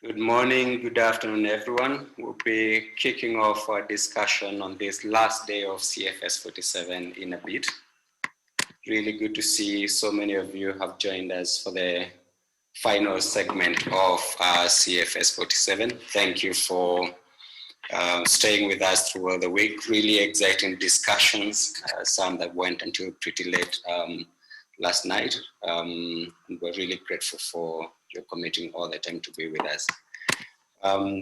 Good morning, good afternoon, everyone. We'll be kicking off our discussion on this last day of CFS 47 in a bit. Really good to see so many of you have joined us for the final segment of CFS 47. Thank you for staying with us throughout the week. Really exciting discussions, some that went until pretty late last night. And we're really grateful for your committing all the time to be with us.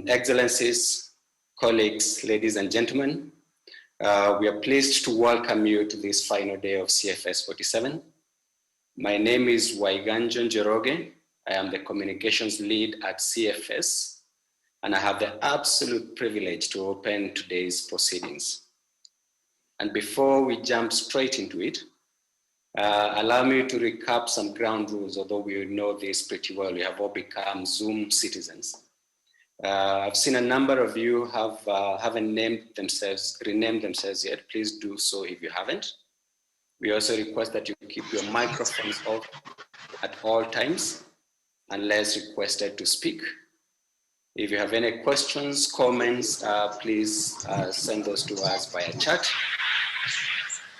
Excellencies, colleagues, ladies and gentlemen, we are pleased to welcome you to this final day of CFS 47. My name is Waiganjo Njoroge. I am the communications lead at CFS, and I have the absolute privilege to open today's proceedings. And before we jump straight into it, allow me to recap some ground rules, although we know this pretty well. We have all become Zoom citizens. I've seen a number of you haven't renamed themselves yet. Please do so if you haven't. We also request that you keep your microphones off at all times, unless requested to speak. If you have any questions, comments, please send those to us via chat.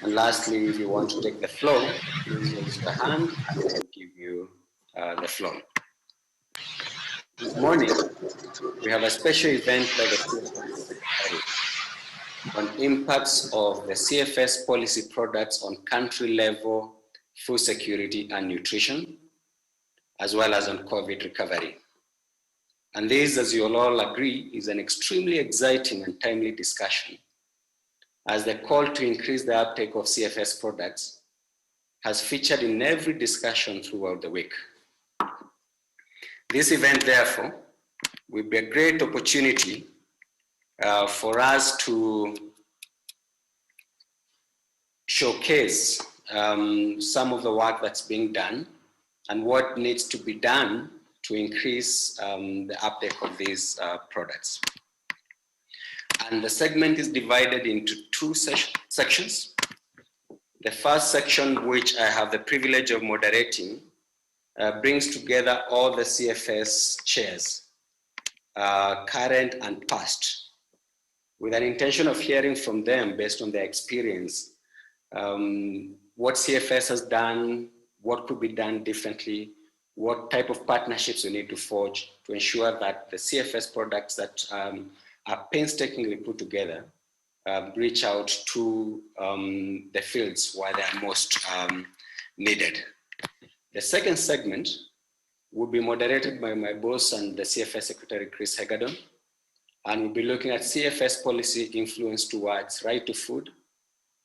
And lastly, if you want to take the floor, please raise your hand and we'll give you the floor. This morning, we have a special event by the CFS on impacts of the CFS policy products on country level food security and nutrition, as well as on COVID recovery. And this, as you'll all agree, is an extremely exciting and timely discussion, as the call to increase the uptake of CFS products has featured in every discussion throughout the week. This event, therefore, will be a great opportunity for us to showcase some of the work that's being done and what needs to be done to increase the uptake of these products. And the segment is divided into two sections. The first section, which I have the privilege of moderating, brings together all the CFS chairs, current and past, with an intention of hearing from them based on their experience, what CFS has done, what could be done differently, what type of partnerships we need to forge to ensure that the CFS products that are painstakingly put together reach out to the fields where they are most needed. The second segment will be moderated by my boss and the CFS Secretary, Chris Hegadon, and we'll be looking at CFS policy influence towards right to food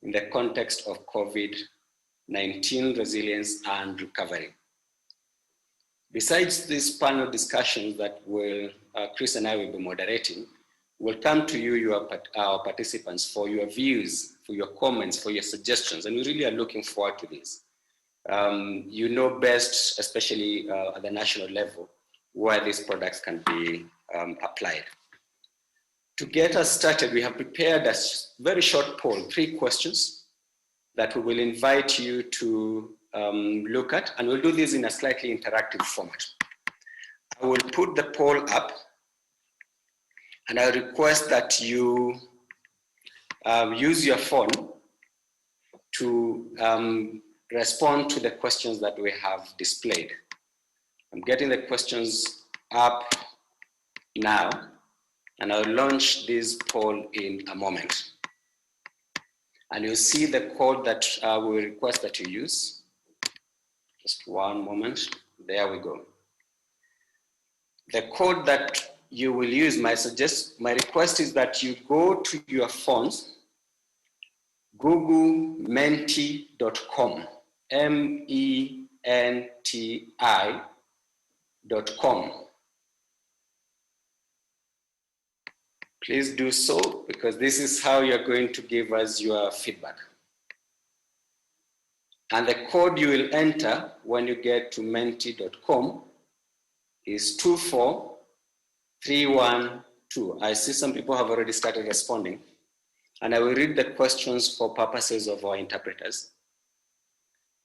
in the context of COVID-19 resilience and recovery. Besides these panel discussions that Chris and I will be moderating, we'll come to you, our participants, for your views, for your comments, for your suggestions, and we really are looking forward to this. You know best, especially at the national level, where these products can be applied. To get us started, we have prepared a very short poll, 3 questions that we will invite you to look at, and we'll do this in a slightly interactive format. I will put the poll up, and I request that you use your phone to respond to the questions that we have displayed. I'm getting the questions up now, and I'll launch this poll in a moment. And you'll see the code that we request that you use. Just one moment. There we go. The code that you will use, my request is that you go to your phones, Google menti.com, MENTI.com. Please do so, because this is how you're going to give us your feedback. And the code you will enter when you get to menti.com is 24312. I see some people have already started responding, and I will read the questions for purposes of our interpreters.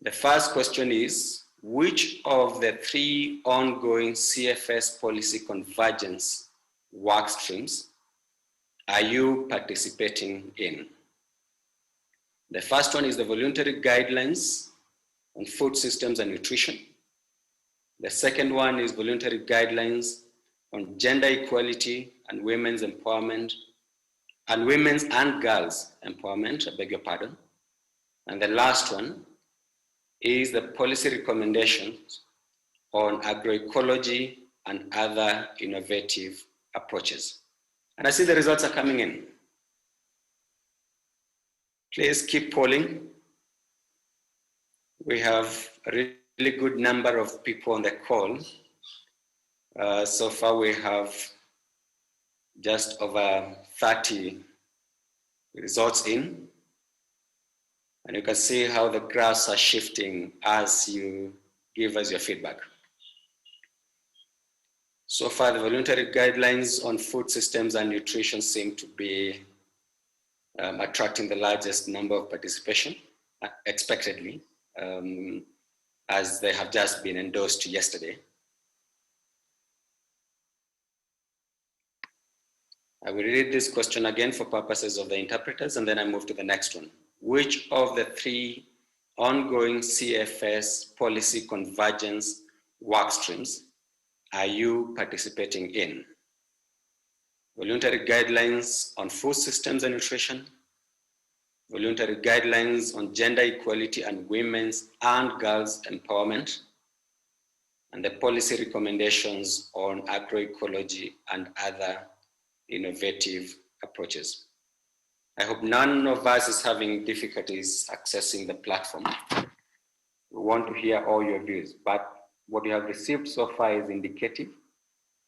The first question is, which of the 3 ongoing CFS policy convergence work streams are you participating in? The first one is the voluntary guidelines on food systems and nutrition. The second one is voluntary guidelines on gender equality and women's empowerment, and women's and girls' empowerment, I beg your pardon. And the last one is the policy recommendations on agroecology and other innovative approaches. And I see the results are coming in. Please keep polling. We have a really good number of people on the call. So far we have just over 30 results in. And you can see how the graphs are shifting as you give us your feedback. So far, the voluntary guidelines on food systems and nutrition seem to be attracting the largest number of participation, expectedly, as they have just been endorsed yesterday. I will read this question again for purposes of the interpreters, and then I move to the next one. Which of the 3 ongoing CFS policy convergence work streams are you participating in? Voluntary guidelines on food systems and nutrition, voluntary guidelines on gender equality and women's and girls' empowerment, and the policy recommendations on agroecology and other innovative approaches. I hope none of us is having difficulties accessing the platform. We want to hear all your views, but what you have received so far is indicative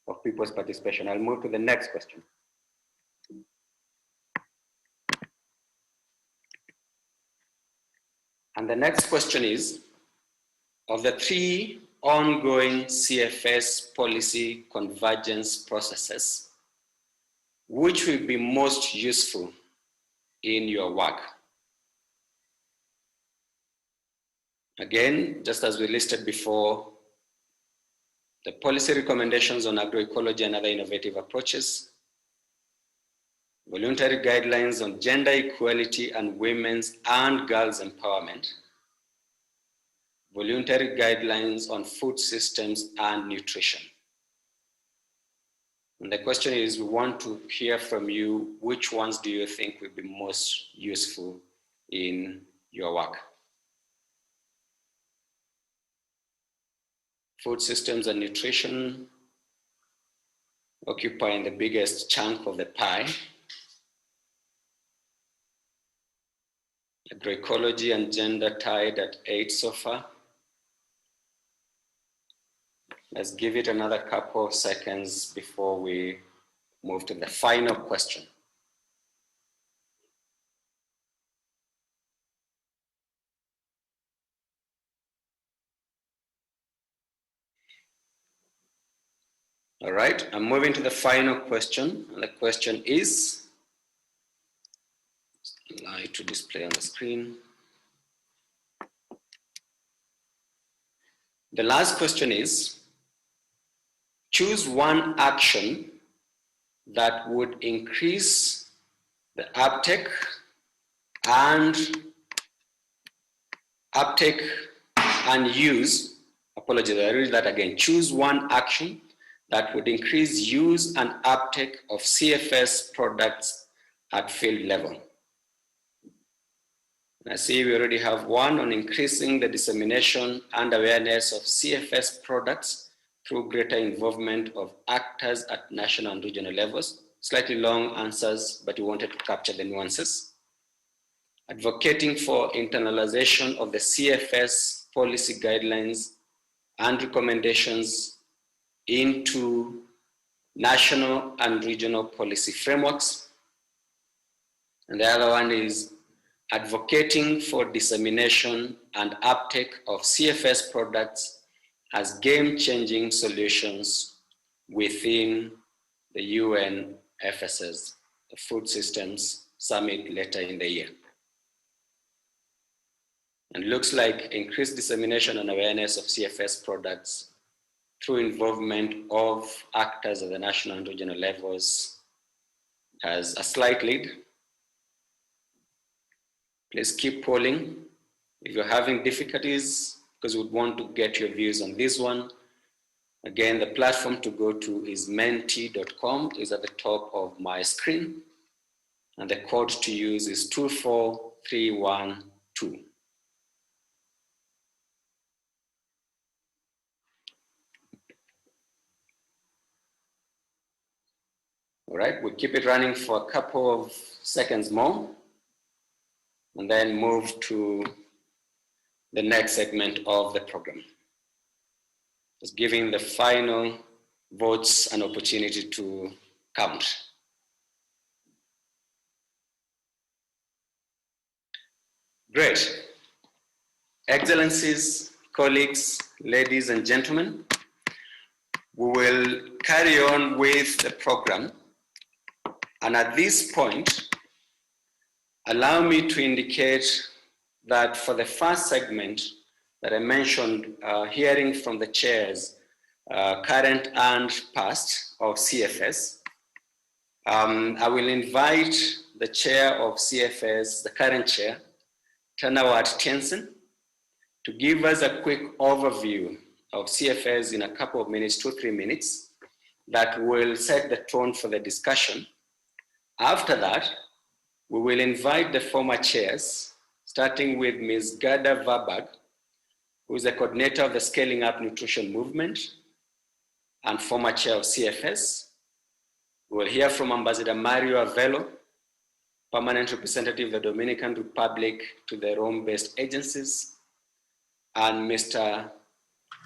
of people's participation. I'll move to the next question. And the next question is, of the 3 ongoing CFS policy convergence processes, which will be most useful in your work? Again, just as we listed before, the policy recommendations on agroecology and other innovative approaches, voluntary guidelines on gender equality and women's and girls' empowerment, voluntary guidelines on food systems and nutrition. And the question is, we want to hear from you, which ones do you think will be most useful in your work? Food systems and nutrition occupying the biggest chunk of the pie. Agroecology and gender tied at 8 so far. Let's give it another couple of seconds before we move to the final question. All right, I'm moving to the final question. And the question is, allow it to display on the screen. The last question is, choose one action that would increase the uptake and use, apologies, I read that again. Choose one action that would increase use and uptake of CFS products at field level. I see we already have one on increasing the dissemination and awareness of CFS products through greater involvement of actors at national and regional levels. Slightly long answers, but we wanted to capture the nuances. Advocating for internalization of the CFS policy guidelines and recommendations into national and regional policy frameworks. And the other one is advocating for dissemination and uptake of CFS products as game-changing solutions within the UN FSS, the Food Systems Summit later in the year. And looks like increased dissemination and awareness of CFS products through involvement of actors at the national and regional levels has a slight lead. Please keep polling. If you're having difficulties, because we would want to get your views on this one. Again, the platform to go to is menti.com, is at the top of my screen. And the code to use is 24312. All right, we'll keep it running for a couple of seconds more and then move to the next segment of the program. Just giving the final votes an opportunity to count. Great. Excellencies, colleagues, ladies and gentlemen, we will carry on with the program. And at this point, allow me to indicate that for the first segment that I mentioned, hearing from the chairs, current and past of CFS, I will invite the chair of CFS, the current chair, Tanawat Tensen, to give us a quick overview of CFS in a couple of minutes, 2-3 minutes, that will set the tone for the discussion. After that, we will invite the former chairs, starting with Ms. Gada Vabag, who is the coordinator of the Scaling Up Nutrition Movement and former chair of CFS. We will hear from Ambassador Mario Avello, permanent representative of the Dominican Republic to the Rome-based agencies, and Mr.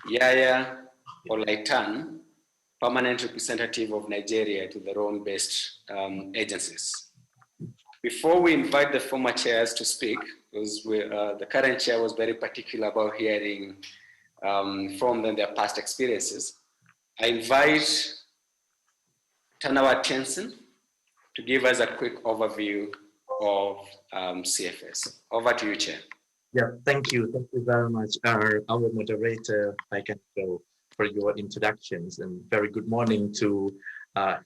Yaya Olaitan, permanent representative of Nigeria to the Rome-based agencies. Before we invite the former chairs to speak, because the current chair was very particular about hearing from them their past experiences, I invite Tanawa Tensen to give us a quick overview of CFS. Over to you, Chair. Yeah, thank you. Thank you very much, our moderator, Go, for your introductions, and very good morning to our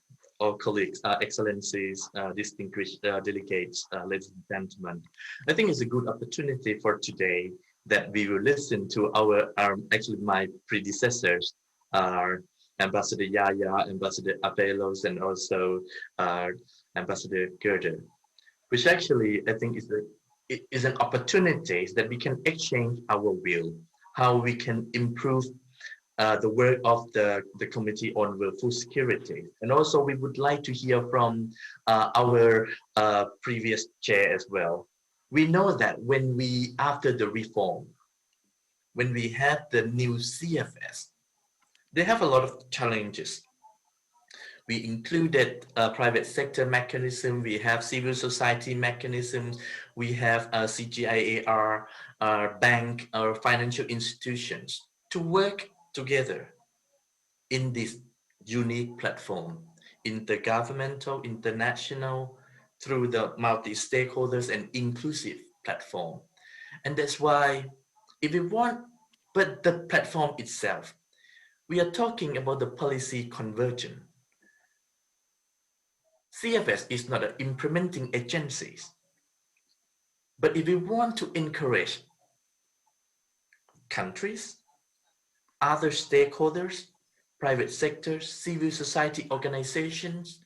colleagues, excellencies, distinguished delegates, ladies and gentlemen. I think it's a good opportunity for today that we will listen to our, actually my predecessors, Ambassador Yaya, Ambassador Avelos, and also Ambassador Gerder, which actually I think is an opportunity that we can exchange our will, how we can improve the work of the Committee on Food Security. And also we would like to hear from our previous chair as well. We know that when we, after the reform, when we had the new CFS, they have a lot of challenges. We included a private sector mechanism, we have civil society mechanisms, we have a CGIAR, bank, or financial institutions to work together in this unique platform, intergovernmental, international, through the multi-stakeholders and inclusive platform. And that's why if we want, but the platform itself, we are talking about the policy convergence. CFS is not an implementing agency, but if we want to encourage countries, other stakeholders, private sectors, civil society organizations,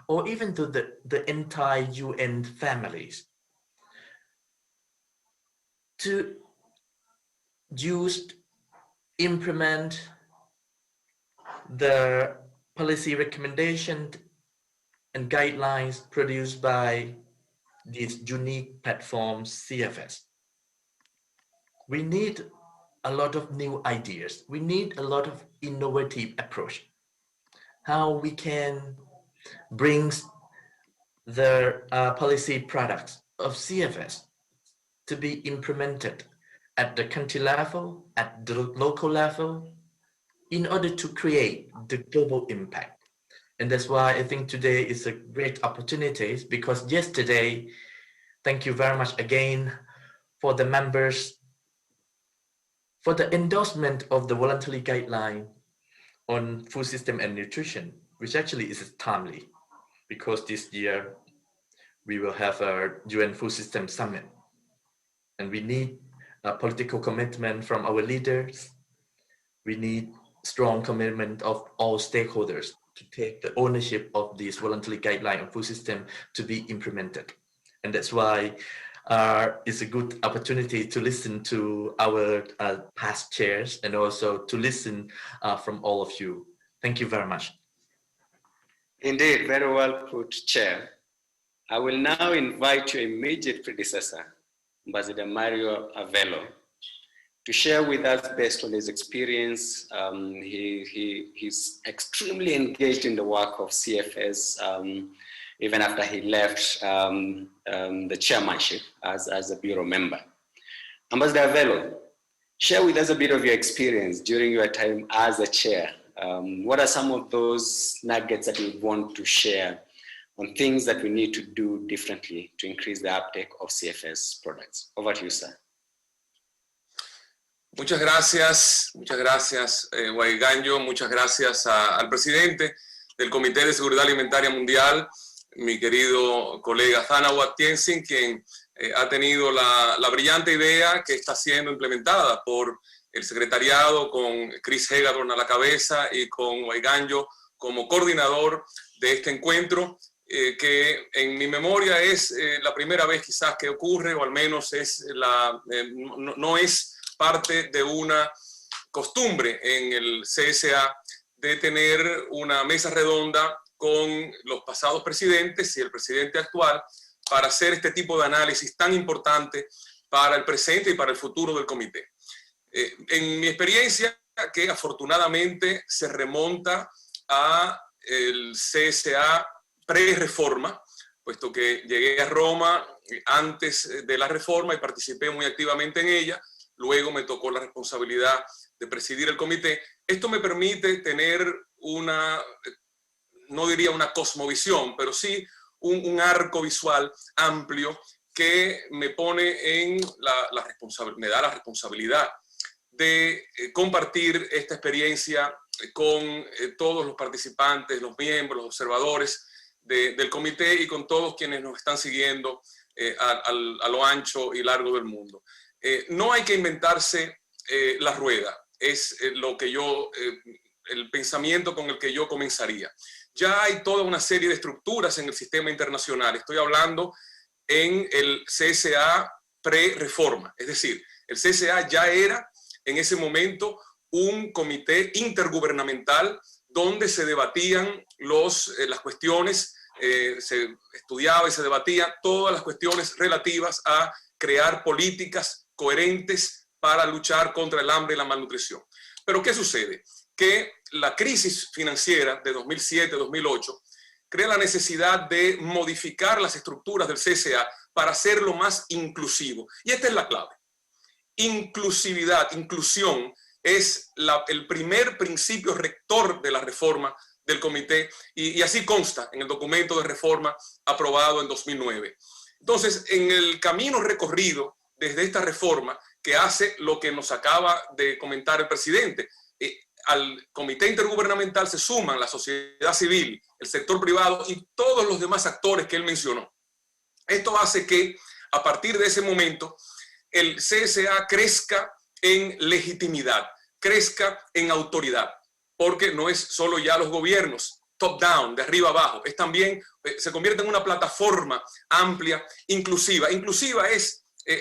or even to the entire UN families to implement the policy recommendation and guidelines produced by this unique platform CFS. We need a lot of new ideas. We need a lot of innovative approach. How we can bring the policy products of CFS to be implemented at the country level, at the local level, in order to create the global impact. And that's why I think today is a great opportunity, because yesterday, thank you very much again for the members For the endorsement of the voluntary guideline on food system and nutrition, which actually is timely, because this year we will have a UN Food System Summit, and we need a political commitment from our leaders. We need strong commitment of all stakeholders to take the ownership of this voluntary guideline on food system to be implemented. And that's why it's a good opportunity to listen to our past chairs and also to listen from all of you. Thank you very much. Indeed, very well put, Chair. I will now invite your immediate predecessor, Ambassador Mario Avello, to share with us based on his experience. He's extremely engaged in the work of CFS, even after he left the chairmanship as a bureau member. Ambassador Avello, share with us a bit of your experience during your time as a chair. What are some of those nuggets that you want to share on things that we need to do differently to increase the uptake of CFS products? Over to you, sir. Muchas gracias, Waiganjo. Muchas gracias al presidente del Comité de Seguridad Alimentaria Mundial, mi querido colega Thanawat Tiensin, quien ha tenido la brillante idea que está siendo implementada por el secretariado con Chris Hagedorn a la cabeza y con Waiganjo como coordinador de este encuentro, que en mi memoria es la primera vez quizás que ocurre, o al menos es no es parte de una costumbre en el CSA de tener una mesa redonda con los pasados presidentes y el presidente actual para hacer este tipo de análisis tan importante para el presente y para el futuro del comité. En mi experiencia, que afortunadamente se remonta a el CSA pre-reforma, puesto que llegué a Roma antes de la reforma y participé muy activamente en ella. Luego me tocó la responsabilidad de presidir el comité. Esto me permite tener una, no diría una cosmovisión, pero sí un arco visual amplio que me pone en me da la responsabilidad de compartir esta experiencia con todos los participantes, los miembros, los observadores del comité y con todos quienes nos están siguiendo a lo ancho y largo del mundo. No hay que inventarse la rueda, es el pensamiento con el que yo comenzaría. Ya hay toda una serie de estructuras en el sistema internacional. Estoy hablando en el CSA pre-reforma, es decir, el CSA ya era en ese momento un comité intergubernamental donde se debatían las cuestiones, se estudiaba y se debatía todas las cuestiones relativas a crear políticas coherentes para luchar contra el hambre y la malnutrición. Pero ¿qué sucede? Que la crisis financiera de 2007-2008 crea la necesidad de modificar las estructuras del CSA para hacerlo más inclusivo. Y esta es la clave. Inclusividad, inclusión, es el primer principio rector de la reforma del comité y así consta en el documento de reforma aprobado en 2009. Entonces, en el camino recorrido desde esta reforma que hace lo que nos acaba de comentar el presidente, al comité intergubernamental se suman la sociedad civil, el sector privado y todos los demás actores que él mencionó. Esto hace que a partir de ese momento el CSA crezca en legitimidad, crezca en autoridad, porque no es solo ya los gobiernos, top-down, de arriba abajo, es también, se convierte en una plataforma amplia, inclusiva.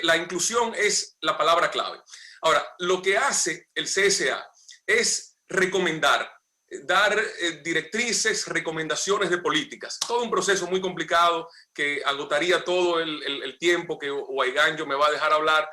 La inclusión es la palabra clave. Ahora, lo que hace el CSA es recomendar, dar directrices, recomendaciones de políticas. Todo un proceso muy complicado que agotaría todo el tiempo que Waiganjo me va a dejar hablar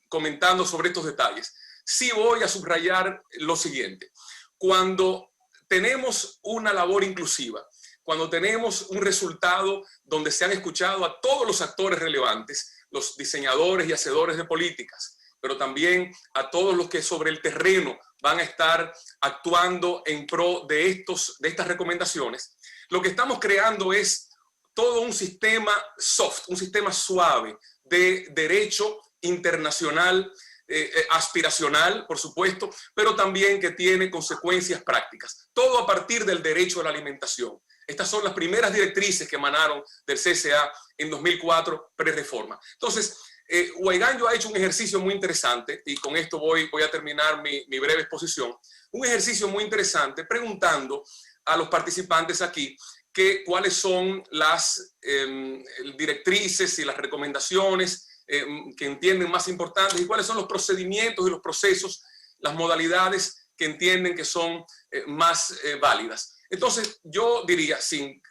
comentando sobre estos detalles. Sí voy a subrayar lo siguiente. Cuando tenemos una labor inclusiva, cuando tenemos un resultado donde se han escuchado a todos los actores relevantes, los diseñadores y hacedores de políticas, pero también a todos los que sobre el terreno van a estar actuando en pro de estas recomendaciones, lo que estamos creando es todo un sistema soft, un sistema suave de derecho internacional aspiracional, por supuesto, pero también que tiene consecuencias prácticas. Todo a partir del derecho a la alimentación. Estas son las primeras directrices que emanaron del CSA en 2004, pre-reforma. Entonces, Waiganjo ha hecho un ejercicio muy interesante, y con esto voy a terminar mi breve exposición, un ejercicio muy interesante preguntando a los participantes aquí cuáles son las directrices y las recomendaciones que entienden más importantes y cuáles son los procedimientos y los procesos, las modalidades que entienden que son más válidas. Entonces, yo diría, sin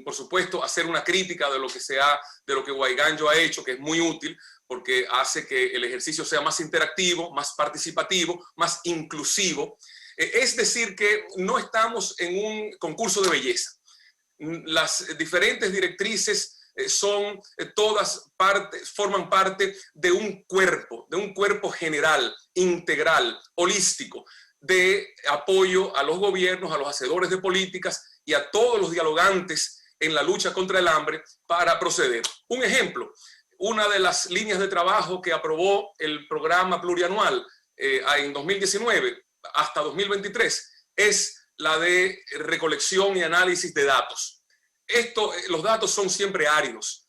por supuesto hacer una crítica de lo que Waiganjo ha hecho, que es muy útil, porque hace que el ejercicio sea más interactivo, más participativo, más inclusivo. Es decir, que no estamos en un concurso de belleza. Las diferentes directrices forman parte de un cuerpo general, integral, holístico, de apoyo a los gobiernos, a los hacedores de políticas y a todos los dialogantes en la lucha contra el hambre para proceder. Un ejemplo, una de las líneas de trabajo que aprobó el programa plurianual en 2019 hasta 2023 es la de recolección y análisis de datos. Los datos son siempre áridos.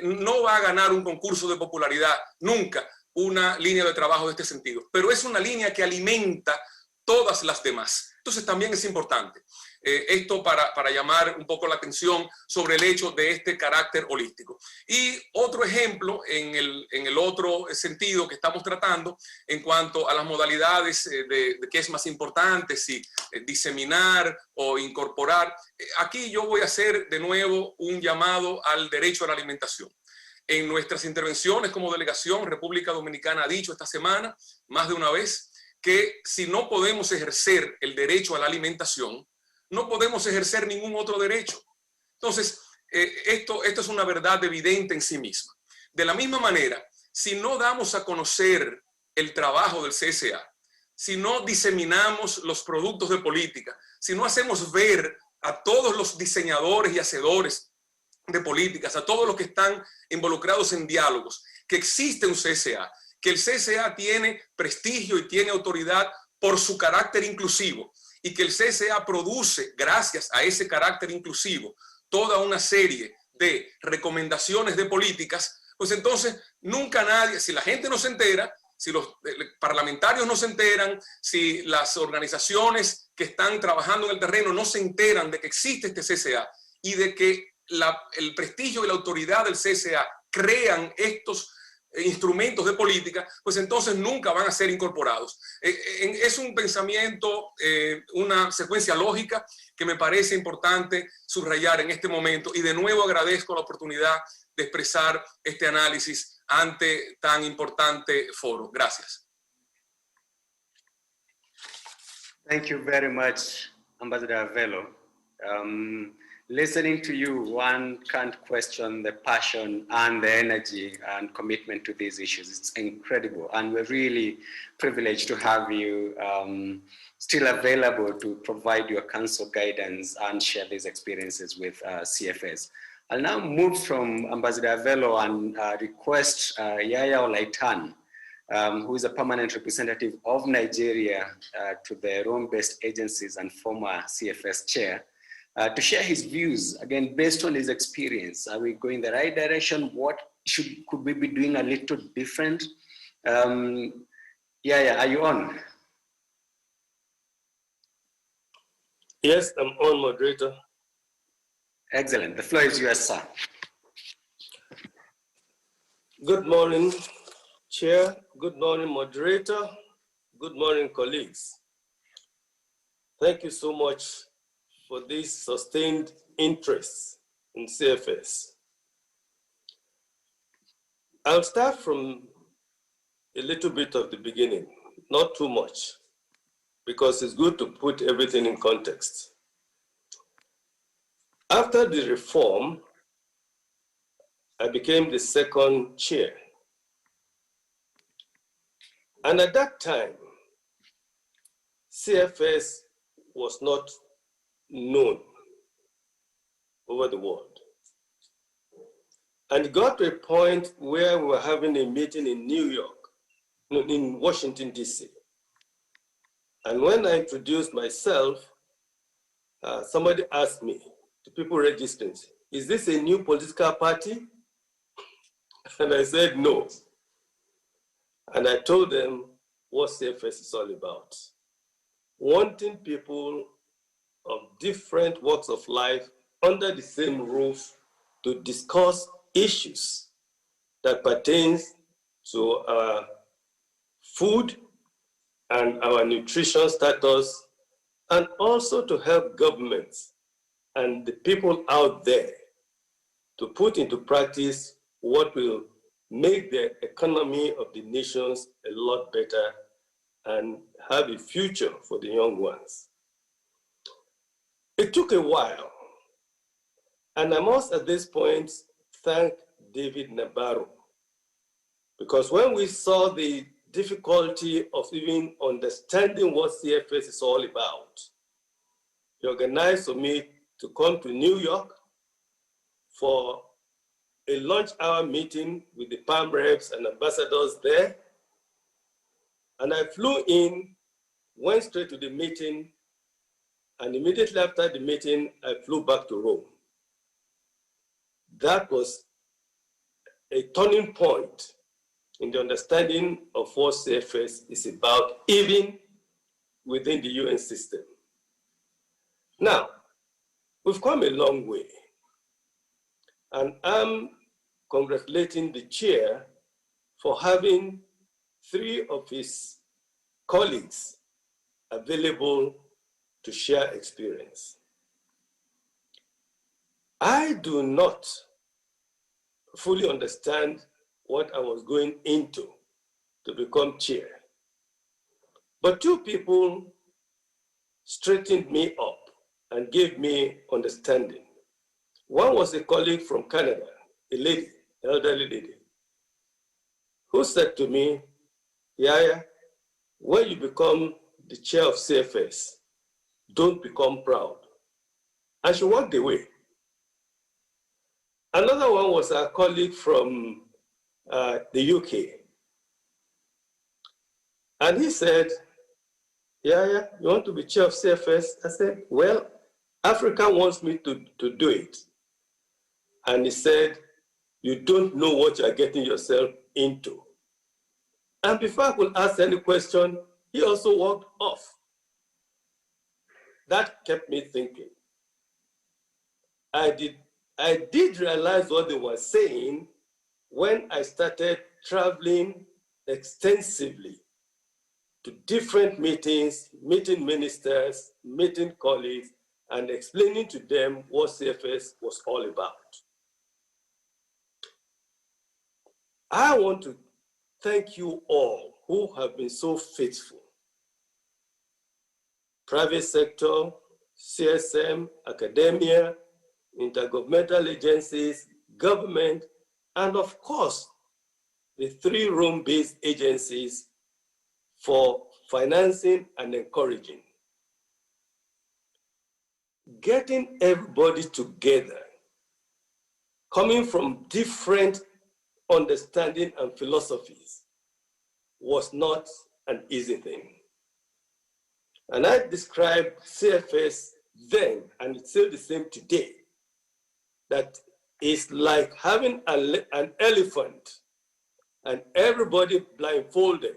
No va a ganar un concurso de popularidad nunca una línea de trabajo de este sentido, pero es una línea que alimenta todas las demás. Entonces también es importante esto para llamar un poco la atención sobre el hecho de este carácter holístico. Y otro ejemplo en el otro sentido que estamos tratando en cuanto a las modalidades de qué es más importante, si diseminar o incorporar. Aquí yo voy a hacer de nuevo un llamado al derecho a la alimentación. En nuestras intervenciones como delegación, República Dominicana ha dicho esta semana más de una vez que si no podemos ejercer el derecho a la alimentación, no podemos ejercer ningún otro derecho. Entonces, esto es una verdad evidente en sí misma. De la misma manera, si no damos a conocer el trabajo del CSA, si no diseminamos los productos de política, si no hacemos ver a todos los diseñadores y hacedores de políticas, a todos los que están involucrados en diálogos, que existe un CSA, que el CSA tiene prestigio y tiene autoridad por su carácter inclusivo, y que el CSA produce, gracias a ese carácter inclusivo, toda una serie de recomendaciones de políticas, pues entonces nunca nadie, si la gente no se entera, si los parlamentarios no se enteran, si las organizaciones que están trabajando en el terreno no se enteran de que existe este CSA y de que el prestigio y la autoridad del CSA crean estos instrumentos de política, pues entonces nunca van a ser incorporados. Es un pensamiento, una secuencia lógica que me parece importante subrayar en este momento, y de nuevo agradezco la oportunidad de expresar este análisis ante tan importante foro. Gracias. Thank you very much, Ambassador Velo. Listening to you, one can't question the passion and the energy and commitment to these issues. It's incredible. And we're really privileged to have you still available to provide your counsel, guidance, and share these experiences with CFS. I'll now move from Ambassador Velo and request Yaya Olaitan, who is a permanent representative of Nigeria to the Rome-based agencies and former CFS chair, to share his views, again, based on his experience. Are we going the right direction? What could we be doing a little different? Yeah, are you on? Yes, I'm on, moderator. Excellent. The floor is yours, sir. Good morning, Chair. Good morning, moderator. Good morning, colleagues. Thank you so much for this sustained interest in CFS. I'll start from a little bit of the beginning, not too much, because it's good to put everything in context. After the reform, I became the second chair. And at that time, CFS was not known over the world. And it got to a point where we were having a meeting in New York, no, in Washington, D.C. And when I introduced myself, somebody asked me, the people registering, is this a new political party? And I said, no. And I told them what CFS is all about. Wanting people of different walks of life under the same roof to discuss issues that pertains to our food and our nutrition status, and also to help governments and the people out there to put into practice what will make the economy of the nations a lot better and have a future for the young ones. It took a while, and I must at this point thank David Nabarro, because when we saw the difficulty of even understanding what CFS is all about, he organized for me to come to New York for a lunch hour meeting with the palm reps and ambassadors there. And I flew in, went straight to the meeting, and immediately after the meeting, I flew back to Rome. That was a turning point in the understanding of what CFS is about, even within the UN system. Now, we've come a long way, and I'm congratulating the chair for having 3 of his colleagues available to share experience. I do not fully understand what I was going into to become chair, but 2 people straightened me up and gave me understanding. One was a colleague from Canada, a lady, elderly lady, who said to me, Yaya, when you become the chair of CFS, don't become proud. And she walked away. Another one was a colleague from the UK. And he said, Yaya, you want to be chair of CFS? I said, well, Africa wants me to do it. And he said, you don't know what you're getting yourself into. And before I could ask any question, he also walked off. That kept me thinking. I did realize what they were saying when I started traveling extensively to different meetings, meeting ministers, meeting colleagues, and explaining to them what CFS was all about. I want to thank you all who have been so faithful. Private sector, CSM, academia, intergovernmental agencies, government, and of course, the 3 Rome-based agencies for financing and encouraging. Getting everybody together, coming from different understanding and philosophies, was not an easy thing. And I described CFS then, and it's still the same today, that it's like having an elephant and everybody blindfolded,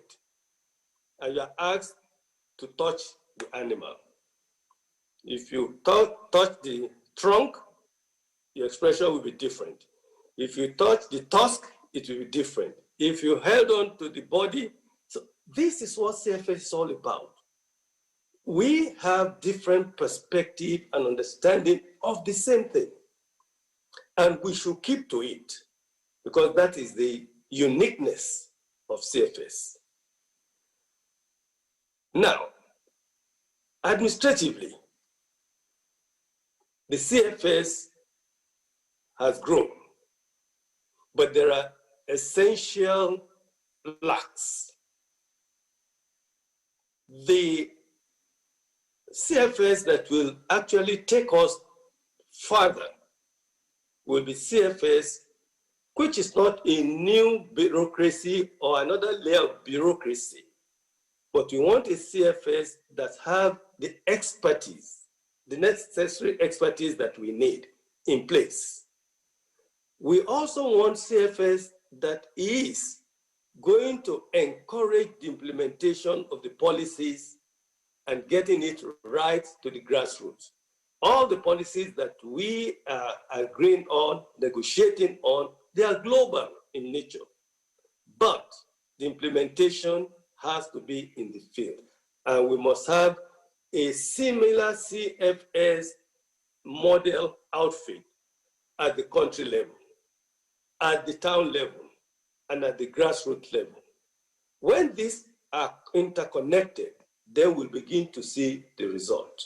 and you're asked to touch the animal. If you touch the trunk, your expression will be different. If you touch the tusk, it will be different. If you held on to the body, so this is what CFS is all about. We have different perspective and understanding of the same thing. And we should keep to it, because that is the uniqueness of CFS. Now, administratively, the CFS has grown, but there are essential lacks. The CFS that will actually take us further will be CFS which is not a new bureaucracy or another layer of bureaucracy, but we want a CFS that have the expertise, the necessary expertise that we need in place. We also want CFS that is going to encourage the implementation of the policies and getting it right to the grassroots. All the policies that we are agreeing on, negotiating on, they are global in nature, but the implementation has to be in the field. And we must have a similar CFS model outfit at the country level, at the town level, and at the grassroots level. When these are interconnected, then we'll begin to see the result.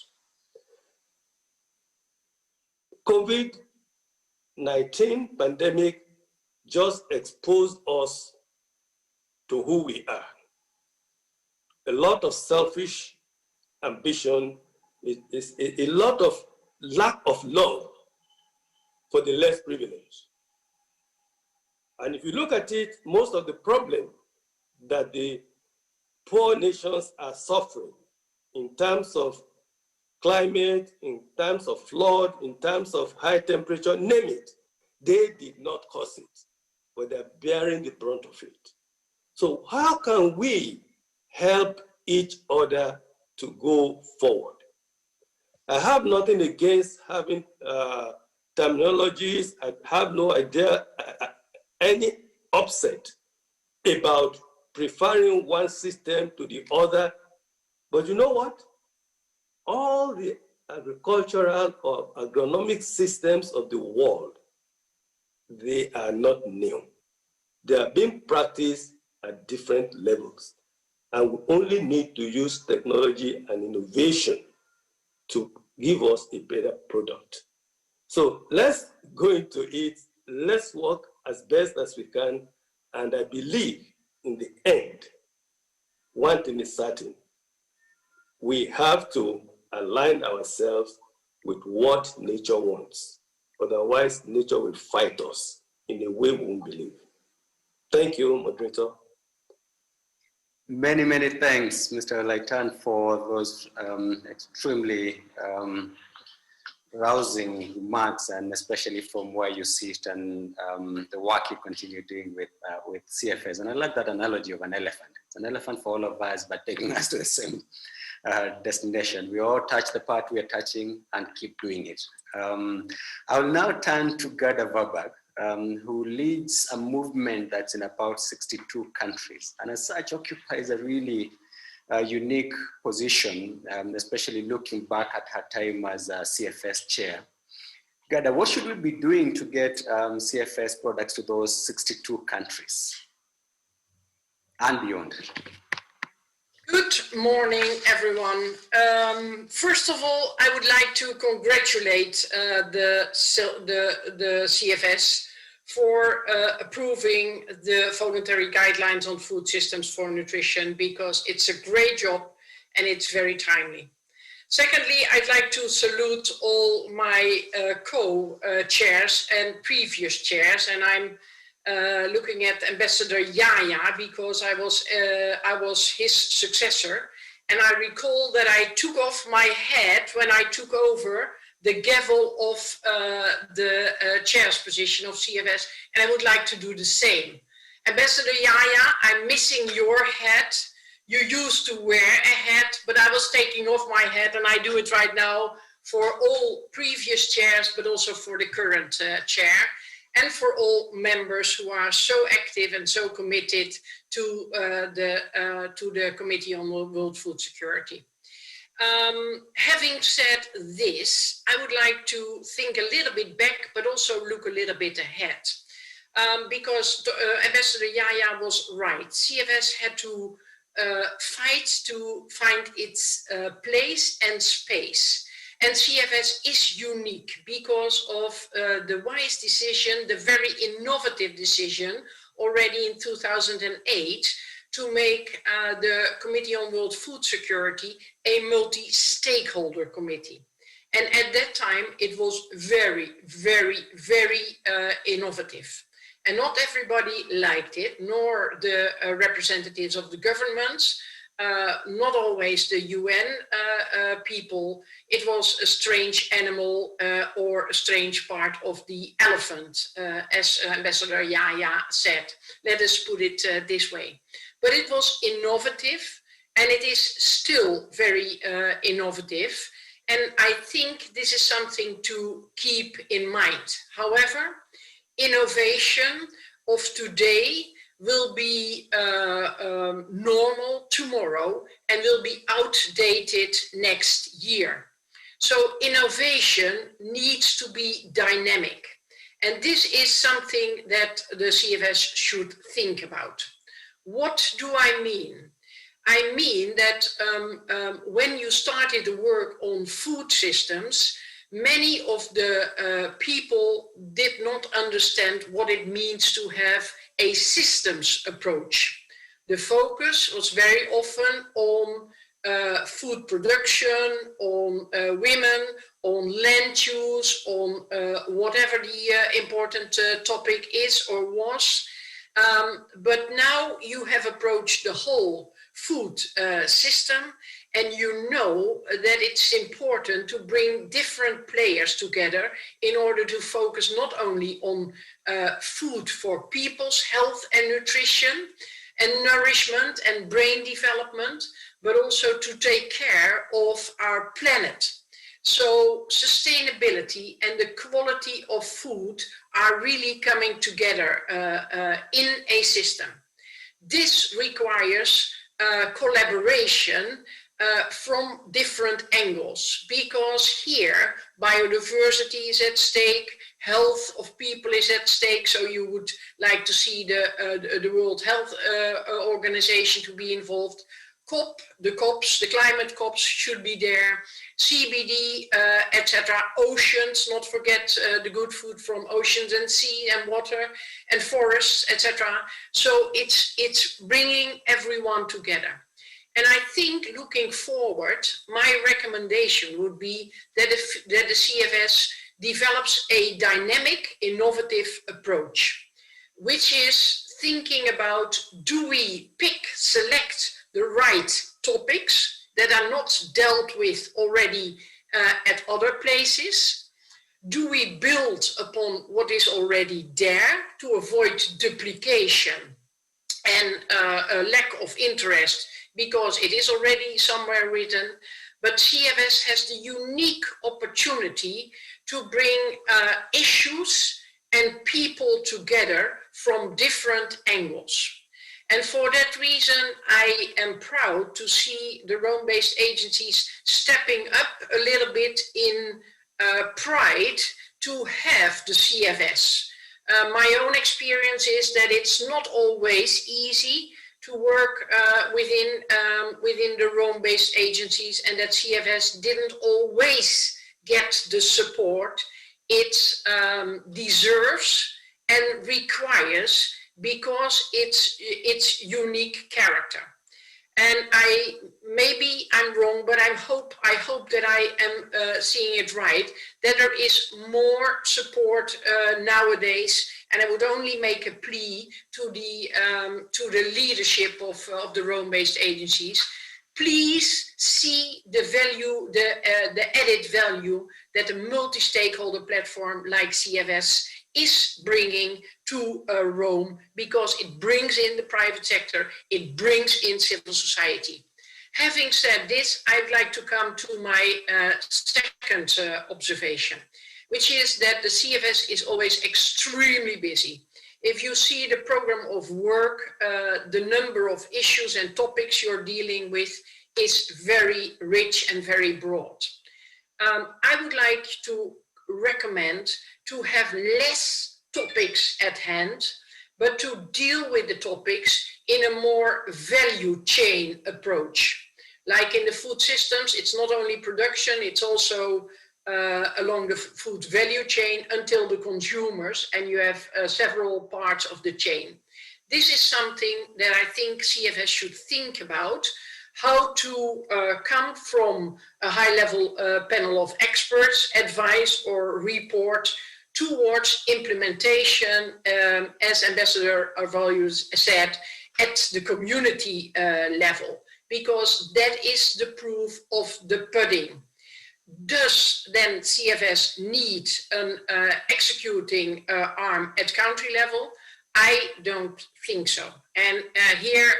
COVID-19 pandemic just exposed us to who we are. A lot of selfish ambition, is a lot of lack of love for the less privileged. And if you look at it, most of the problem that the poor nations are suffering in terms of climate, in terms of flood, in terms of high temperature, name it, they did not cause it, but they're bearing the brunt of it. So how can we help each other to go forward? I have nothing against having terminologies. I have no idea, any upset about preferring one system to the other. But you know what? All the agricultural or agronomic systems of the world, they are not new. They are being practiced at different levels. And we only need to use technology and innovation to give us a better product. So let's go into it. Let's work as best as we can. And I believe in the end, one thing is certain. We have to align ourselves with what nature wants. Otherwise, nature will fight us in a way we won't believe. Thank you, moderator. Many, many thanks, Mr. Laitan, for those extremely rousing remarks, and especially from where you sit and the work you continue doing with CFS. And I like that analogy of an elephant. It's an elephant for all of us, but taking us to the same destination. We all touch the part we are touching and keep doing it. I'll now turn to Gerda Verbach, who leads a movement that's in about 62 countries, and as such occupies a really unique position, especially looking back at her time as a CFS chair. Gerda, what should we be doing to get CFS products to those 62 countries and beyond? Good morning, everyone. First of all, I would like to congratulate the CFS for approving the voluntary guidelines on food systems for nutrition, because it's a great job and it's very timely. Secondly, I'd like to salute all my co-chairs and previous chairs, and I'm looking at Ambassador Yaya, because I was his successor, and I recall that I took off my hat when I took over the gavel of the chair's position of CFS, and I would like to do the same. Ambassador Yaya, I'm missing your hat. You used to wear a hat, but I was taking off my hat, and I do it right now for all previous chairs, but also for the current chair, and for all members who are so active and so committed to the Committee on World Food Security. Having said this, I would like to think a little bit back, but also look a little bit ahead. Because Ambassador Yaya was right. CFS had to fight to find its place and space. And CFS is unique because of the wise decision, the very innovative decision already in 2008 to make the Committee on World Food Security a multi-stakeholder committee. And at that time, it was very, very, very innovative. And not everybody liked it, nor the representatives of the governments, not always the UN people. It was a strange animal or a strange part of the elephant, as Ambassador Yaya said. Let us put it this way. But it was innovative, and it is still very innovative. And I think this is something to keep in mind. However, innovation of today will be normal tomorrow and will be outdated next year. So innovation needs to be dynamic. And this is something that the CFS should think about. What do I mean? I mean that when you started the work on food systems, many of the people did not understand what it means to have a systems approach. The focus was very often on food production, on women, on land use, on whatever the important topic is or was. But now you have approached the whole food system, and you know that it's important to bring different players together in order to focus not only on food for people's health and nutrition and nourishment and brain development, but also to take care of our planet. So sustainability and the quality of food are really coming together in a system. This requires collaboration from different angles, because here biodiversity is at stake, health of people is at stake, so you would like to see the World Health Organization to be involved. The COPs, the climate COPs should be there, CBD, etc. Oceans, not forget the good food from oceans and sea and water and forests, etc. So it's bringing everyone together. And I think looking forward, my recommendation would be that the CFS develops a dynamic, innovative approach, which is thinking about, do we select the right topics that are not dealt with already at other places? Do we build upon what is already there to avoid duplication and a lack of interest because it is already somewhere written? But CFS has the unique opportunity to bring issues and people together from different angles. And for that reason, I am proud to see the Rome-based agencies stepping up a little bit in pride to have the CFS. My own experience is that it's not always easy to work within the Rome-based agencies, and that CFS didn't always get the support it deserves and requires, because it's unique character. And maybe I'm wrong, but I hope that I am seeing it right, that there is more support nowadays. And I would only make a plea to the leadership of the Rome-based agencies. Please see the value, the added value that a multi-stakeholder platform like CFS is bringing to Rome, because it brings in the private sector, it brings in civil society. Having said this, I'd like to come to my second observation, which is that the CFS is always extremely busy. If you see the program of work, the number of issues and topics you're dealing with is very rich and very broad. I would like to recommend to have less topics at hand, but to deal with the topics in a more value chain approach. Like in the food systems, it's not only production, it's also along the food value chain until the consumers, and you have several parts of the chain. This is something that I think CFS should think about, how to come from a high-level panel of experts, advice or report, towards implementation, as Ambassador Arvalius said, at the community level, because that is the proof of the pudding. Does then CFS need an executing arm at country level? I don't think so. And here,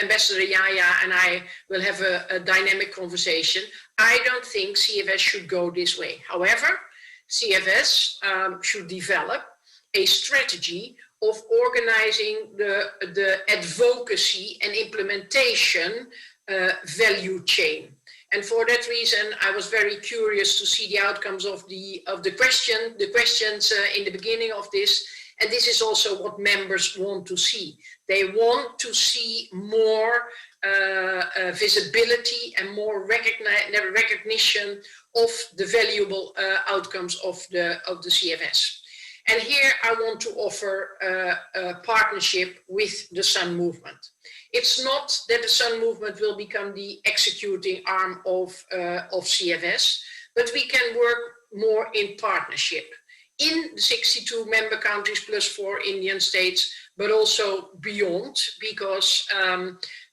Ambassador Yaya and I will have a dynamic conversation. I don't think CFS should go this way. However, CFS should develop a strategy of organizing the advocacy and implementation value chain. And for that reason, I was very curious to see the outcomes of the questions in the beginning of this. And this is also what members want to see. They want to see more visibility and more recognition of the valuable outcomes of the CFS. And here I want to offer a partnership with the Sun Movement. It's not that the Sun Movement will become the executing arm of CFS, but we can work more in partnership in the 62 member countries plus 4 Indian states, but also beyond, because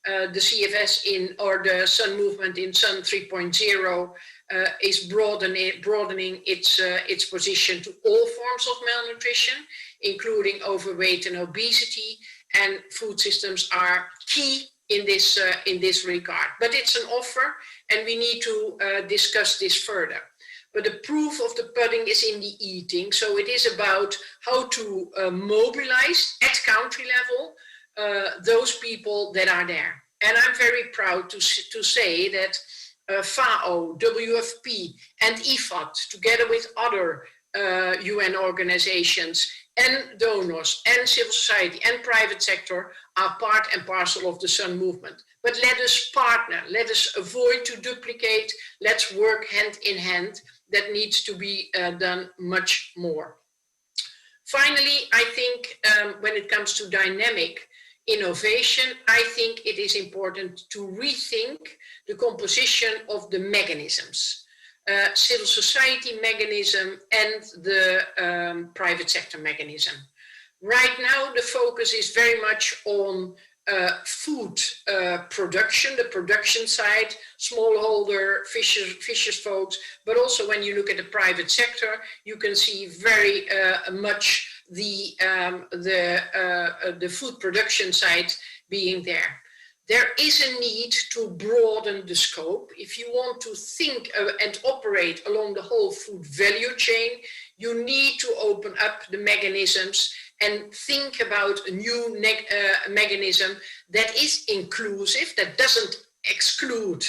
the CFS or the Sun Movement in Sun 3.0 is broadening its position to all forms of malnutrition, including overweight and obesity, and food systems are key in this regard. But it's an offer, and we need to discuss this further. But the proof of the pudding is in the eating. So it is about how to mobilize at country level those people that are there. And I'm very proud to say that FAO, WFP, and IFAD, together with other UN organizations and donors and civil society and private sector, are part and parcel of the Sun Movement. But let us partner, let us avoid to duplicate, let's work hand in hand. That needs to be done much more. Finally, I think when it comes to dynamic innovation, I think it is important to rethink the composition of the mechanisms, civil society mechanism and the private sector mechanism. Right now, the focus is very much on food production, the production side, smallholder, fishers folks, but also when you look at the private sector, you can see very much the food production side being there. There is a need to broaden the scope. If you want to think and operate along the whole food value chain, you need to open up the mechanisms and think about a new mechanism that is inclusive, that doesn't exclude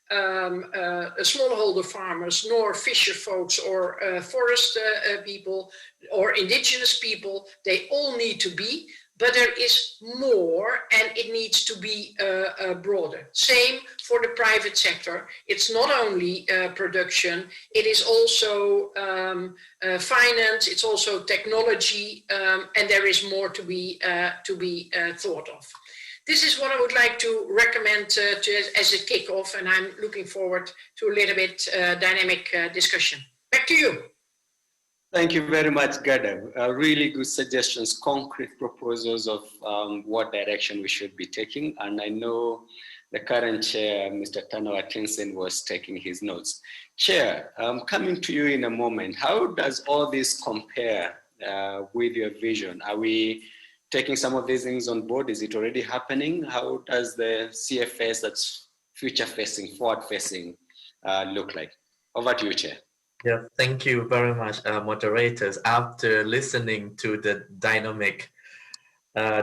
smallholder farmers, nor fisher folks, or forest people, or indigenous people. They all need to be, but there is more, and it needs to be broader. Same for the private sector. It's not only production, it is also finance, it's also technology, and there is more to be thought of. This is what I would like to recommend as a kickoff, and I'm looking forward to a little bit dynamic discussion. Back to you. Thank you very much, Gada. Really good suggestions, concrete proposals of what direction we should be taking. And I know the current chair, Mr. Tanawa Tinsen, was taking his notes. Chair, coming to you in a moment, how does all this compare with your vision? Are we taking some of these things on board? Is it already happening? How does the CFS that's future-facing, forward-facing look like? Over to you, Chair. Yeah, thank you very much, moderators. After listening to the dynamic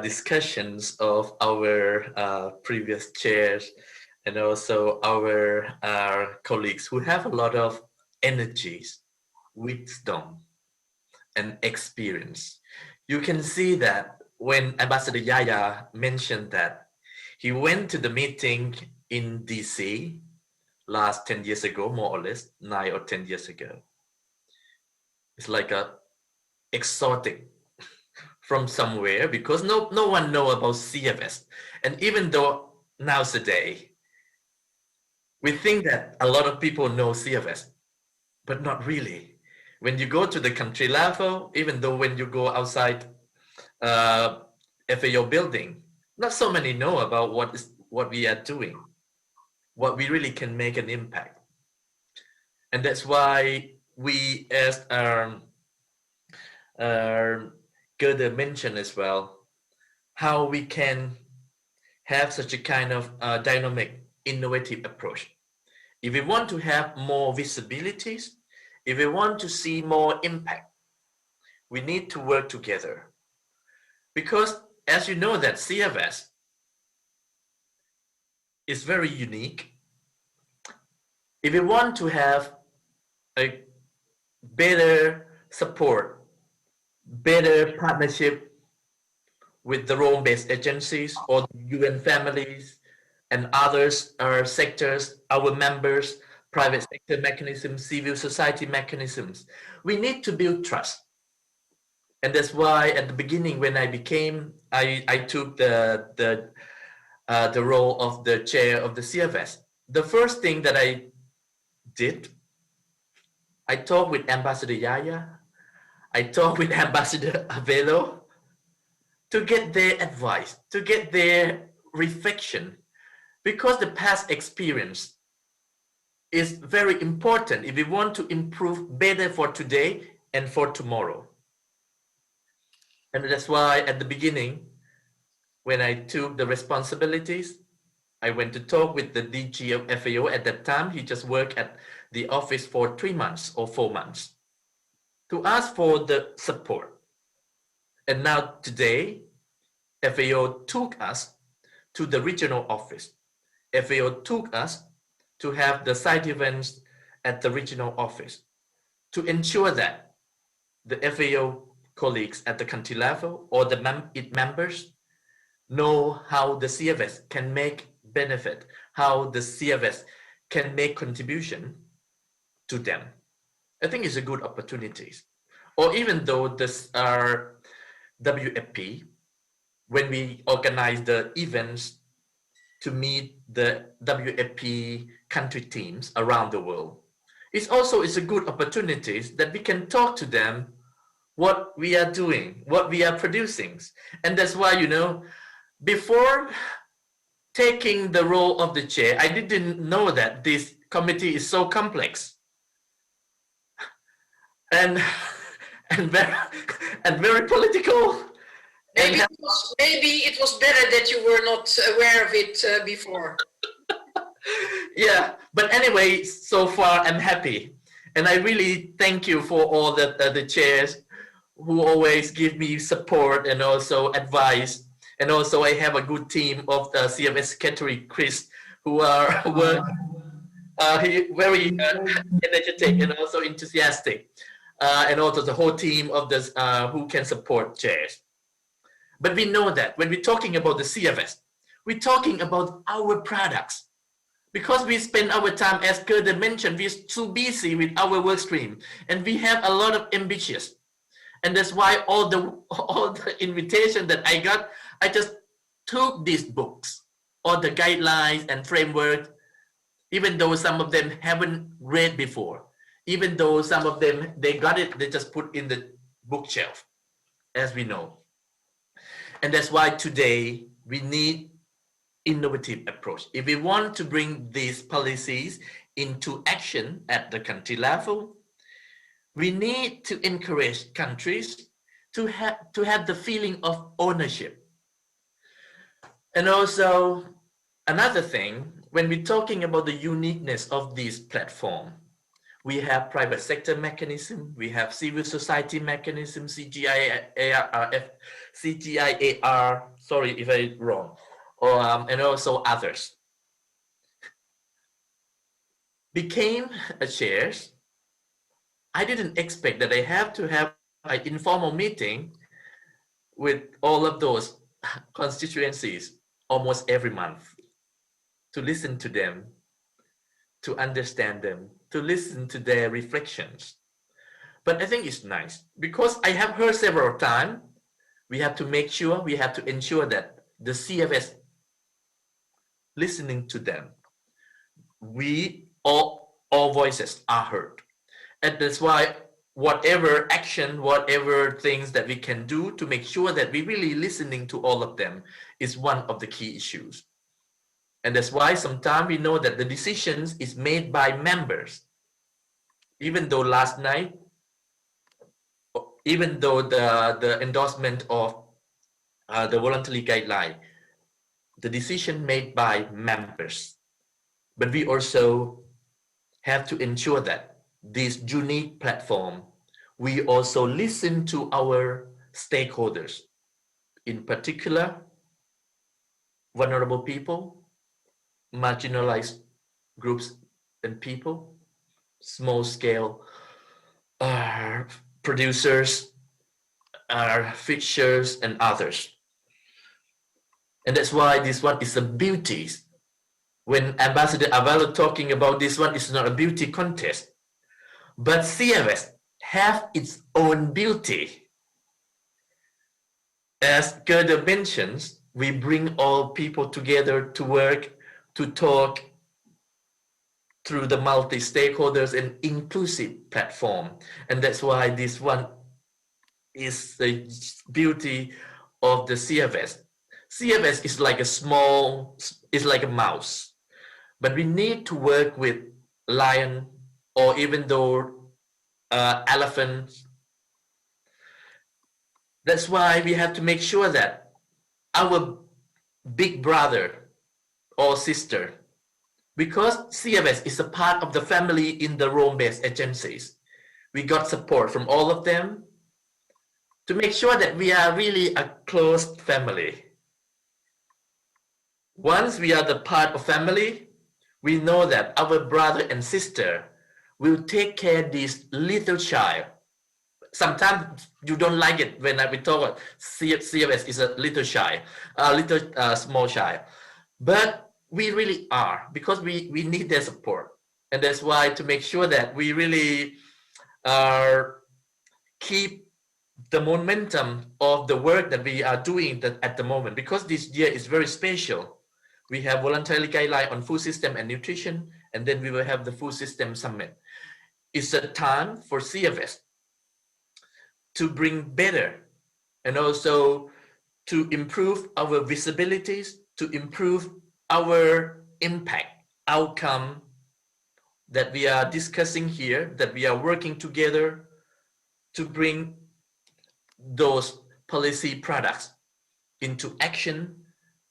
discussions of our previous chairs and also our colleagues who have a lot of energies, wisdom, and experience, you can see that when Ambassador Yaya mentioned that he went to the meeting in DC last 10 years ago, more or less, 9 or 10 years ago. It's like a exotic from somewhere, because no one know about CFS. And even though nowadays, we think that a lot of people know CFS, but not really. When you go to the country level, even though when you go outside FAO building, not so many know about what we are doing, what we really can make an impact. And that's why we, as Gerda mentioned as well, how we can have such a kind of dynamic, innovative approach. If we want to have more visibilities, if we want to see more impact, we need to work together. Because as you know that CFS is very unique. If we want to have a better support, better partnership with the Rome-based agencies or UN families and others, our sectors, our members, private sector mechanisms, civil society mechanisms, we need to build trust. And that's why at the beginning, when I took the role of the chair of the CFS, the first thing that I did, I talked with Ambassador Yaya, I talked with Ambassador Avelo to get their advice, to get their reflection, because the past experience is very important if we want to improve better for today and for tomorrow. And that's why at the beginning, when I took the responsibilities, I went to talk with the DG of FAO at that time. He just worked at the office for 3 months or 4 months to ask for the support. And now today, FAO took us to the regional office. FAO took us to have the side events at the regional office to ensure that the FAO colleagues at the country level or the members know how the CFS can make benefit, how the CFS can make contribution to them. I think it's a good opportunity. Or even though this are WFP, when we organize the events to meet the WFP country teams around the world, it's a good opportunity that we can talk to them what we are doing, what we are producing. And that's why, you know, before taking the role of the chair, I didn't know that this committee is so complex and very political. Maybe it was better that you were not aware of it before. Yeah, but anyway, so far I'm happy. And I really thank you for all the chairs who always give me support and also advice. And also I have a good team of the CFS Secretary, Chris, who are very energetic and also enthusiastic. And also the whole team of this who can support chairs. But we know that when we're talking about the CFS, we're talking about our products. Because we spend our time, as Gerda mentioned, we're too busy with our work stream, and we have a lot of ambitions. And that's why all the invitation that I got, I just took these books, all the guidelines and framework, even though some of them haven't read before, even though some of them, they got it, they just put in the bookshelf, as we know. And that's why today we need innovative approach. If we want to bring these policies into action at the country level, we need to encourage countries to have the feeling of ownership. And also another thing, when we're talking about the uniqueness of this platform, we have private sector mechanism, we have civil society mechanism, CGIAR, sorry if I'm wrong, and also others. Became a chair, I didn't expect that I have to have an informal meeting with all of those constituencies almost every month to listen to them, to understand them, to listen to their reflections. But I think it's nice because I have heard several times, we have to make sure, we have to ensure that the CFS listening to them, all voices are heard. And that's why whatever action, whatever things that we can do to make sure that we really listening to all of them is one of the key issues. And that's why sometimes we know that the decisions is made by members. Even though last night, even though the endorsement of the voluntary guideline, the decision made by members, but we also have to ensure that this unique platform, we also listen to our stakeholders, in particular, vulnerable people, marginalized groups and people, small scale producers, fishers, and others. And that's why this one is a beauty. When Ambassador Avalo talking about this one, it's not a beauty contest, but CFS have its own beauty. As Gerda mentions, we bring all people together to work, to talk through the multi-stakeholders and inclusive platform. And that's why this one is the beauty of the CFS. CFS is like a small, it's like a mouse, but we need to work with lion or even though elephants. That's why we have to make sure that our big brother or sister, because CFS is a part of the family in the Rome-based agencies, we got support from all of them to make sure that we are really a close family. Once we are the part of family, we know that our brother and sister will take care of this little child. Sometimes you don't like it when we talk about CFS is a little child, a little small child. But we really are, because we need their support. And that's why to make sure that we really keep the momentum of the work that we are doing at the moment, because this year is very special. We have voluntary guideline on food system and nutrition, and then we will have the food system summit. It's a time for CFS to bring better and also to improve our visibilities, to improve our impact outcome that we are discussing here, that we are working together to bring those policy products into action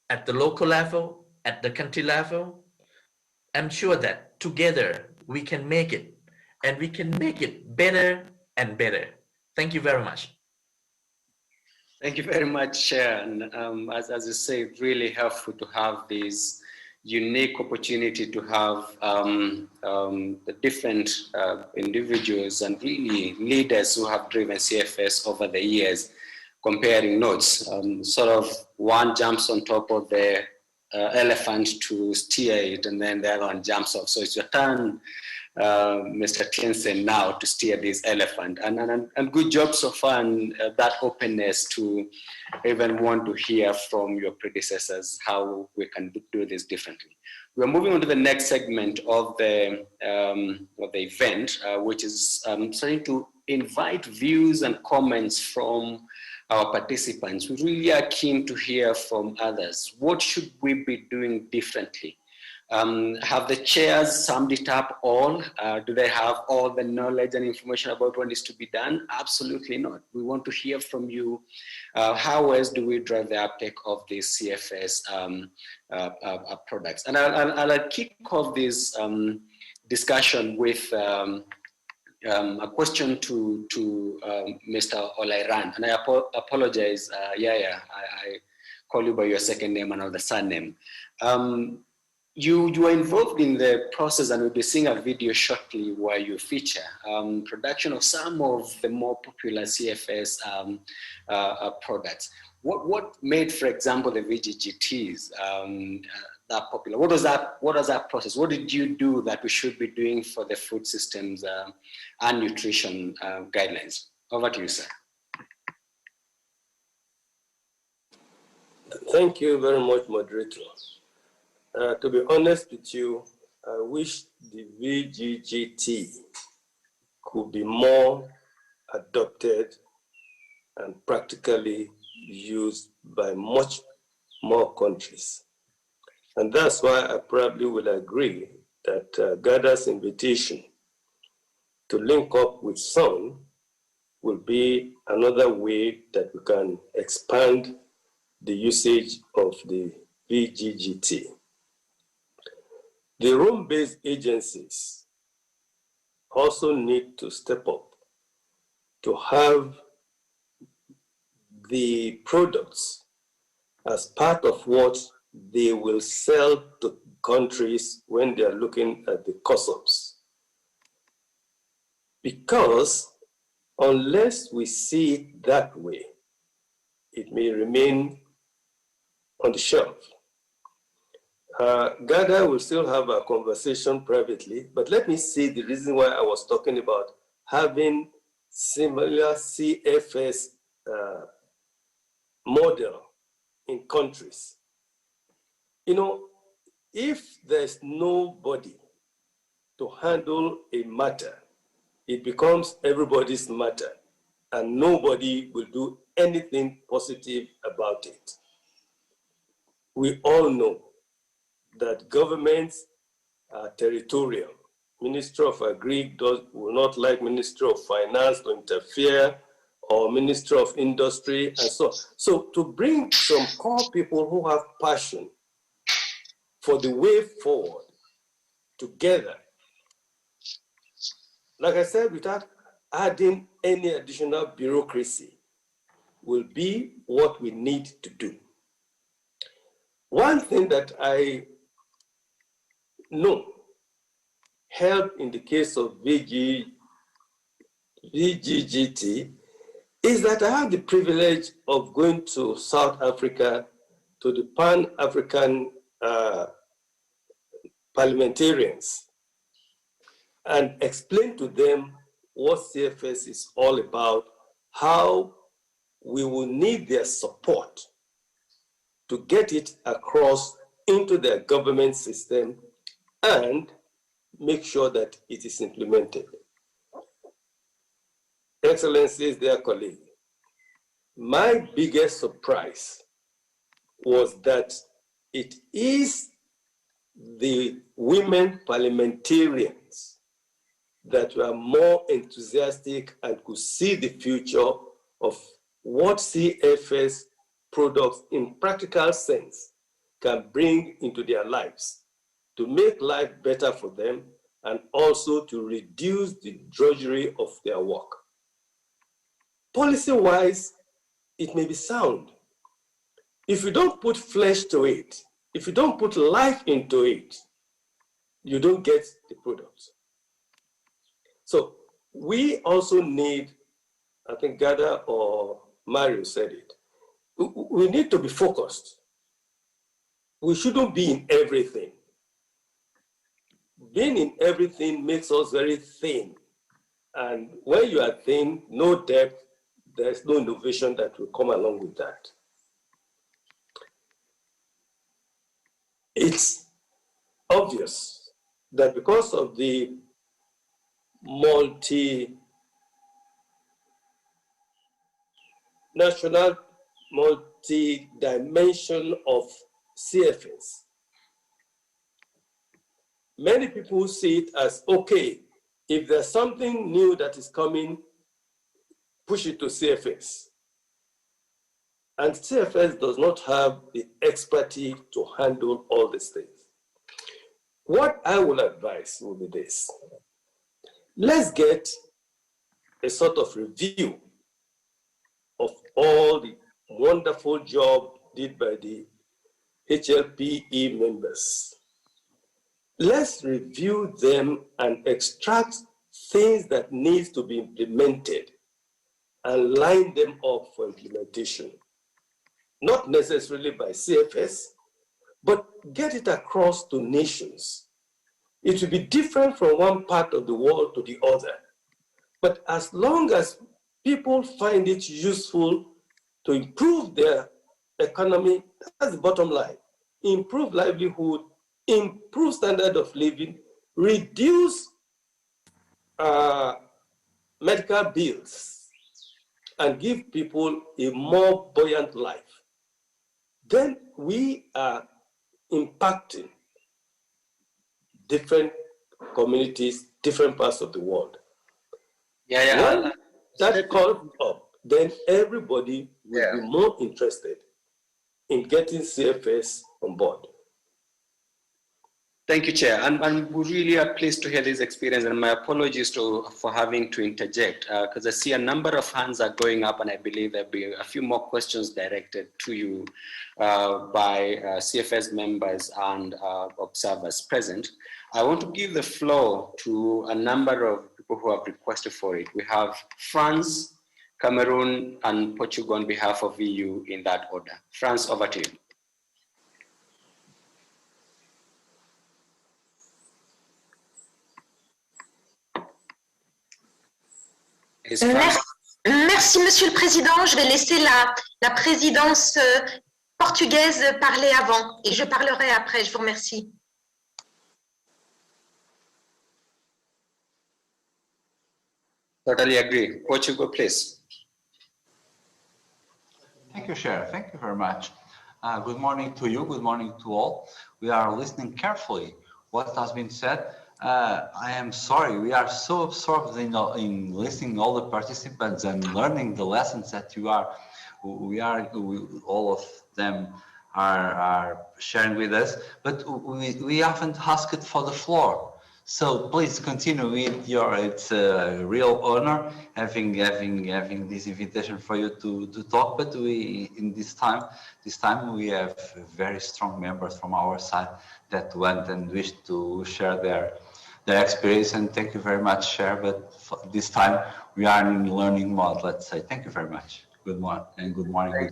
at the local level, at the country level. I'm sure that together we can make it, and we can make it better and better. Thank you very much. Thank you very much, Chair. And as you say, it's really helpful to have this unique opportunity to have the different individuals and really leaders who have driven CFS over the years, comparing notes. Sort of one jumps on top of the elephant to steer it, and then the other one jumps off. So it's your turn, Mr. Tiensen, now to steer this elephant. And good job so far, and that openness to even want to hear from your predecessors how we can do this differently. We're moving on to the next segment of the event, which is starting to invite views and comments from our participants. We really are keen to hear from others. What should we be doing differently? Have the chairs summed it up all? Do they have all the knowledge and information about what needs to be done? Absolutely not. We want to hear from you. How else do we drive the uptake of these CFS products? And I'll kick off this discussion with a question to Mr. Olairan. And I apologize, Yaya, I call you by your second name and not the surname. You are involved in the process, and we'll be seeing a video shortly where you feature production of some of the more popular CFS products. What made, for example, the VGGTs that popular? What was that process? What did you do that we should be doing for the food systems and nutrition guidelines? Over to you, sir. Thank you very much, moderator. To be honest with you, I wish the VGGT could be more adopted and practically used by much more countries. And that's why I probably will agree that GADA's invitation to link up with some will be another way that we can expand the usage of the VGGT. The Rome-based agencies also need to step up to have the products as part of what they will sell to countries when they are looking at the customs. Because unless we see it that way, it may remain on the shelf. GADA will still have a conversation privately, but let me see the reason why I was talking about having similar CFS model in countries. You know, if there's nobody to handle a matter, it becomes everybody's matter, and nobody will do anything positive about it. We all know that governments are territorial. Minister of Agri will not like Minister of Finance to interfere, or Minister of Industry, and so on. So to bring some core people who have passion for the way forward together, like I said, without adding any additional bureaucracy, will be what we need to do. One thing that I know helped in the case of VGGT is that I have the privilege of going to South Africa to the Pan-African parliamentarians and explain to them what CFS is all about, how we will need their support to get it across into their government system and make sure that it is implemented. Excellencies, dear colleague, my biggest surprise was that it is the women parliamentarians that were more enthusiastic and could see the future of what CFS products in practical sense can bring into their lives to make life better for them and also to reduce the drudgery of their work. Policy-wise, it may be sound. If you don't put flesh to it, if you don't put life into it, you don't get the products. So we also need, I think Gada or Mario said it, we need to be focused. We shouldn't be in everything. Being in everything makes us very thin. And when you are thin, no depth, there's no innovation that will come along with that. It's obvious that because of the multi-national, multi-dimension of CFS, many people see it as, okay, if there's something new that is coming, push it to CFS. And CFS does not have the expertise to handle all these things. What I will advise will be this. Let's get a sort of review of all the wonderful job did by the HLPE members. Let's review them and extract things that need to be implemented and line them up for implementation. Not necessarily by CFS, but get it across to nations. It will be different from one part of the world to the other. But as long as people find it useful to improve their economy, that's the bottom line. Improve livelihood, improve standard of living, reduce medical bills, and give people a more buoyant life, then we are impacting different communities, different parts of the world. When that comes up, then everybody will be more interested in getting CFS on board. Thank you, Chair. And we really are pleased to hear this experience, and my apologies for having to interject, because I see a number of hands are going up, and I believe there'll be a few more questions directed to you by CFS members and observers present. I want to give the floor to a number of people who have requested for it. We have France, Cameroon, and Portugal on behalf of EU in that order. France, over to you. Merci, Monsieur le Président. Je vais laisser la présidence portugaise parler avant et je parlerai après. Je vous remercie. Totally agree. Portugal, please. Thank you, Chair. Thank you very much. Good morning to you. Good morning to all. We are listening carefully what has been said. I am sorry, we are so absorbed in listening all the participants and learning the lessons that all of them are sharing with us, but we haven't asked for the floor. So please continue with it's a real honor having this invitation for you to talk, but this time we have very strong members from our side that want and wish to share their experience, and thank you very much, Chair, but this time we are in learning mode, let's say. Thank you very much. Good morning and good morning.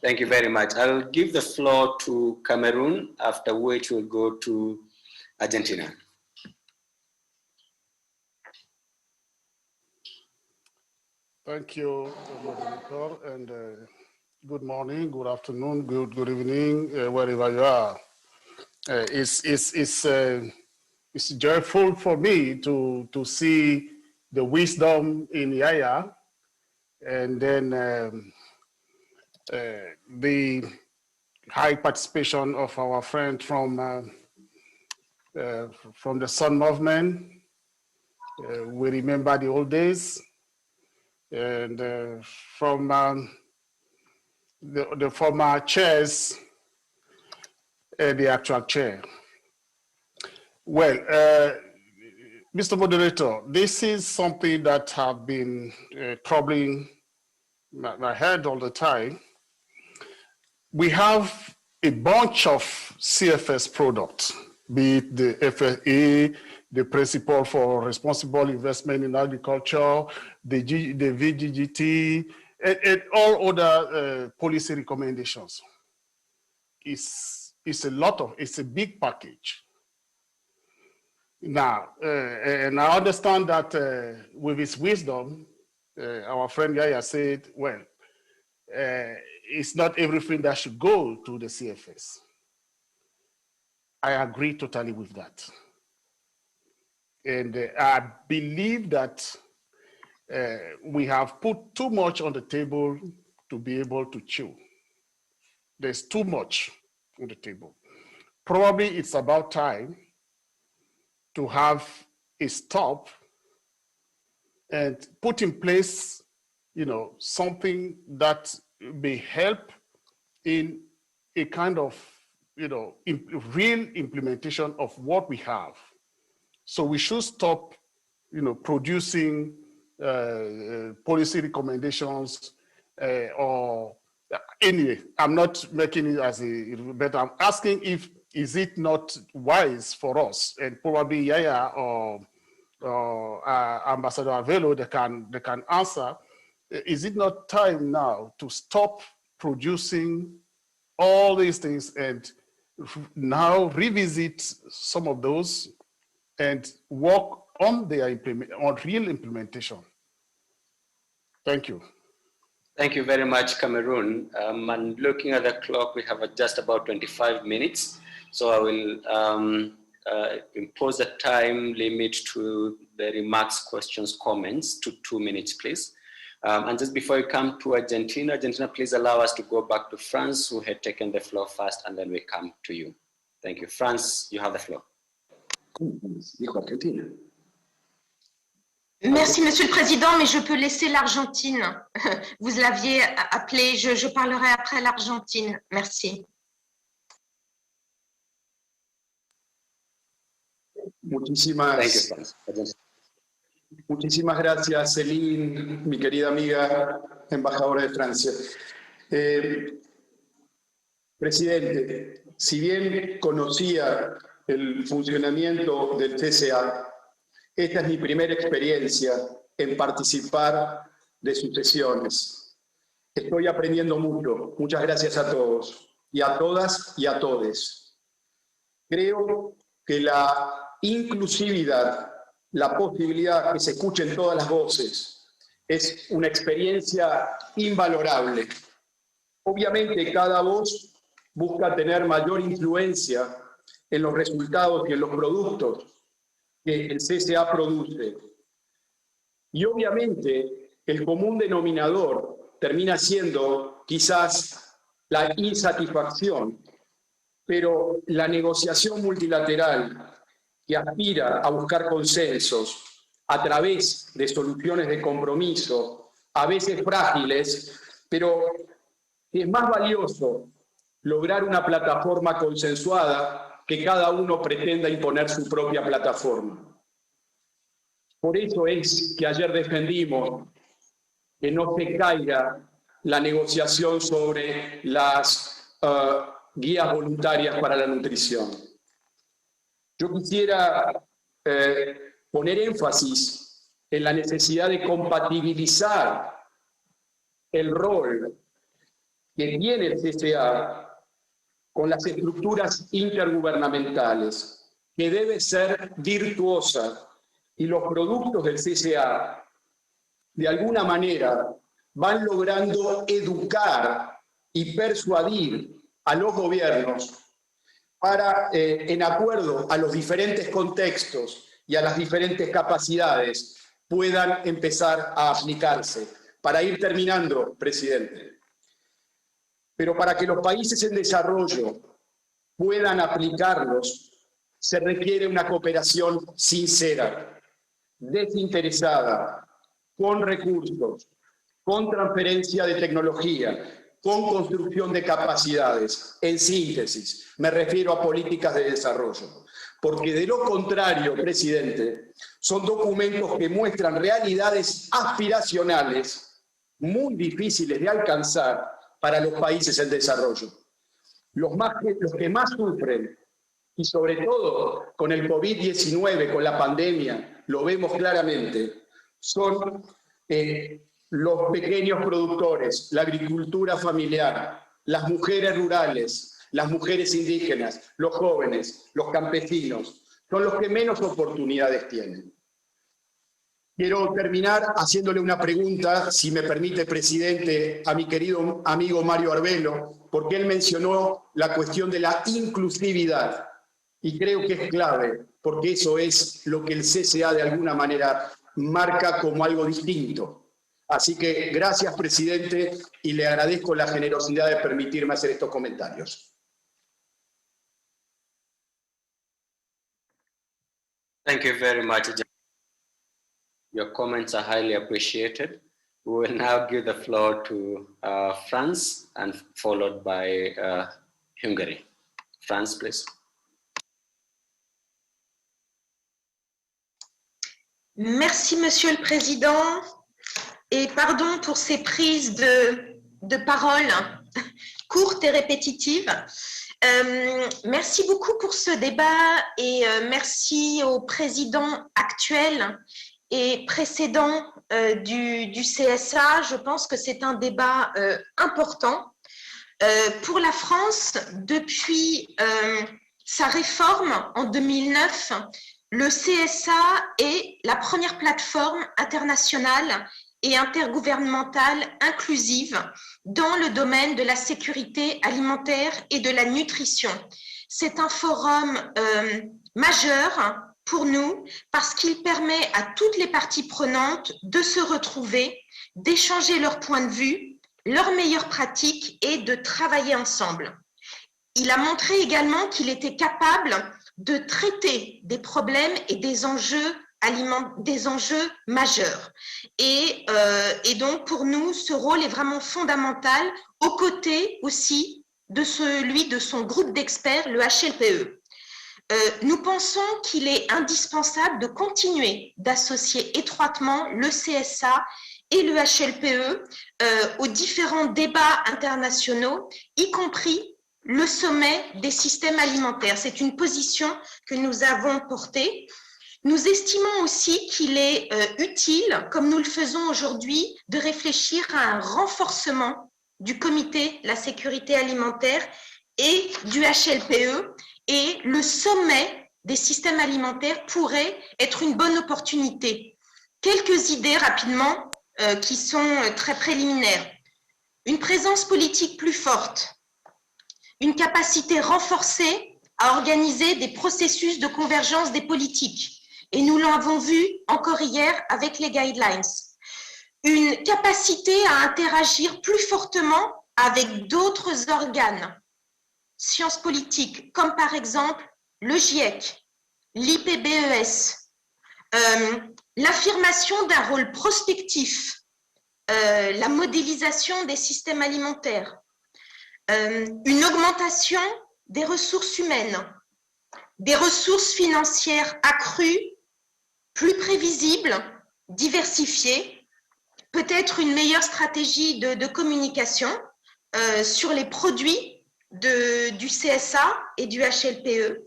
Thank you very much. I'll give the floor to Cameroon, after which we'll go to Argentina. Thank you, moderator, and good morning, good afternoon, good evening, wherever you are. It's joyful for me to see the wisdom in Yaya, and then the high participation of our friend from the Sun Movement. We remember the old days, and from the former chairs and the actual chair. Well, Mr. Moderator, this is something that have been troubling my head all the time. We have a bunch of CFS products, be it the FFA, the Principle for Responsible Investment in Agriculture, the VGGT, and all other policy recommendations. It's a big package. Now, and I understand that with his wisdom, our friend Yaya said, well, it's not everything that should go to the CFS. I agree totally with that. And I believe that we have put too much on the table to be able to chew. There's too much on the table. Probably it's about time to have a stop and put in place, something that may help in a kind of, real implementation of what we have. So we should stop, producing policy recommendations or anyway, I'm not making it as but I'm asking is it not wise for us, and probably Yaya or Ambassador Avelo, they can answer, is it not time now to stop producing all these things and now revisit some of those and work on their real implementation? Thank you. Thank you very much, Cameroon. And looking at the clock, we have just about 25 minutes. So I will impose a time limit to the remarks, questions, comments to 2 minutes, please. And just before you come to Argentina, please allow us to go back to France, who had taken the floor first, and then we come to you. Thank you. France, you have the floor. Merci, Monsieur le Président, mais je peux laisser l'Argentine. Vous l'aviez appelé, je parlerai après l'Argentine. Merci. Muchísimas gracias, Céline, mi querida amiga, embajadora de Francia. Presidente, si bien conocía el funcionamiento del CCA, esta es mi primera experiencia en participar de sus sesiones. Estoy aprendiendo mucho. Muchas gracias a todos, y a todas y a todes. Creo que la inclusividad, la posibilidad que se escuchen todas las voces, es una experiencia invalorable. Obviamente, cada voz busca tener mayor influencia en los resultados y en los productos que el CCA produce. Y obviamente, el común denominador termina siendo quizás la insatisfacción, pero la negociación multilateral que aspira a buscar consensos a través de soluciones de compromiso, a veces frágiles, pero es más valioso lograr una plataforma consensuada que cada uno pretenda imponer su propia plataforma. Por eso es que ayer defendimos que no se caiga la negociación sobre las guías voluntarias para la nutrición. Yo quisiera poner énfasis en la necesidad de compatibilizar el rol que tiene el CCA con las estructuras intergubernamentales, que debe ser virtuosa, y los productos del CCA, de alguna manera, van logrando educar y persuadir a los gobiernos para, en acuerdo a los diferentes contextos y a las diferentes capacidades, puedan empezar a aplicarse. Para ir terminando, presidente, pero para que los países en desarrollo puedan aplicarlos, se requiere una cooperación sincera, desinteresada, con recursos, con transferencia de tecnología, con construcción de capacidades. En síntesis, me refiero a políticas de desarrollo. Porque de lo contrario, presidente, son documentos que muestran realidades aspiracionales muy difíciles de alcanzar para los países en desarrollo. Los que más sufren, y sobre todo con el COVID-19, con la pandemia, lo vemos claramente, son los pequeños productores, la agricultura familiar, las mujeres rurales, las mujeres indígenas, los jóvenes, los campesinos, son los que menos oportunidades tienen. Quiero terminar haciéndole una pregunta, si me permite, presidente, a mi querido amigo Mario Arbelo, porque él mencionó la cuestión de la inclusividad, y creo que es clave, porque eso es lo que el CCA de alguna manera marca como algo distinto. Así que gracias, presidente, y le agradezco la generosidad de permitirme hacer estos comentarios. Thank you very much. Your comments are highly appreciated. We will now give the floor to France, and followed by Hungary. France, please. Merci, Monsieur le Président, et pardon pour ces prises de parole courtes et répétitives. Merci beaucoup pour ce débat et merci au président actuel et précédent du CSA. Je pense que c'est un débat important. Pour la France, depuis sa réforme en 2009, le CSA est la première plateforme internationale et intergouvernementale inclusive dans le domaine de la sécurité alimentaire et de la nutrition. C'est un forum majeur pour nous parce qu'il permet à toutes les parties prenantes de se retrouver, d'échanger leurs points de vue, leurs meilleures pratiques et de travailler ensemble. Il a montré également qu'il était capable de traiter des problèmes et des enjeux majeurs. Et donc, pour nous, ce rôle est vraiment fondamental, aux côtés aussi de celui de son groupe d'experts, le HLPE. Nous pensons qu'il est indispensable de continuer d'associer étroitement le CSA et le HLPE aux différents débats internationaux, y compris le sommet des systèmes alimentaires. C'est une position que nous avons portée. Nous estimons aussi qu'il est utile, comme nous le faisons aujourd'hui, de réfléchir à un renforcement du comité de la sécurité alimentaire et du HLPE, et le sommet des systèmes alimentaires pourrait être une bonne opportunité. Quelques idées rapidement qui sont très préliminaires. Une présence politique plus forte, une capacité renforcée à organiser des processus de convergence des politiques. Et nous l'avons vu encore hier avec les guidelines. Une capacité à interagir plus fortement avec d'autres organes, sciences politiques, comme par exemple le GIEC, l'IPBES, l'affirmation d'un rôle prospectif, la modélisation des systèmes alimentaires, une augmentation des ressources humaines, des ressources financières accrues, plus prévisibles, diversifiées, peut-être une meilleure stratégie de communication sur les produits du CSA et du HLPE.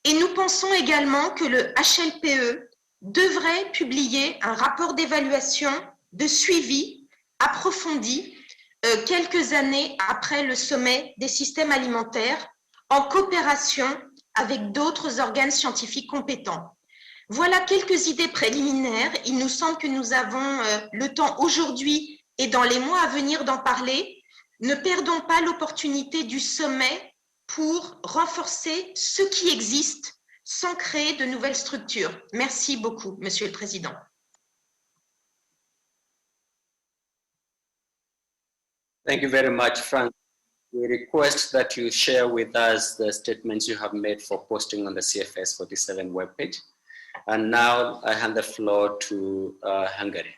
Et nous pensons également que le HLPE devrait publier un rapport d'évaluation de suivi approfondi quelques années après le sommet des systèmes alimentaires en coopération avec d'autres organes scientifiques compétents. Voilà quelques idées préliminaires. Il nous semble que nous avons le temps aujourd'hui et dans les mois à venir d'en parler. Ne perdons pas l'opportunité du sommet pour renforcer ce qui existe sans créer de nouvelles structures. Merci beaucoup, Monsieur le Président. Thank you very much, Frank. We request that you share with us the statements you have made for posting on the CFS 47 webpage. And now I hand the floor to Hungary.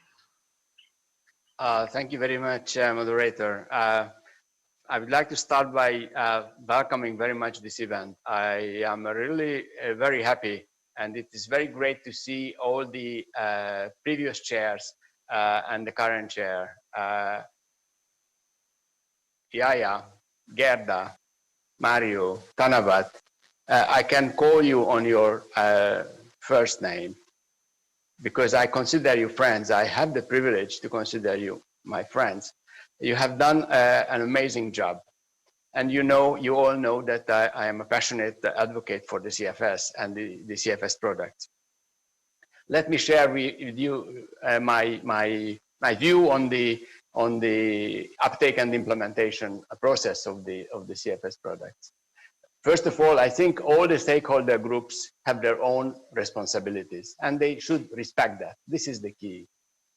Thank you very much, moderator. I would like to start by welcoming very much this event. I am really very happy, and it is very great to see all the previous chairs and the current chair. Yaya, Gerda, Mario, Tanabat. I can call you on your first name because I consider you friends. I have the privilege to consider you my friends. You have done an amazing job. And you all know that I am a passionate advocate for the CFS and the CFS products. Let me share with you my view on the uptake and implementation process of the CFS products. First of all, I think all the stakeholder groups have their own responsibilities and they should respect that. This is the key.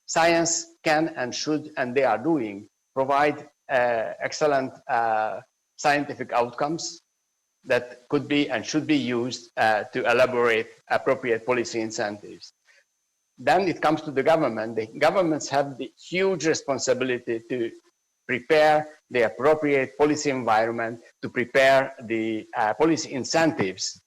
Science can and should, and they are doing, provide excellent scientific outcomes that could be and should be used to elaborate appropriate policy incentives. Then it comes to the government. The governments have the huge responsibility to prepare the appropriate policy environment, to prepare the policy incentives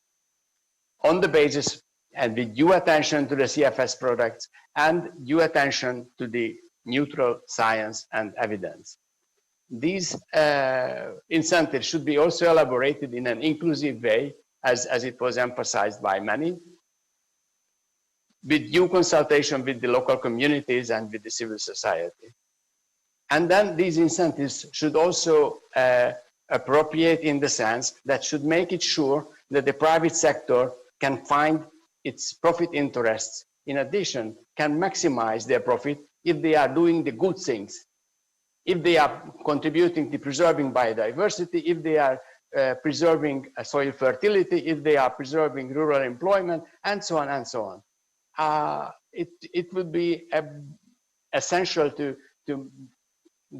on the basis and with due attention to the CFS products and due attention to the neutral science and evidence. These incentives should be also elaborated in an inclusive way, as it was emphasized by many, with due consultation with the local communities and with the civil society. And then these incentives should also appropriate in the sense that should make it sure that the private sector can find its profit interests. In addition, can maximize their profit if they are doing the good things, if they are contributing to preserving biodiversity, if they are preserving soil fertility, if they are preserving rural employment, and so on and so on. It would be essential to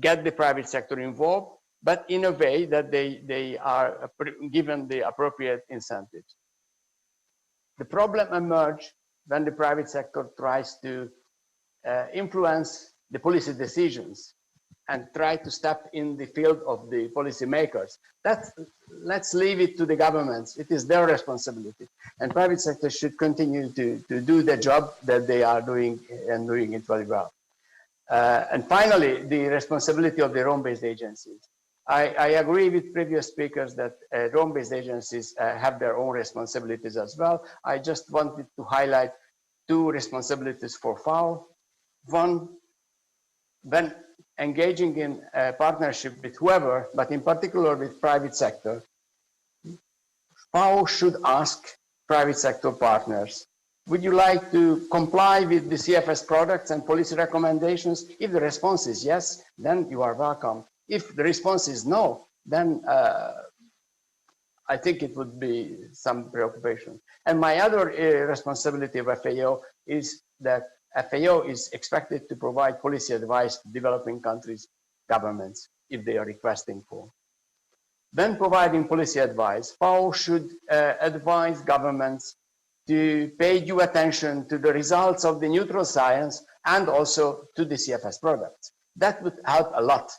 get the private sector involved, but in a way that they are given the appropriate incentives. The problem emerges when the private sector tries to influence the policy decisions and try to step in the field of the policymakers. Let's leave it to the governments. It is their responsibility. And private sector should continue to do the job that they are doing and doing it very well. And finally, the responsibility of the Rome-based agencies. I agree with previous speakers that Rome-based agencies have their own responsibilities as well. I just wanted to highlight two responsibilities for FAO. One, when engaging in a partnership with whoever, but in particular with private sector, FAO should ask private sector partners, would you like to comply with the CFS products and policy recommendations? If the response is yes, then you are welcome. If the response is no, then I think it would be some preoccupation. And my other responsibility of FAO is that FAO is expected to provide policy advice to developing countries' governments if they are requesting for. When providing policy advice, FAO should advise governments to pay due attention to the results of the neutral science and also to the CFS products. That would help a lot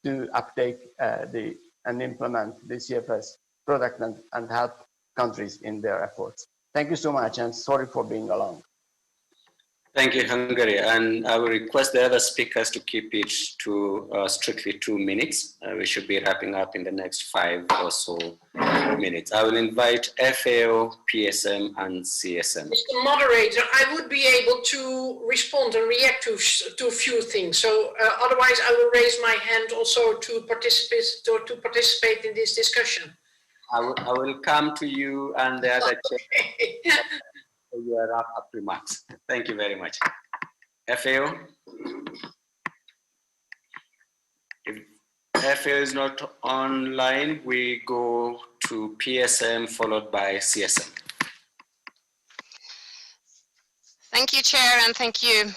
to uptake and implement the CFS product and help countries in their efforts. Thank you so much, and sorry for being long. Thank you, Hungary. And I will request the other speakers to keep it to strictly 2 minutes. We should be wrapping up in the next 5 or so minutes. I will invite FAO, PSM, and CSM. Mr. Moderator, I would be able to respond and react to a few things. So otherwise, I will raise my hand also to participate in this discussion. I will come to you and the other chair. For your wrap-up remarks. Thank you very much. FAO? If FAO is not online, we go to PSM followed by CSM. Thank you, Chair, and thank you,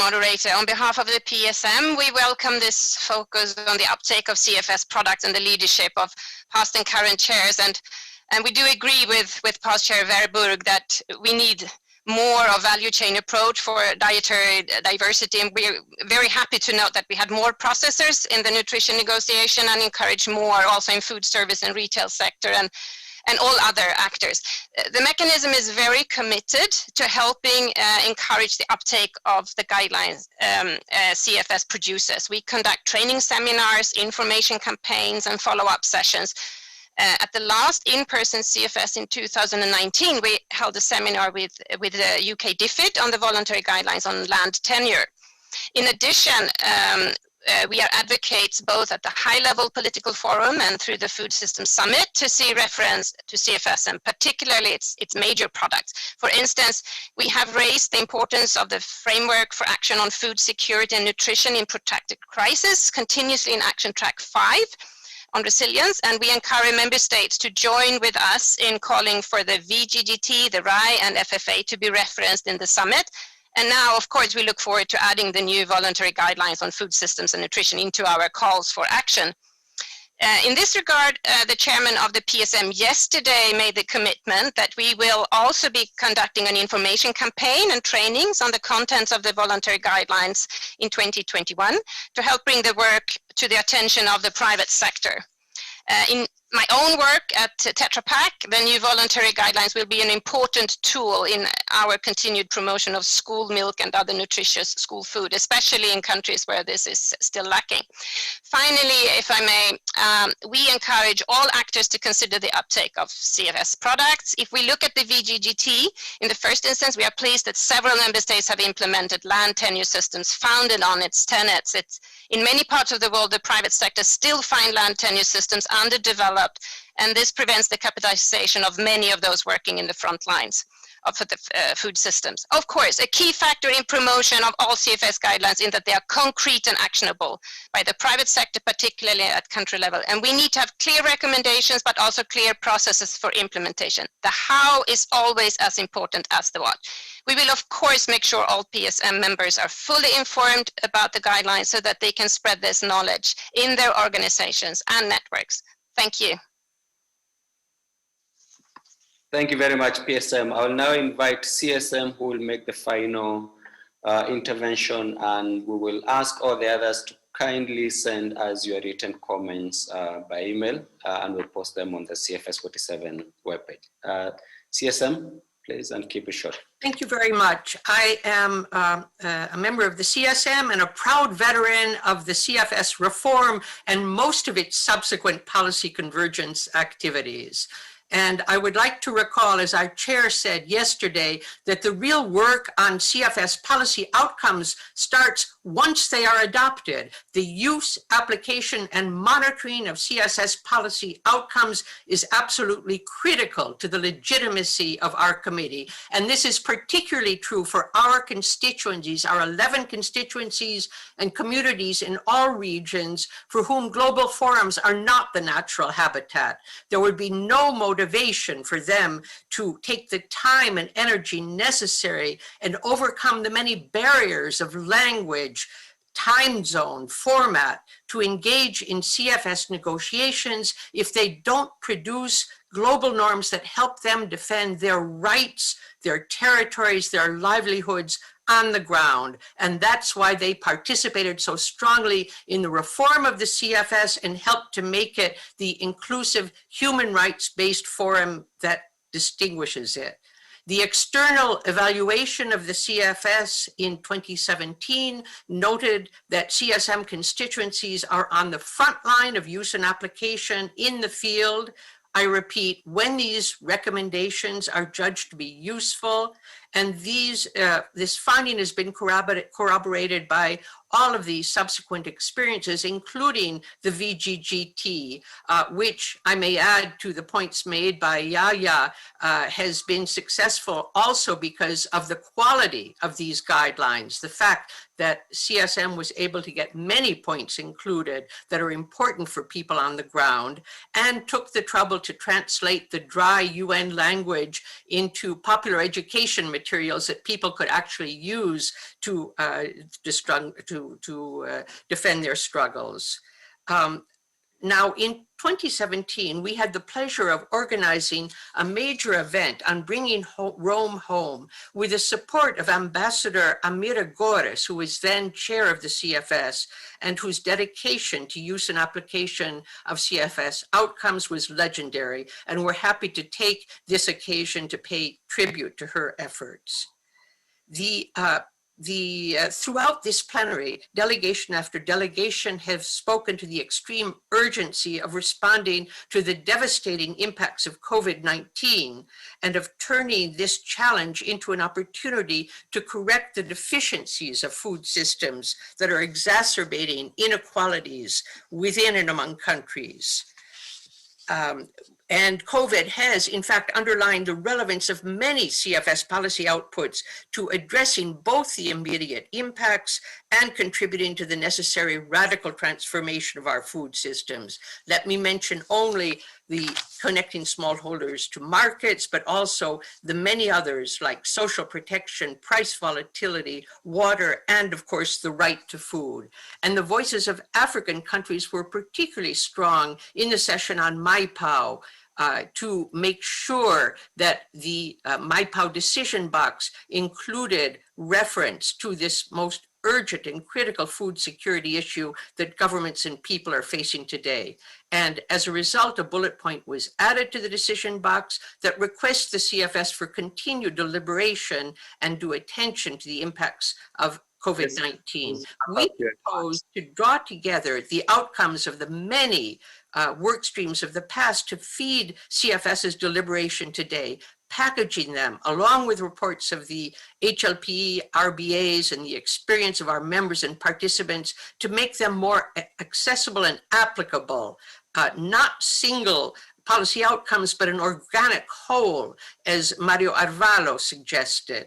Moderator. On behalf of the PSM, we welcome this focus on the uptake of CFS products and the leadership of past and current chairs. And we do agree with past Chair Verburg that we need more of value chain approach for dietary diversity. And we're very happy to note that we had more processors in the nutrition negotiation and encourage more also in food service and retail sector and all other actors. The mechanism is very committed to helping encourage the uptake of the guidelines CFS produces. We conduct training seminars, information campaigns, and follow-up sessions. At the last in-person CFS in 2019, we held a seminar with the UK DFID on the voluntary guidelines on land tenure. In addition, we are advocates both at the high-level political forum and through the Food Systems Summit to see reference to CFS and particularly its major products. For instance, we have raised the importance of the framework for action on food security and nutrition in protracted crisis continuously in Action Track 5. On resilience, and we encourage member states to join with us in calling for the VGGT, the RAI, and FFA to be referenced in the summit. And now, of course, we look forward to adding the new voluntary guidelines on food systems and nutrition into our calls for action. In this regard, the chairman of the PSM yesterday made the commitment that we will also be conducting an information campaign and trainings on the contents of the voluntary guidelines in 2021 to help bring the work to the attention of the private sector. In my own work at Tetra Pak, the new voluntary guidelines will be an important tool in our continued promotion of school milk and other nutritious school food, especially in countries where this is still lacking. Finally, if I may, we encourage all actors to consider the uptake of CFS products. If we look at the VGGT, in the first instance, we are pleased that several member states have implemented land tenure systems founded on its tenets. In many parts of the world, the private sector still find land tenure systems underdeveloped, and this prevents the capitalization of many of those working in the front lines. for the food systems. Of course, a key factor in promotion of all CFS guidelines is that they are concrete and actionable by the private sector, particularly at country level. And we need to have clear recommendations, but also clear processes for implementation. The how is always as important as the what. We will, of course, make sure all PSM members are fully informed about the guidelines so that they can spread this knowledge in their organizations and networks. Thank you. Thank you very much, PSM. I will now invite CSM, who will make the final intervention, and we will ask all the others to kindly send us your written comments by email, and we'll post them on the CFS 47 webpage. CSM, please, and keep it short. Thank you very much. I am a member of the CSM and a proud veteran of the CFS reform and most of its subsequent policy convergence activities. And I would like to recall, as our chair said yesterday, that the real work on CFS policy outcomes starts once they are adopted. The use, application, and monitoring of CSS policy outcomes is absolutely critical to the legitimacy of our committee. And this is particularly true for our constituencies, our 11 constituencies and communities in all regions for whom global forums are not the natural habitat. There would be no motivation for them to take the time and energy necessary and overcome the many barriers of language, time zone, format to engage in CFS negotiations if they don't produce global norms that help them defend their rights, their territories, their livelihoods on the ground. And that's why they participated so strongly in the reform of the CFS and helped to make it the inclusive human rights-based forum that distinguishes it. The external evaluation of the CFS in 2017 noted that CSM constituencies are on the front line of use and application in the field. I repeat, when these recommendations are judged to be useful, and this finding has been corroborated by all of these subsequent experiences, including the VGGT, which I may add to the points made by Yaya, has been successful also because of the quality of these guidelines. The fact that CSM was able to get many points included that are important for people on the ground, and took the trouble to translate the dry UN language into popular education materials that people could actually use to defend their struggles. Now, in 2017, we had the pleasure of organizing a major event on bringing Rome home with the support of Ambassador Amira Gores, who was then chair of the CFS and whose dedication to use and application of CFS outcomes was legendary. And we're happy to take this occasion to pay tribute to her efforts. Throughout this plenary, delegation after delegation have spoken to the extreme urgency of responding to the devastating impacts of COVID-19 and of turning this challenge into an opportunity to correct the deficiencies of food systems that are exacerbating inequalities within and among countries. And COVID has, in fact, underlined the relevance of many CFS policy outputs to addressing both the immediate impacts and contributing to the necessary radical transformation of our food systems. Let me mention only the connecting smallholders to markets, but also the many others like social protection, price volatility, water, and of course, the right to food. And the voices of African countries were particularly strong in the session on MyPow, to make sure that the MyPow decision box included reference to this most urgent and critical food security issue that governments and people are facing today. And as a result, a bullet point was added to the decision box that requests the CFS for continued deliberation and due attention to the impacts of COVID-19. We propose to draw together the outcomes of the many work streams of the past to feed CFS's deliberation today, packaging them along with reports of the HLP, RBAs, and the experience of our members and participants to make them more accessible and applicable, not single policy outcomes, but an organic whole, as Mario Arvalo suggested.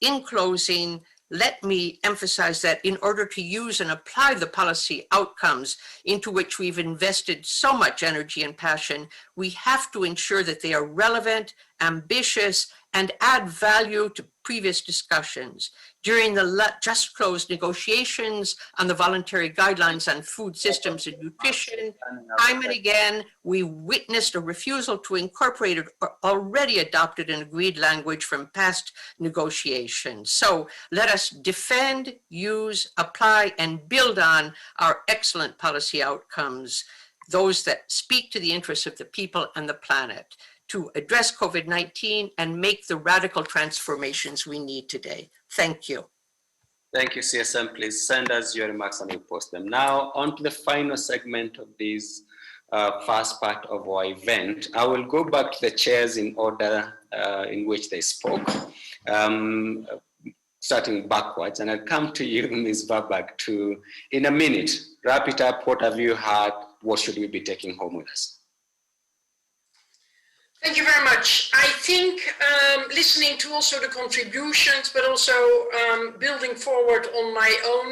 In closing, let me emphasize that in order to use and apply the policy outcomes into which we've invested so much energy and passion, we have to ensure that they are relevant, ambitious, and add value to previous discussions. During the just closed negotiations on the voluntary guidelines on food systems and nutrition, time and again, we witnessed a refusal to incorporate already adopted and agreed language from past negotiations. So let us defend, use, apply, and build on our excellent policy outcomes, those that speak to the interests of the people and the planet, to address COVID-19 and make the radical transformations we need today. Thank you. Thank you, CSM. Please send us your remarks and we'll post them. Now, on to the final segment of this first part of our event. I will go back to the chairs in order in which they spoke, starting backwards. And I'll come to you, Ms. Verbach, to, in a minute, wrap it up. What have you heard? What should we be taking home with us? Thank you very much. I think listening to also the contributions, but also building forward on my own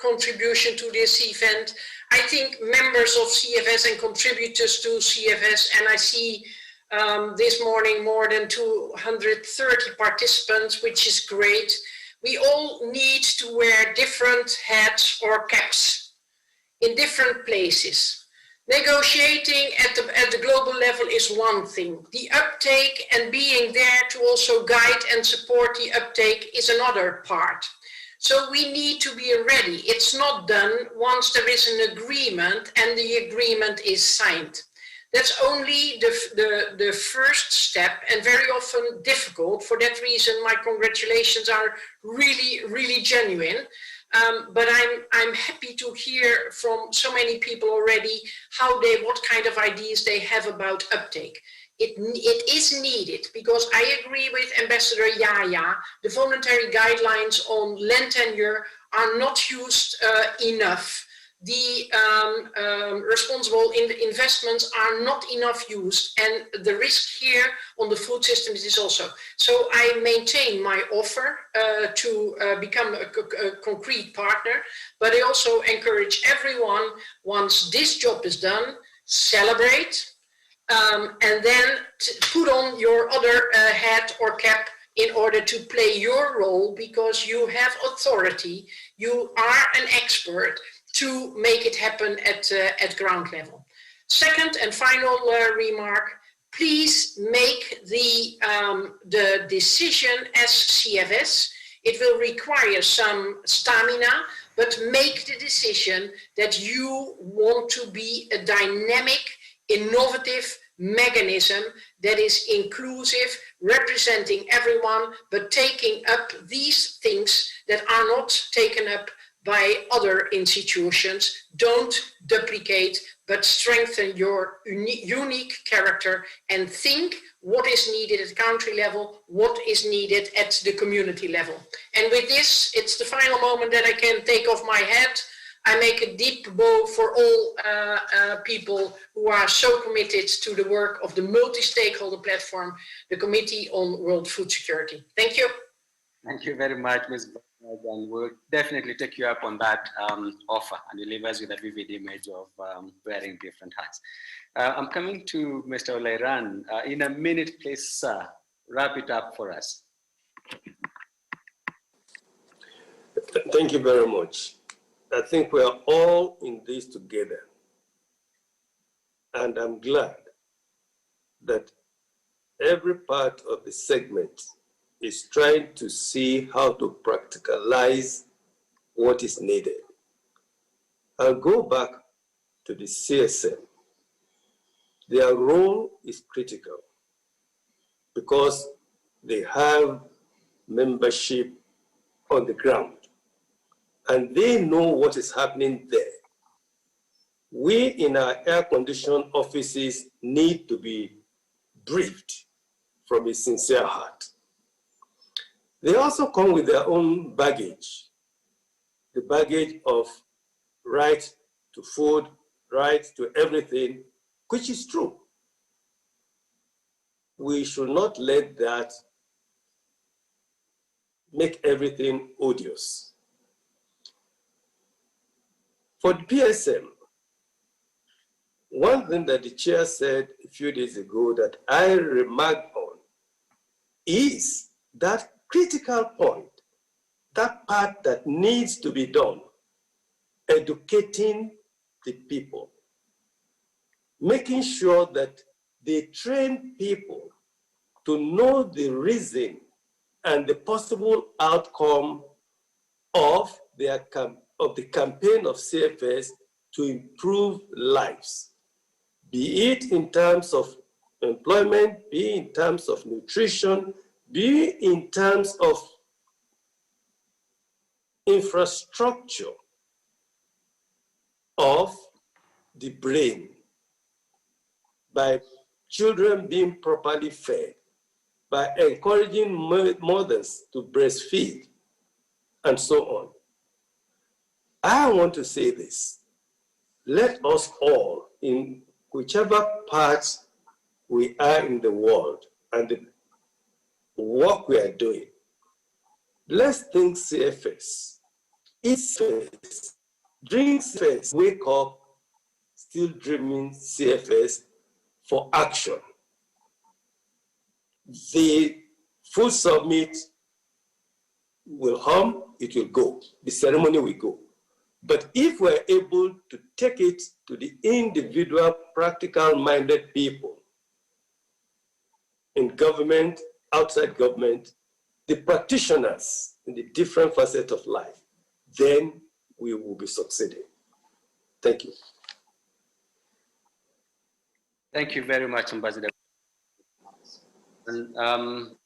contribution to this event, I think members of CFS and contributors to CFS, and I see this morning more than 230 participants, which is great. We all need to wear different hats or caps in different places. Negotiating at the global level is one thing. The uptake and being there to also guide and support the uptake is another part. So we need to be ready. It's not done once there is an agreement and the agreement is signed. That's only the first step, and very often difficult. For that reason, my congratulations are really, really genuine. But I'm happy to hear from so many people already what kind of ideas they have about uptake. It is needed, because I agree with Ambassador Yaya. The voluntary guidelines on land tenure are not used enough. The responsible investments are not enough used, and the risk here on the food systems is also. So I maintain my offer to become a concrete partner, but I also encourage everyone, once this job is done, celebrate, and then put on your other hat or cap in order to play your role, because you have authority, you are an expert, to make it happen at ground level. Second and final remark, please make the decision as CFS. It will require some stamina, but make the decision that you want to be a dynamic, innovative mechanism that is inclusive, representing everyone, but taking up these things that are not taken up by other institutions. Don't duplicate, but strengthen your unique character and think what is needed at country level, what is needed at the community level. And with this, it's the final moment that I can take off my hat. I make a deep bow for all people who are so committed to the work of the multi-stakeholder platform, the Committee on World Food Security. Thank you. Thank you very much, Ms. And we'll definitely take you up on that offer, and you leave us with a vivid image of wearing different hats. I'm coming to Mr. Olairan. In a minute, please, sir, wrap it up for us. Thank you very much. I think we are all in this together. And I'm glad that every part of the segment is trying to see how to practicalize what is needed. I'll go back to the CSM. Their role is critical because they have membership on the ground and they know what is happening there. We in our air-conditioned offices need to be briefed from a sincere heart. They also come with their own baggage, the baggage of right to food, right to everything, which is true. We should not let that make everything odious. For the PSM, one thing that the chair said a few days ago that I remarked on is that critical point, that part that needs to be done, educating the people, making sure that they train people to know the reason and the possible outcome of the campaign of CFS to improve lives, be it in terms of employment, be in terms of nutrition, be in terms of infrastructure of the brain, by children being properly fed, by encouraging mothers to breastfeed, and so on. I want to say this. Let us all, in whichever parts we are in the world and the work we are doing, let's think CFS. Eat CFS, drink CFS, wake up, still dreaming CFS for action. The food summit will hum, it will go. The ceremony will go. But if we're able to take it to the individual, practical-minded people in government, outside government, the practitioners in the different facets of life, then we will be succeeding. Thank you. Thank you very much, Ambassador. And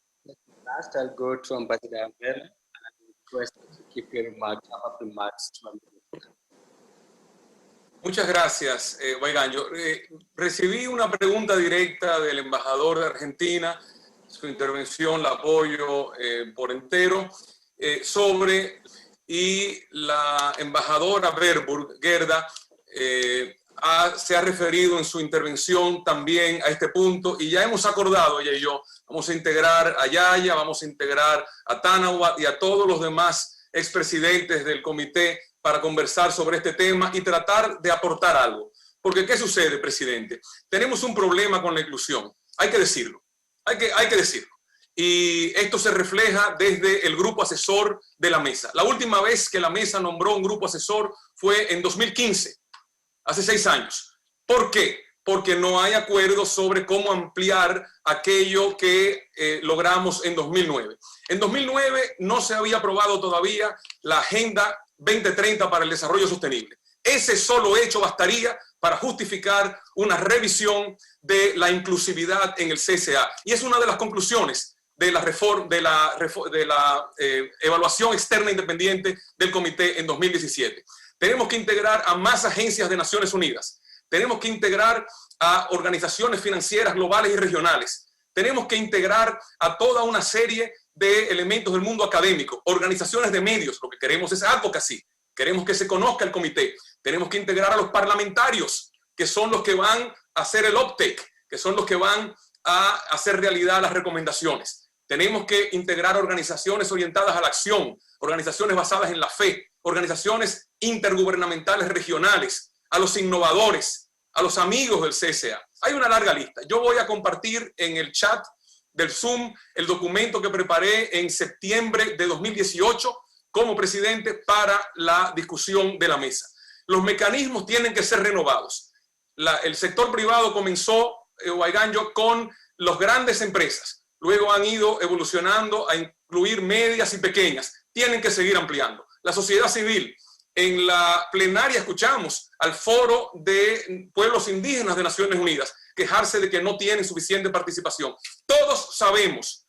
last, I'll go to Ambassador Amel and request to keep your remarks, to a minute. Muchas gracias, Waiganjo. Recibí una pregunta directa del embajador de Argentina, su intervención la apoyo por entero, sobre, y la embajadora Verburg, Gerda, se ha referido en su intervención también a este punto, y ya hemos acordado, ella y yo, vamos a integrar a Yaya, vamos a integrar a Tanawat y a todos los demás expresidentes del comité para conversar sobre este tema y tratar de aportar algo. Porque, ¿qué sucede, presidente? Tenemos un problema con la inclusión, hay que decirlo, hay que decirlo. Y esto se refleja desde el grupo asesor de la mesa. La última vez que la mesa nombró un grupo asesor fue en 2015, hace 6 años. ¿Por qué? Porque no hay acuerdo sobre cómo ampliar aquello que logramos en 2009. En 2009 no se había aprobado todavía la Agenda 2030 para el Desarrollo Sostenible. Ese solo hecho bastaría para justificar una revisión de la inclusividad en el CSA. Y es una de las conclusiones de la evaluación externa independiente del comité en 2017. Tenemos que integrar a más agencias de Naciones Unidas. Tenemos que integrar a organizaciones financieras globales y regionales. Tenemos que integrar a toda una serie de elementos del mundo académico, organizaciones de medios. Lo que queremos es advocacy. Queremos que se conozca el comité. Tenemos que integrar a los parlamentarios, que son los que van a hacer el uptake, que son los que van a hacer realidad las recomendaciones. Tenemos que integrar organizaciones orientadas a la acción, organizaciones basadas en la fe, organizaciones intergubernamentales regionales, a los innovadores, a los amigos del CSA. Hay una larga lista. Yo voy a compartir en el chat del Zoom el documento que preparé en septiembre de 2018 como presidente para la discusión de la mesa. Los mecanismos tienen que ser renovados. El sector privado comenzó, Waiganjo, con las grandes empresas. Luego han ido evolucionando a incluir medias y pequeñas. Tienen que seguir ampliando. La sociedad civil. En la plenaria escuchamos al Foro de Pueblos Indígenas de Naciones Unidas quejarse de que no tienen suficiente participación. Todos sabemos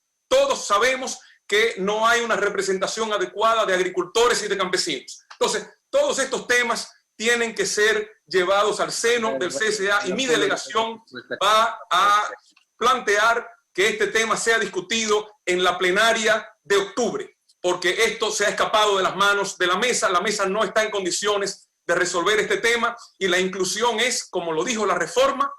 que no hay una representación adecuada de agricultores y de campesinos. Entonces, todos estos temas tienen que ser llevados al seno del CSA y mi delegación va a plantear que este tema sea discutido en la plenaria de octubre, porque esto se ha escapado de las manos de la mesa no está en condiciones de resolver este tema y la inclusión es, como lo dijo la reforma,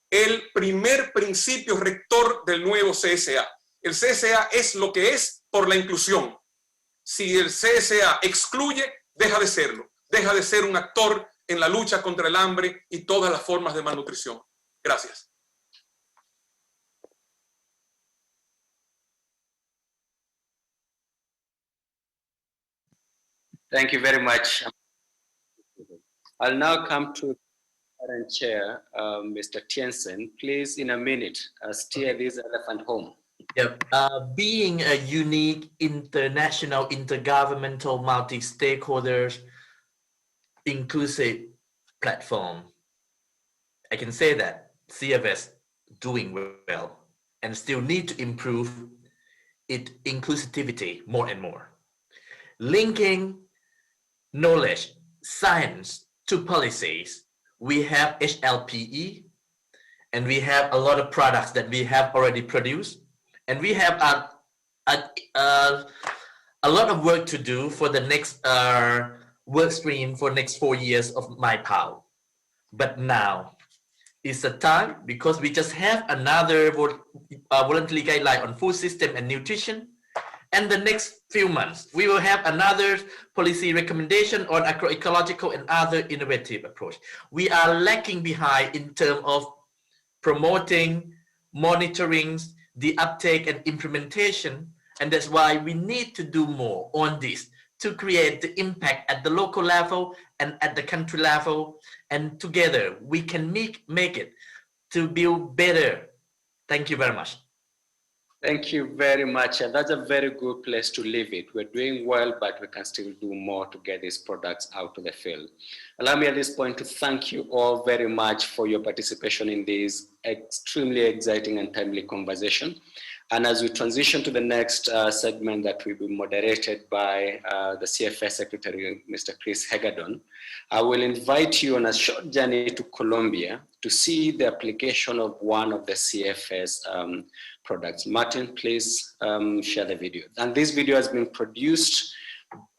el primer principio rector del nuevo CSA. El CSA es lo que es por la inclusión. Si el CSA excluye, deja de serlo. Deja de ser un actor en la lucha contra el hambre y todas las formas de malnutrición. Gracias. Thank you very much. I'll now come to current chair, Mr. Tiensen. Please, in a minute, steer this elephant home. Yep. Being a unique international, intergovernmental, multi-stakeholders, inclusive platform, I can say that CFS doing well and still need to improve its inclusivity more and more. Linking knowledge, science to policies, we have HLPE, and we have a lot of products that we have already produced, and we have a lot of work to do for the next work stream for next 4 years of my POW. But now is the time, because we just have another voluntary guideline on food system and nutrition, and the next few months we will have another policy recommendation on agroecological and other innovative approach. We are lacking behind in terms of promoting, monitoring the uptake and implementation, and that's why we need to do more on this to create the impact at the local level and at the country level, and together we can make it to build better. Thank you very much. Thank you very much. And that's a very good place to leave it. We're doing well, but we can still do more to get these products out to the field. Allow me at this point to thank you all very much for your participation in this extremely exciting and timely conversation. And as we transition to the next segment that will be moderated by the CFS Secretary, Mr. Chris Hagedorn, I will invite you on a short journey to Colombia to see the application of one of the CFS products. Martin, please share the video. And this video has been produced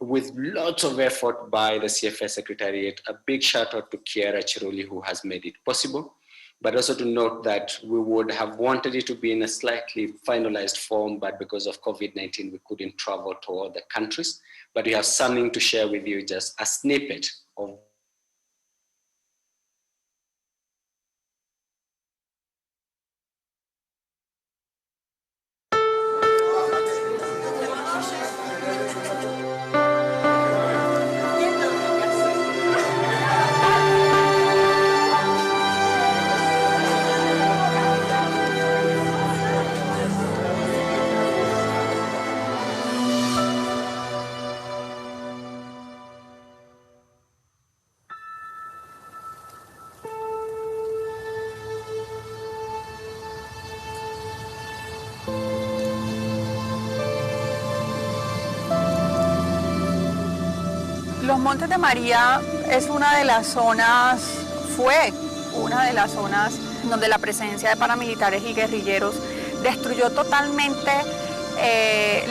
with lots of effort by the CFS Secretariat. A big shout out to Kiara Chiruli, who has made it possible. But also to note that we would have wanted it to be in a slightly finalized form, but because of COVID-19, we couldn't travel to all the countries. But we have something to share with you, just a snippet of Los Montes de María es una de las zonas, fue una de las zonas donde la presencia de paramilitares y guerrilleros destruyó totalmente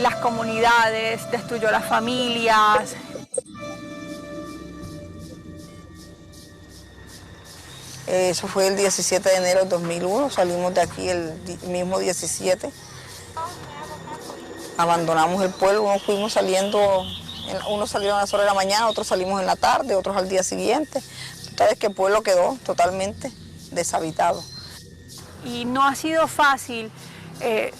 las comunidades, destruyó las familias. Eso fue el 17 de enero de 2001, salimos de aquí el mismo 17. Abandonamos el pueblo, nos fuimos saliendo, unos salieron a las horas de la mañana, otros salimos en la tarde, otros al día siguiente. Total es que el pueblo quedó totalmente deshabitado. Y no ha sido fácil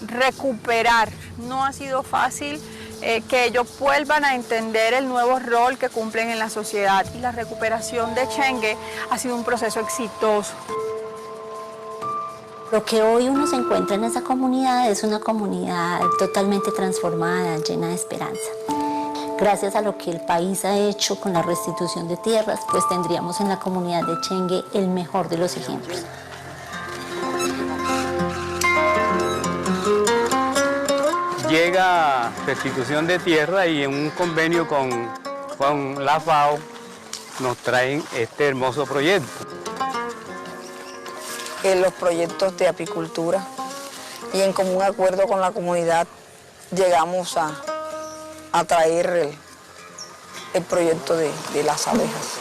recuperar, no ha sido fácil que ellos vuelvan a entender el nuevo rol que cumplen en la sociedad. Y la recuperación de Chengue ha sido un proceso exitoso. Lo que hoy uno se encuentra en esa comunidad es una comunidad totalmente transformada, llena de esperanza. Gracias a lo que el país ha hecho con la restitución de tierras, pues tendríamos en la comunidad de Chengue el mejor de los ejemplos. Llega restitución de tierra y en un convenio con la FAO nos traen este hermoso proyecto. Los proyectos de apicultura y en común acuerdo con la comunidad llegamos a traer el proyecto de las abejas.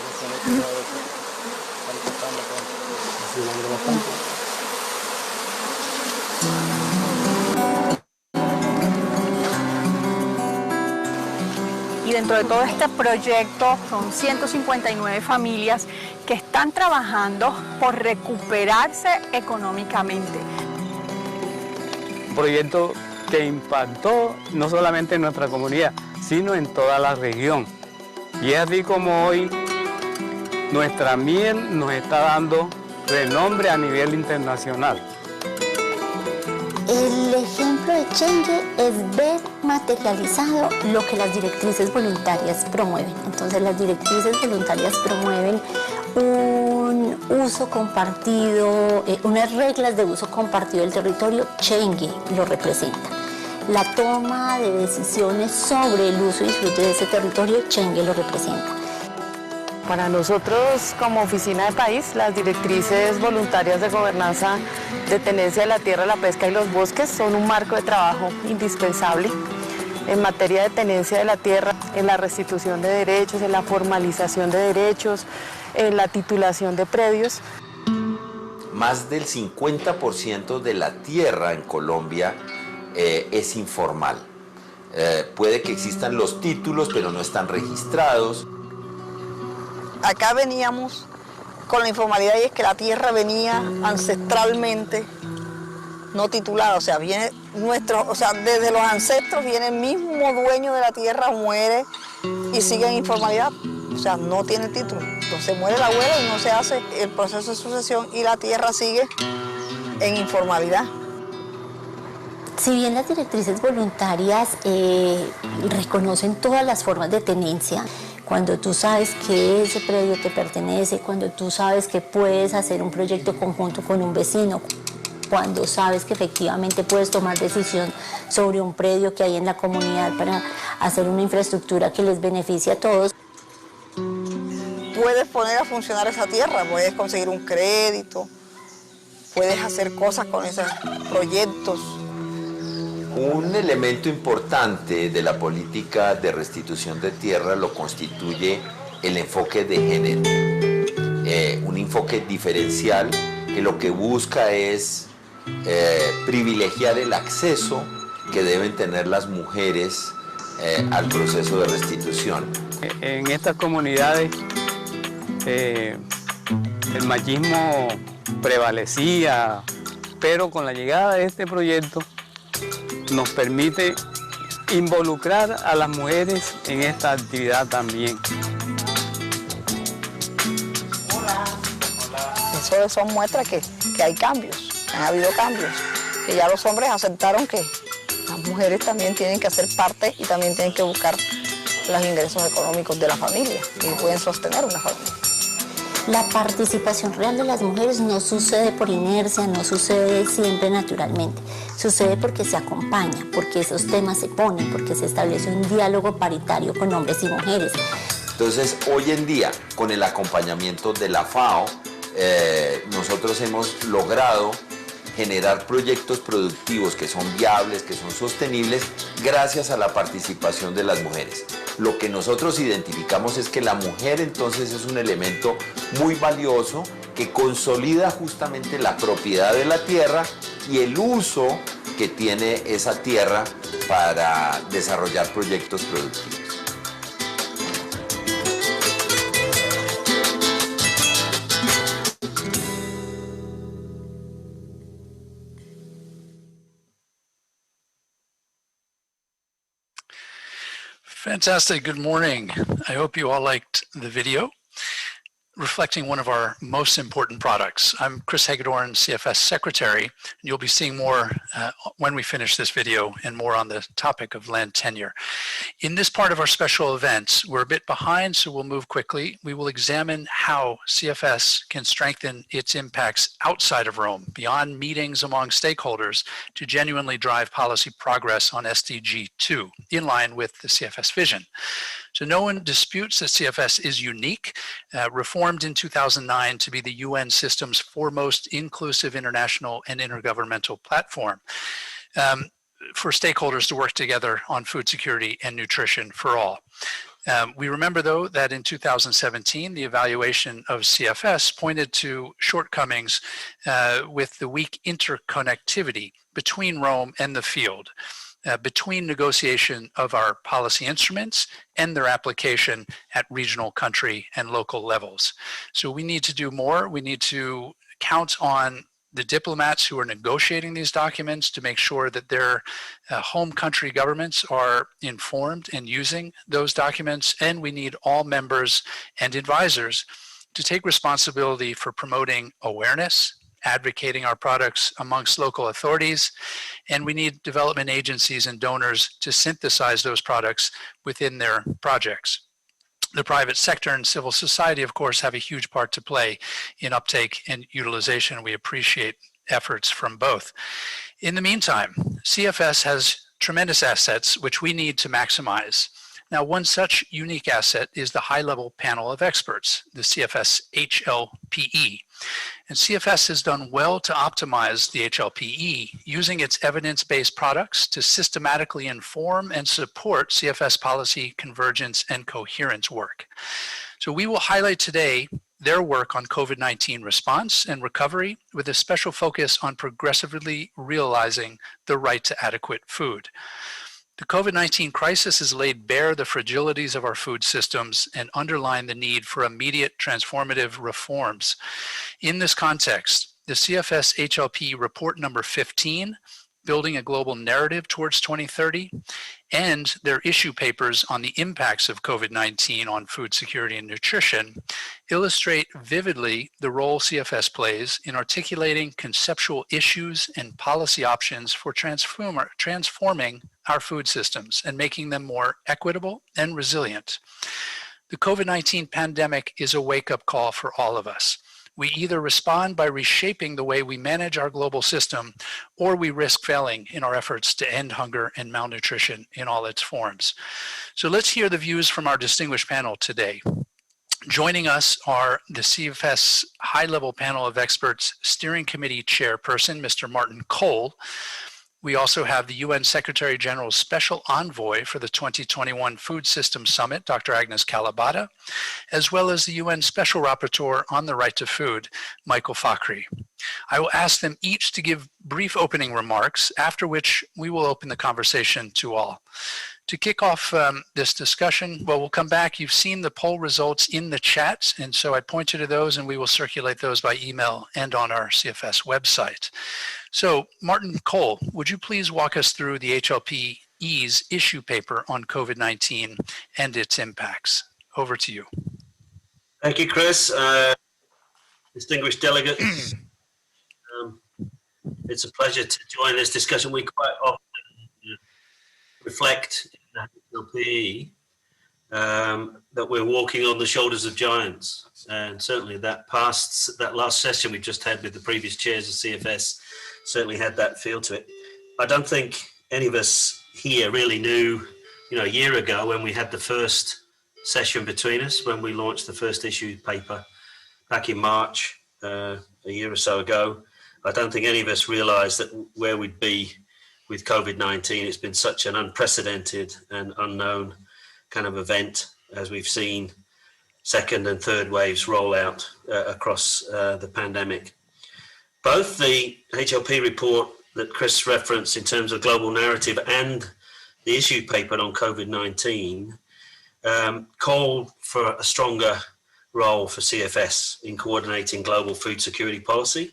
Y dentro de todo este proyecto son 159 familias que están trabajando por recuperarse económicamente. Un proyecto que impactó no solamente en nuestra comunidad, sino en toda la región. Y es así como hoy nuestra miel nos está dando renombre a nivel internacional. El ejemplo de Chengue es ver materializado lo que las directrices voluntarias promueven. Entonces las directrices voluntarias promueven un uso compartido, unas reglas de uso compartido del territorio. Chengue lo representa. La toma de decisiones sobre el uso y disfrute de ese territorio, Chengue lo representa. Para nosotros, como Oficina de País, las directrices voluntarias de gobernanza de tenencia de la tierra, la pesca y los bosques son un marco de trabajo indispensable en materia de tenencia de la tierra, en la restitución de derechos, en la formalización de derechos, en la titulación de predios. Más del 50% de la tierra en Colombia es informal. Puede que existan los títulos, pero no están registrados. Acá veníamos con la informalidad y es que la tierra venía ancestralmente no titulada, o sea, viene desde los ancestros viene el mismo dueño de la tierra, muere y sigue en informalidad, o sea, no tiene título. Entonces muere el abuelo y no se hace el proceso de sucesión y la tierra sigue en informalidad. Si bien las directrices voluntarias reconocen todas las formas de tenencia, cuando tú sabes que ese predio te pertenece, cuando tú sabes que puedes hacer un proyecto conjunto con un vecino, cuando sabes que efectivamente puedes tomar decisión sobre un predio que hay en la comunidad para hacer una infraestructura que les beneficie a todos. Puedes poner a funcionar esa tierra, puedes conseguir un crédito, puedes hacer cosas con esos proyectos. Un elemento importante de la política de restitución de tierra lo constituye el enfoque de género. Un enfoque diferencial que lo que busca es privilegiar el acceso que deben tener las mujeres al proceso de restitución. En estas comunidades el machismo prevalecía, pero con la llegada de este proyecto nos permite involucrar a las mujeres en esta actividad también. Eso muestra que hay cambios, han habido cambios, que ya los hombres aceptaron que las mujeres también tienen que hacer parte y también tienen que buscar los ingresos económicos de la familia y pueden sostener una familia. La participación real de las mujeres no sucede por inercia, no sucede siempre naturalmente. Sucede porque se acompaña, porque esos temas se ponen, porque se establece un diálogo paritario con hombres y mujeres. Entonces, hoy en día, con el acompañamiento de la FAO, nosotros hemos logrado generar proyectos productivos que son viables, que son sostenibles, gracias a la participación de las mujeres. Lo que nosotros identificamos es que la mujer entonces es un elemento muy valioso que consolida justamente la propiedad de la tierra y el uso que tiene esa tierra para desarrollar proyectos productivos. Fantastic. Good morning. I hope you all liked the video reflecting one of our most important products. I'm Chris Hagedorn, CFS Secretary, and you'll be seeing more when we finish this video and more on the topic of land tenure. In this part of our special events, we're a bit behind, so we'll move quickly. We will examine how CFS can strengthen its impacts outside of Rome, beyond meetings among stakeholders, to genuinely drive policy progress on SDG 2, in line with the CFS vision. So no one disputes that CFS is unique, reformed in 2009 to be the UN system's foremost inclusive international and intergovernmental platform for stakeholders to work together on food security and nutrition for all. We remember, though, that in 2017, the evaluation of CFS pointed to shortcomings with the weak interconnectivity between Rome and the field. between negotiation of our policy instruments and their application at regional, country, and local levels. So we need to do more. We need to count on the diplomats who are negotiating these documents to make sure that their home country governments are informed and using those documents. And we need all members and advisors to take responsibility for promoting awareness, advocating our products amongst local authorities, and we need development agencies and donors to synthesize those products within their projects. The private sector and civil society, of course, have a huge part to play in uptake and utilization. We appreciate efforts from both. In the meantime, CFS has tremendous assets which we need to maximize. Now, one such unique asset is the high-level panel of experts, the CFS HLPE. And CFS has done well to optimize the HLPE, using its evidence-based products to systematically inform and support CFS policy, convergence, and coherence work. So we will highlight today their work on COVID-19 response and recovery, with a special focus on progressively realizing the right to adequate food. The COVID-19 crisis has laid bare the fragilities of our food systems and underlined the need for immediate transformative reforms. In this context, the CFS HLP report number 15, Building a Global Narrative Towards 2030, and their issue papers on the impacts of COVID-19 on food security and nutrition illustrate vividly the role CFS plays in articulating conceptual issues and policy options for transforming our food systems and making them more equitable and resilient. The COVID-19 pandemic is a wake-up call for all of us. We either respond by reshaping the way we manage our global system, or we risk failing in our efforts to end hunger and malnutrition in all its forms. So let's hear the views from our distinguished panel today. Joining us are the CFS high-level panel of experts steering committee chairperson, Mr. Martin Cole. We also have the UN Secretary General's Special Envoy for the 2021 Food Systems Summit, Dr. Agnes Kalibata, as well as the UN Special Rapporteur on the Right to Food, Michael Fakhri. I will ask them each to give brief opening remarks, after which we will open the conversation to all. To kick off this discussion, well, we'll come back. You've seen the poll results in the chat, and so I point you to those, and we will circulate those by email and on our CFS website. So, Martin Cole, would you please walk us through the HLPE's issue paper on COVID-19 and its impacts? Over to you. Thank you, Chris. Distinguished delegates, it's a pleasure to join this discussion. We quite often reflect in the HLPE that we're walking on the shoulders of giants, and certainly that last session we just had with the previous chairs of CFS certainly had that feel to it. I don't think any of us here really knew, a year ago when we had the first session between us, when we launched the first issue paper back in March, a year or so ago. I don't think any of us realized that where we'd be with COVID-19. It's been such an unprecedented and unknown kind of event, as we've seen second and third waves roll out across the pandemic. Both the HLP report that Chris referenced in terms of global narrative and the issue paper on COVID-19 called for a stronger role for CFS in coordinating global food security policy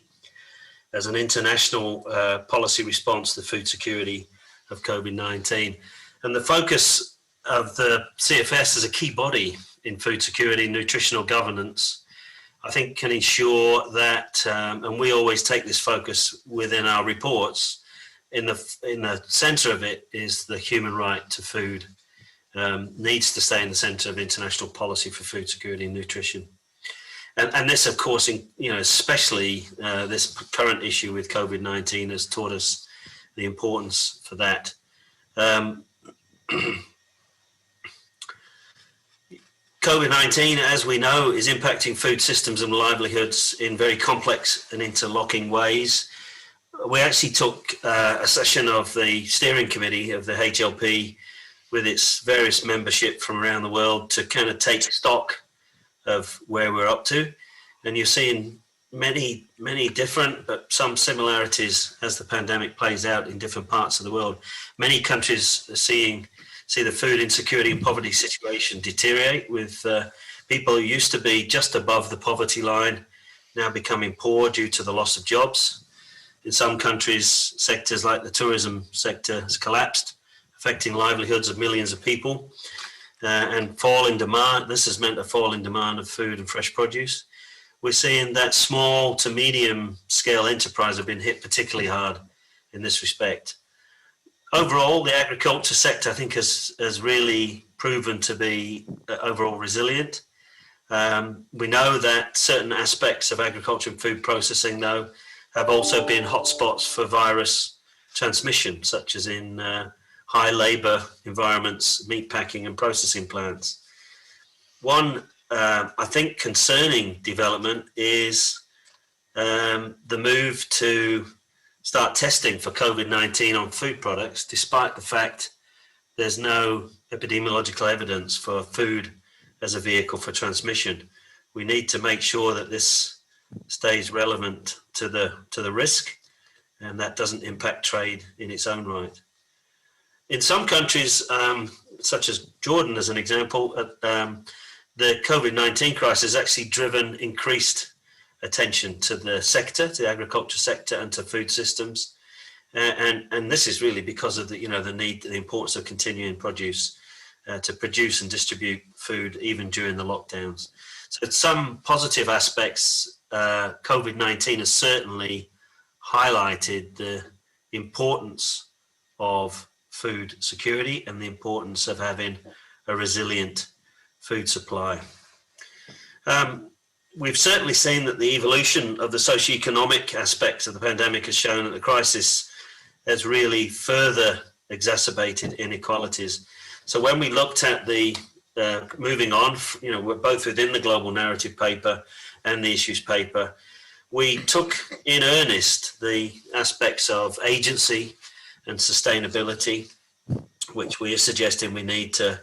as an international policy response to food security of COVID-19. And the focus of the CFS as a key body in food security and nutritional governance, I think can ensure that, and we always take this focus within our reports, in the center of it is the human right to food, needs to stay in the center of international policy for food security and nutrition. And this, of course, especially this current issue with COVID-19 has taught us the importance for that. COVID-19, as we know, is impacting food systems and livelihoods in very complex and interlocking ways. We actually took a session of the steering committee of the HLP with its various membership from around the world to kind of take stock of where we're up to. And you're seeing, many different, but some similarities as the pandemic plays out in different parts of the world. Many countries are see the food insecurity and poverty situation deteriorate, with people who used to be just above the poverty line now becoming poor due to the loss of jobs. In some countries, sectors like the tourism sector has collapsed, affecting livelihoods of millions of people, and fall in demand. This has meant a fall in demand of food and fresh produce. We're seeing that small to medium scale enterprise have been hit particularly hard in this respect. Overall, the agriculture sector, I think, has really proven to be overall resilient. We know that certain aspects of agriculture and food processing, though, have also been hotspots for virus transmission, such as in high labour environments, meat packing and processing plants. One, I think, concerning development is the move to start testing for COVID-19 on food products, despite the fact there's no epidemiological evidence for food as a vehicle for transmission. We need to make sure that this stays relevant to the risk, and that doesn't impact trade in its own right. In some countries, such as Jordan as an example, the COVID-19 crisis has actually driven increased attention to the sector, to the agriculture sector, and to food systems, and this is really because of the need, the importance of continuing produce to produce and distribute food even during the lockdowns. So some positive aspects, COVID-19 has certainly highlighted the importance of food security and the importance of having a resilient food supply. We've certainly seen that the evolution of the socioeconomic aspects of the pandemic has shown that the crisis has really further exacerbated inequalities. So when we looked at the moving on, we're both within the Global Narrative paper and the Issues paper, we took in earnest the aspects of agency and sustainability, which we are suggesting we need to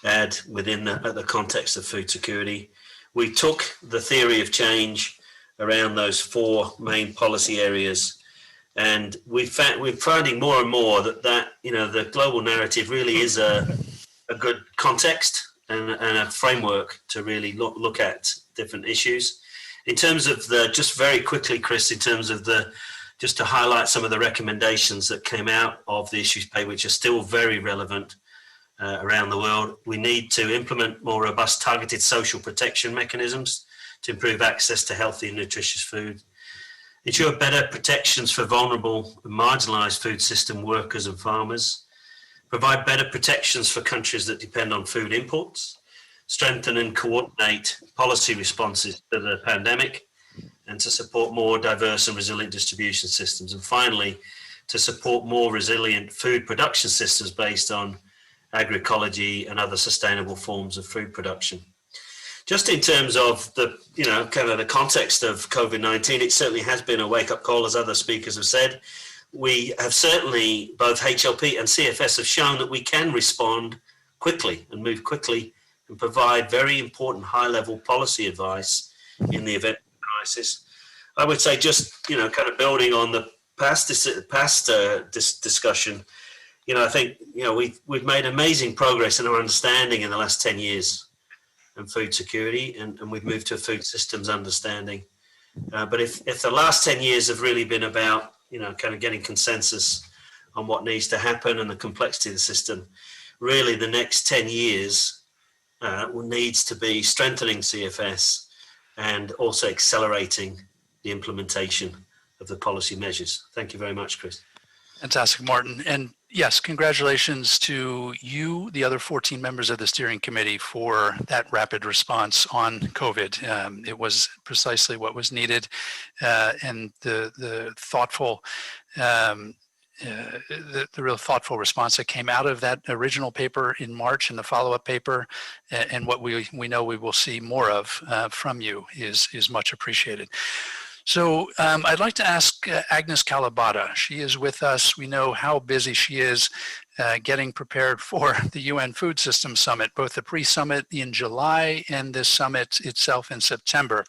add within the context of food security. We took the theory of change around those four main policy areas, and we're finding more and more that the global narrative really is a good context and a framework to really look at different issues. In terms of just very quickly, Chris, in terms of just to highlight some of the recommendations that came out of the Issues paper, which are still very relevant around the world. We need to implement more robust targeted social protection mechanisms to improve access to healthy and nutritious food. Ensure better protections for vulnerable and marginalised food system workers and farmers. Provide better protections for countries that depend on food imports. Strengthen and coordinate policy responses to the pandemic, and to support more diverse and resilient distribution systems. And finally, to support more resilient food production systems based on agroecology and other sustainable forms of food production. Just in terms of the, kind of the context of COVID-19, it certainly has been a wake-up call, as other speakers have said. We have certainly, both HLP and CFS have shown that we can respond quickly and move quickly and provide very important high-level policy advice in the event of a crisis. I would say just, kind of building on the past discussion, I think, we've made amazing progress in our understanding in the last 10 years in food security, and we've moved to a food systems understanding. But if the last 10 years have really been about, kind of getting consensus on what needs to happen and the complexity of the system, really the next 10 years needs to be strengthening CFS and also accelerating the implementation of the policy measures. Thank you very much, Chris. Fantastic, Martin. And yes, congratulations to you, the other 14 members of the steering committee, for that rapid response on COVID. It was precisely what was needed, and the thoughtful, the real thoughtful response that came out of that original paper in March and the follow-up paper, and what we know we will see more of from you is much appreciated. So I'd like to ask Agnes Kalabata. She is with us. We know how busy she is getting prepared for the UN Food Systems Summit, both the pre-summit in July and this summit itself in September.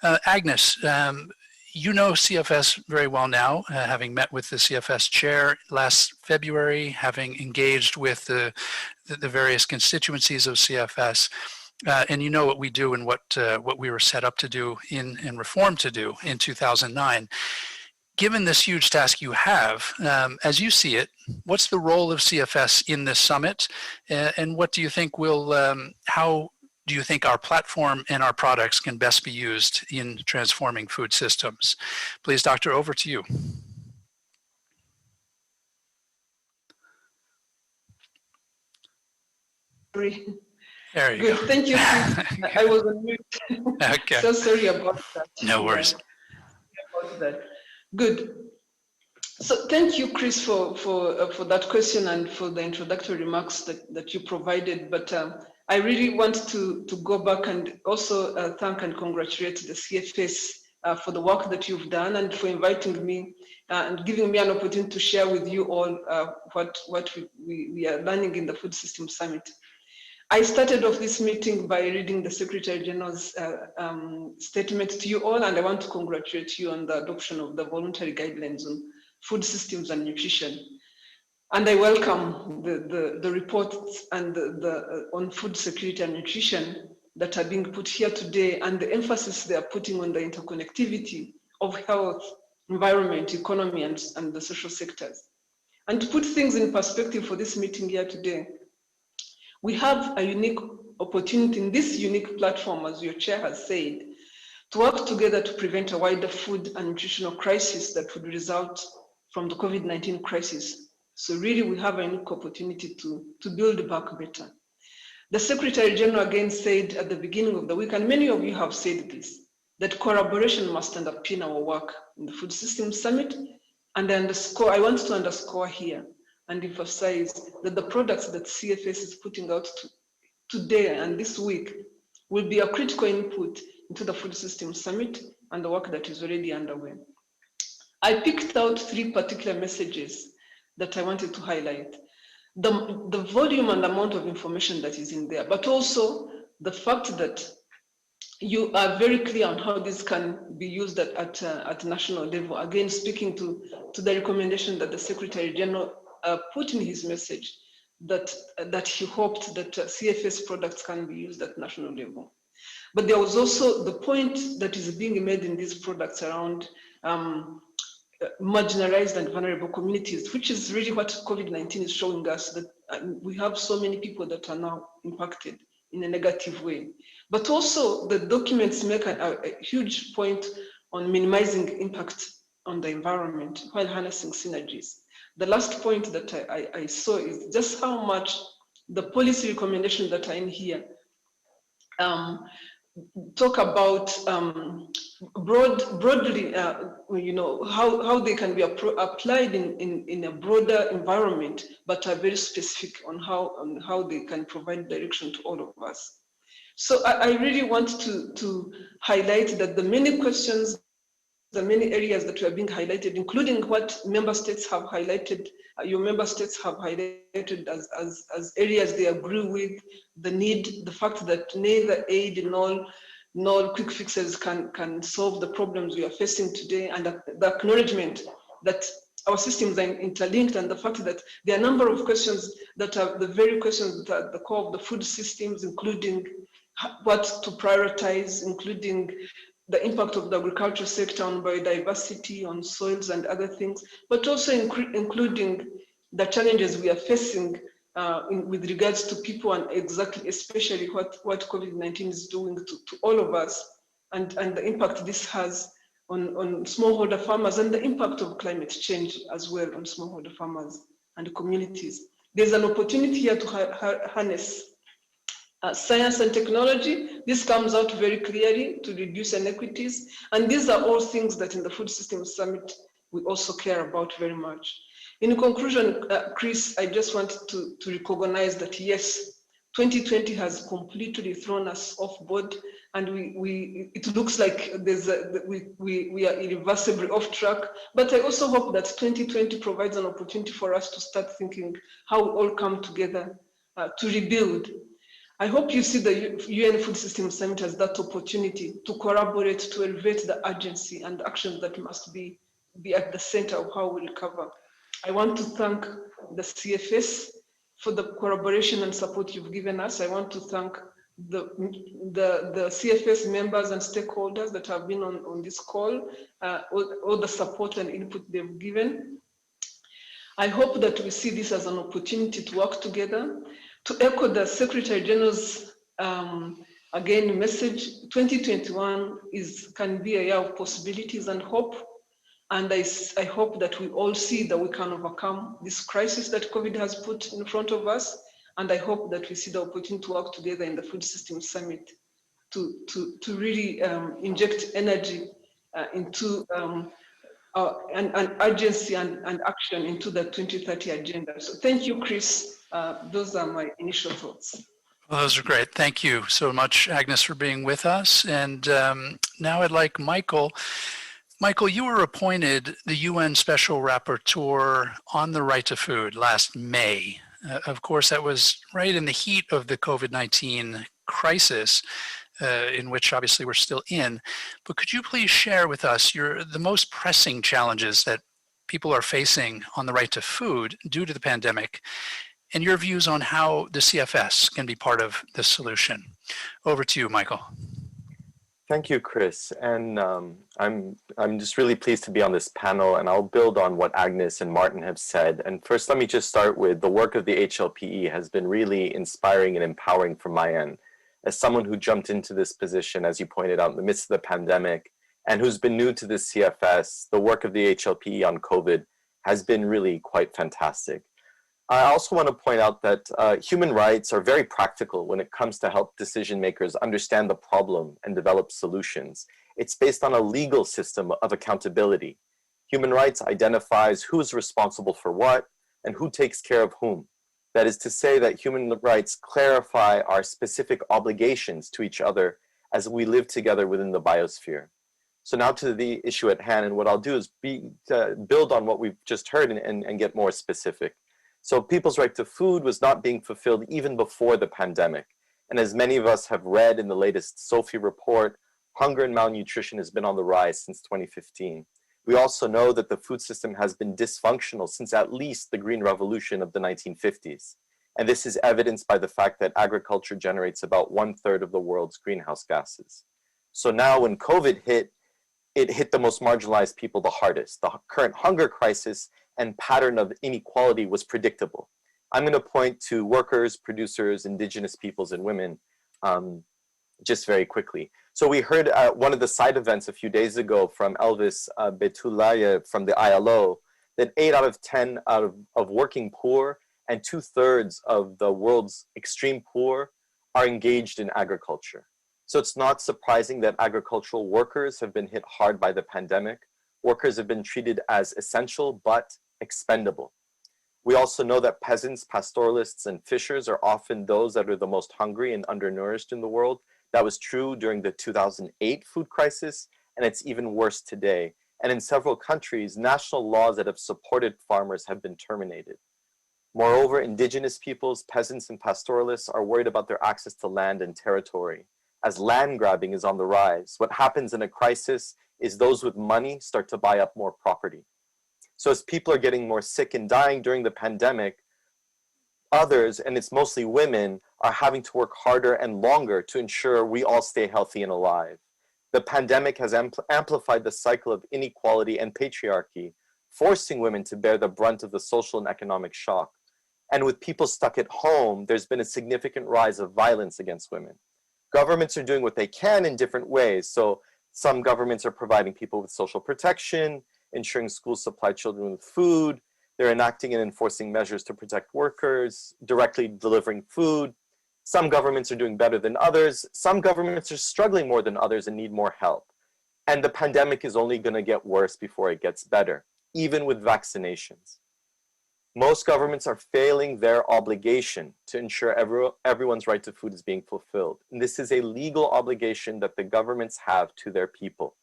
Agnes, you know CFS very well now, having met with the CFS chair last February, having engaged with the various constituencies of CFS, and you know what we do and what we were set up to do and reformed to do in 2009. Given this huge task you have, as you see it, what's the role of CFS in this summit, and what do you think how do you think our platform and our products can best be used in transforming food systems? Please, Doctor, over to you. There you Good. go. Thank you. I was on mute. Okay. So sorry about that. No worries. About that. Good. So thank you, Chris, for that question and for the introductory remarks that you provided. But I really want to go back and also thank and congratulate the CFS for the work that you've done and for inviting me and giving me an opportunity to share with you all what we are learning in the Food System Summit. I started off this meeting by reading the Secretary General's statement to you all, and I want to congratulate you on the adoption of the voluntary guidelines on food systems and nutrition. And I welcome the reports and on food security and nutrition that are being put here today, and the emphasis they are putting on the interconnectivity of health, environment, economy, and the social sectors. And to put things in perspective for this meeting here today, we have a unique opportunity in this unique platform, as your chair has said, to work together to prevent a wider food and nutritional crisis that would result from the COVID-19 crisis. So really, we have a unique opportunity to build back better. The Secretary General again said at the beginning of the week, and many of you have said this, that collaboration must underpin our work in the Food Systems Summit. And I want to underscore here and emphasize that the products that CFS is putting out today and this week will be a critical input into the Food Systems Summit and the work that is already underway. I picked out 3 particular messages that I wanted to highlight. The volume and amount of information that is in there, but also the fact that you are very clear on how this can be used at national level. Again, speaking to the recommendation that the Secretary General put in his message, that he hoped that CFS products can be used at national level. But there was also the point that is being made in these products around marginalized and vulnerable communities, which is really what COVID-19 is showing us, that we have so many people that are now impacted in a negative way. But also the documents make a huge point on minimizing impact on the environment while harnessing synergies. The last point that I saw is just how much the policy recommendations that are in here talk about broadly, how they can be applied in a broader environment, but are very specific on how they can provide direction to all of us. So I really want to highlight that the many questions, the many areas that were being highlighted, including what member states have highlighted, your member states have highlighted as areas they agree with, the fact that neither aid nor quick fixes can solve the problems we are facing today, and the acknowledgement that our systems are interlinked, and the fact that there are a number of questions that are the very questions that are at the core of the food systems, including what to prioritize, including the impact of the agriculture sector on biodiversity, on soils and other things, but also including the challenges we are facing with regards to people, and especially what COVID-19 is doing to all of us, and the impact this has on smallholder farmers, and the impact of climate change as well on smallholder farmers and communities. There's an opportunity here to harness science and technology. This comes out very clearly to reduce inequities. And these are all things that in the Food Systems Summit, we also care about very much. In conclusion, Chris, I just want to recognize that yes, 2020 has completely thrown us off board, and it looks like we are irreversibly off track. But I also hope that 2020 provides an opportunity for us to start thinking how we all come together to rebuild. I hope you see the UN Food System Summit as that opportunity to collaborate, to elevate the urgency and actions that must be at the center of how we recover. I want to thank the CFS for the collaboration and support you've given us. I want to thank the CFS members and stakeholders that have been on this call, all the support and input they've given. I hope that we see this as an opportunity to work together. To echo the Secretary General's again message, 2021 can be a year of possibilities and hope. And I hope that we all see that we can overcome this crisis that COVID has put in front of us. And I hope that we see the opportunity to work together in the Food System Summit to really inject energy into and urgency and action into the 2030 agenda. So thank you, Chris. Those are my initial thoughts. Well, those are great. Thank you so much, Agnes, for being with us. And now I'd like Michael. Michael, you were appointed the UN Special Rapporteur on the right to food last May. Of course, that was right in the heat of the COVID-19 crisis, in which obviously we're still in. But could you please share with us the most pressing challenges that people are facing on the right to food due to the pandemic, and your views on how the CFS can be part of the solution? Over to you, Michael. Thank you, Chris. And I'm just really pleased to be on this panel, and I'll build on what Agnes and Martin have said. And first, let me just start with the work of the HLPE has been really inspiring and empowering from my end. As someone who jumped into this position, as you pointed out, in the midst of the pandemic, and who's been new to the CFS, the work of the HLPE on COVID has been really quite fantastic. I also want to point out that human rights are very practical when it comes to help decision makers understand the problem and develop solutions. It's based on a legal system of accountability. Human rights identifies who's responsible for what and who takes care of whom. That is to say that human rights clarify our specific obligations to each other as we live together within the biosphere. So now to the issue at hand, and what I'll do is build on what we've just heard and get more specific. So people's right to food was not being fulfilled even before the pandemic. And as many of us have read in the latest SOFI report, hunger and malnutrition has been on the rise since 2015. We also know that the food system has been dysfunctional since at least the Green Revolution of the 1950s. And this is evidenced by the fact that agriculture generates about 1/3 of the world's greenhouse gases. So now when COVID hit, it hit the most marginalized people the hardest. The current hunger crisis and pattern of inequality was predictable. I'm going to point to workers, producers, indigenous peoples, and women just very quickly. So we heard at one of the side events a few days ago from Elvis Betulaye from the ILO that 8 out of 10 of working poor and 2/3 of the world's extreme poor are engaged in agriculture. So it's not surprising that agricultural workers have been hit hard by the pandemic. Workers have been treated as essential but expendable. We also know that peasants, pastoralists, and fishers are often those that are the most hungry and undernourished in the world. That was true during the 2008 food crisis, and it's even worse today. And in several countries, national laws that have supported farmers have been terminated. Moreover, indigenous peoples, peasants, and pastoralists are worried about their access to land and territory, as land grabbing is on the rise. What happens in a crisis is those with money start to buy up more property. So as people are getting more sick and dying during the pandemic, others, and it's mostly women, are having to work harder and longer to ensure we all stay healthy and alive. The pandemic has amplified the cycle of inequality and patriarchy, forcing women to bear the brunt of the social and economic shock. And with people stuck at home, there's been a significant rise of violence against women. Governments are doing what they can in different ways. So some governments are providing people with social protection, ensuring schools supply children with food. They're enacting and enforcing measures to protect workers, directly delivering food. Some governments are doing better than others. Some governments are struggling more than others and need more help. And the pandemic is only going to get worse before it gets better, even with vaccinations. Most governments are failing their obligation to ensure everyone's right to food is being fulfilled. And this is a legal obligation that the governments have to their people.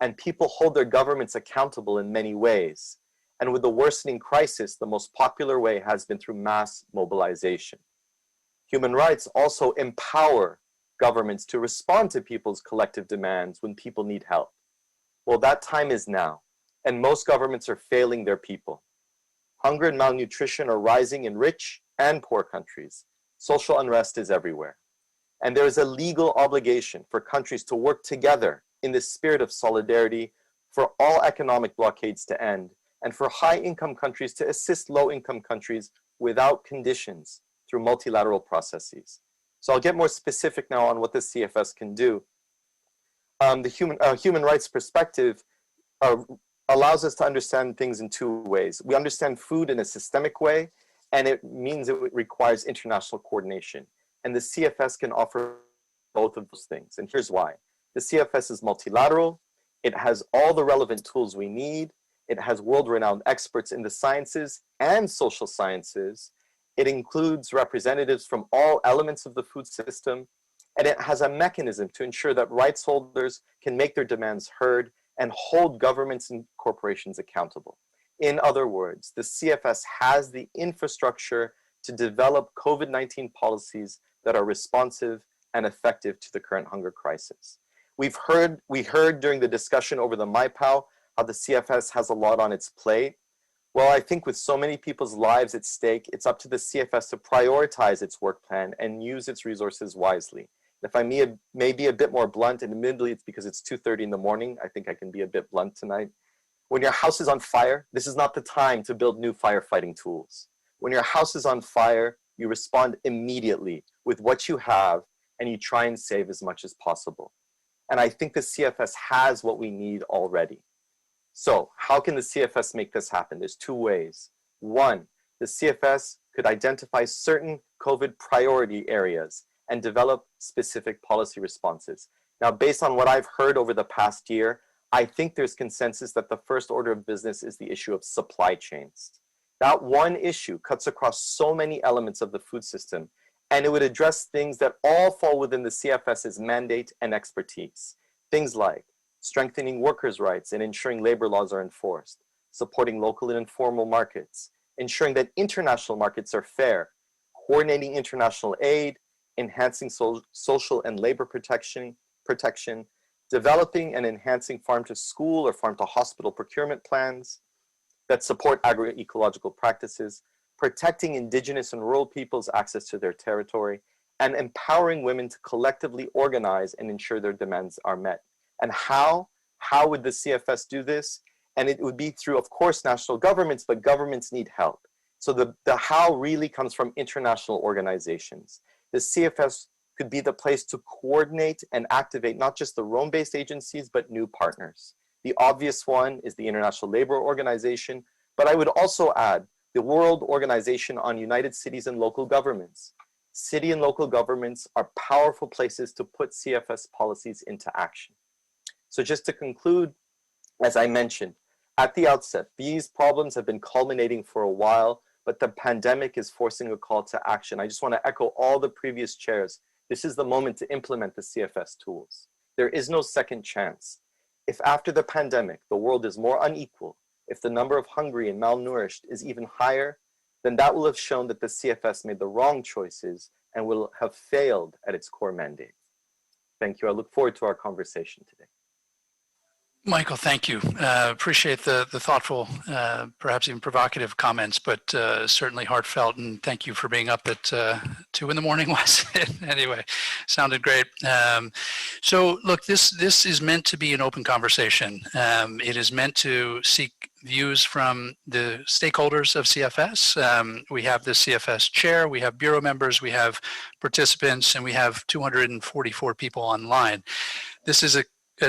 And people hold their governments accountable in many ways. And with the worsening crisis, the most popular way has been through mass mobilization. Human rights also empower governments to respond to people's collective demands when people need help. Well, that time is now, and most governments are failing their people. Hunger and malnutrition are rising in rich and poor countries. Social unrest is everywhere. And there is a legal obligation for countries to work together in the spirit of solidarity for all economic blockades to end, and for high-income countries to assist low-income countries without conditions through multilateral processes. So I'll get more specific now on what the CFS can do. The human rights perspective allows us to understand things in two ways. We understand food in a systemic way, and it means it requires international coordination. And the CFS can offer both of those things. And here's why. The CFS is multilateral. It has all the relevant tools we need. It has world-renowned experts in the sciences and social sciences. It includes representatives from all elements of the food system. And it has a mechanism to ensure that rights holders can make their demands heard and hold governments and corporations accountable. In other words, the CFS has the infrastructure to develop COVID-19 policies that are responsive and effective to the current hunger crisis. We heard during the discussion over the MyPow how the CFS has a lot on its plate. Well, I think with so many people's lives at stake, it's up to the CFS to prioritize its work plan and use its resources wisely. If I may be a bit more blunt, and admittedly it's because it's 2:30 in the morning, I think I can be a bit blunt tonight. When your house is on fire, this is not the time to build new firefighting tools. When your house is on fire, you respond immediately with what you have, and you try and save as much as possible. And I think the CFS has what we need already. So how can the CFS make this happen? There's two ways. One, the CFS could identify certain COVID priority areas and develop specific policy responses. Now, based on what I've heard over the past year, I think there's consensus that the first order of business is the issue of supply chains. That one issue cuts across so many elements of the food system, and it would address things that all fall within the CFS's mandate and expertise. Things like strengthening workers' rights and ensuring labor laws are enforced, supporting local and informal markets, ensuring that international markets are fair, coordinating international aid, enhancing social and labor protection, developing and enhancing farm-to-school or farm-to-hospital procurement plans that support agroecological practices, protecting indigenous and rural peoples' access to their territory, and empowering women to collectively organize and ensure their demands are met. And how would the CFS do this? And it would be through, of course, national governments, but governments need help. So the how really comes from international organizations. The CFS could be the place to coordinate and activate not just the Rome-based agencies, but new partners. The obvious one is the International Labor Organization, but I would also add the World Organization on United Cities and Local Governments. City and local governments are powerful places to put CFS policies into action. So just to conclude, as I mentioned at the outset, these problems have been culminating for a while, but the pandemic is forcing a call to action. I just want to echo all the previous chairs. This is the moment to implement the CFS tools. There is no second chance. If after the pandemic, the world is more unequal, if the number of hungry and malnourished is even higher, then that will have shown that the CFS made the wrong choices and will have failed at its core mandate. Thank you. I look forward to our conversation today. Michael, thank you. Appreciate the thoughtful, perhaps even provocative comments, but certainly heartfelt. And thank you for being up at 2 in the morning, was it? Anyway, sounded great. So look, this is meant to be an open conversation. It is meant to seek views from the stakeholders of CFS. We have the CFS chair, we have bureau members, we have participants, and we have 244 people online. This is a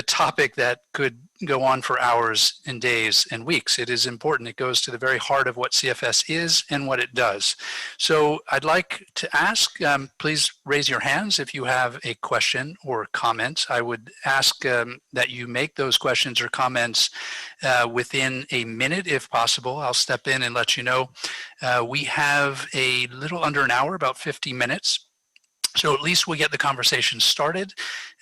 topic that could go on for hours and days and weeks. It is important. It goes to the very heart of what CFS is and what it does. So I'd like to ask, please raise your hands if you have a question or comment. I would ask that you make those questions or comments within a minute if possible. I'll step in and let you know. We have a little under an hour, about 50 minutes. So at least we get the conversation started.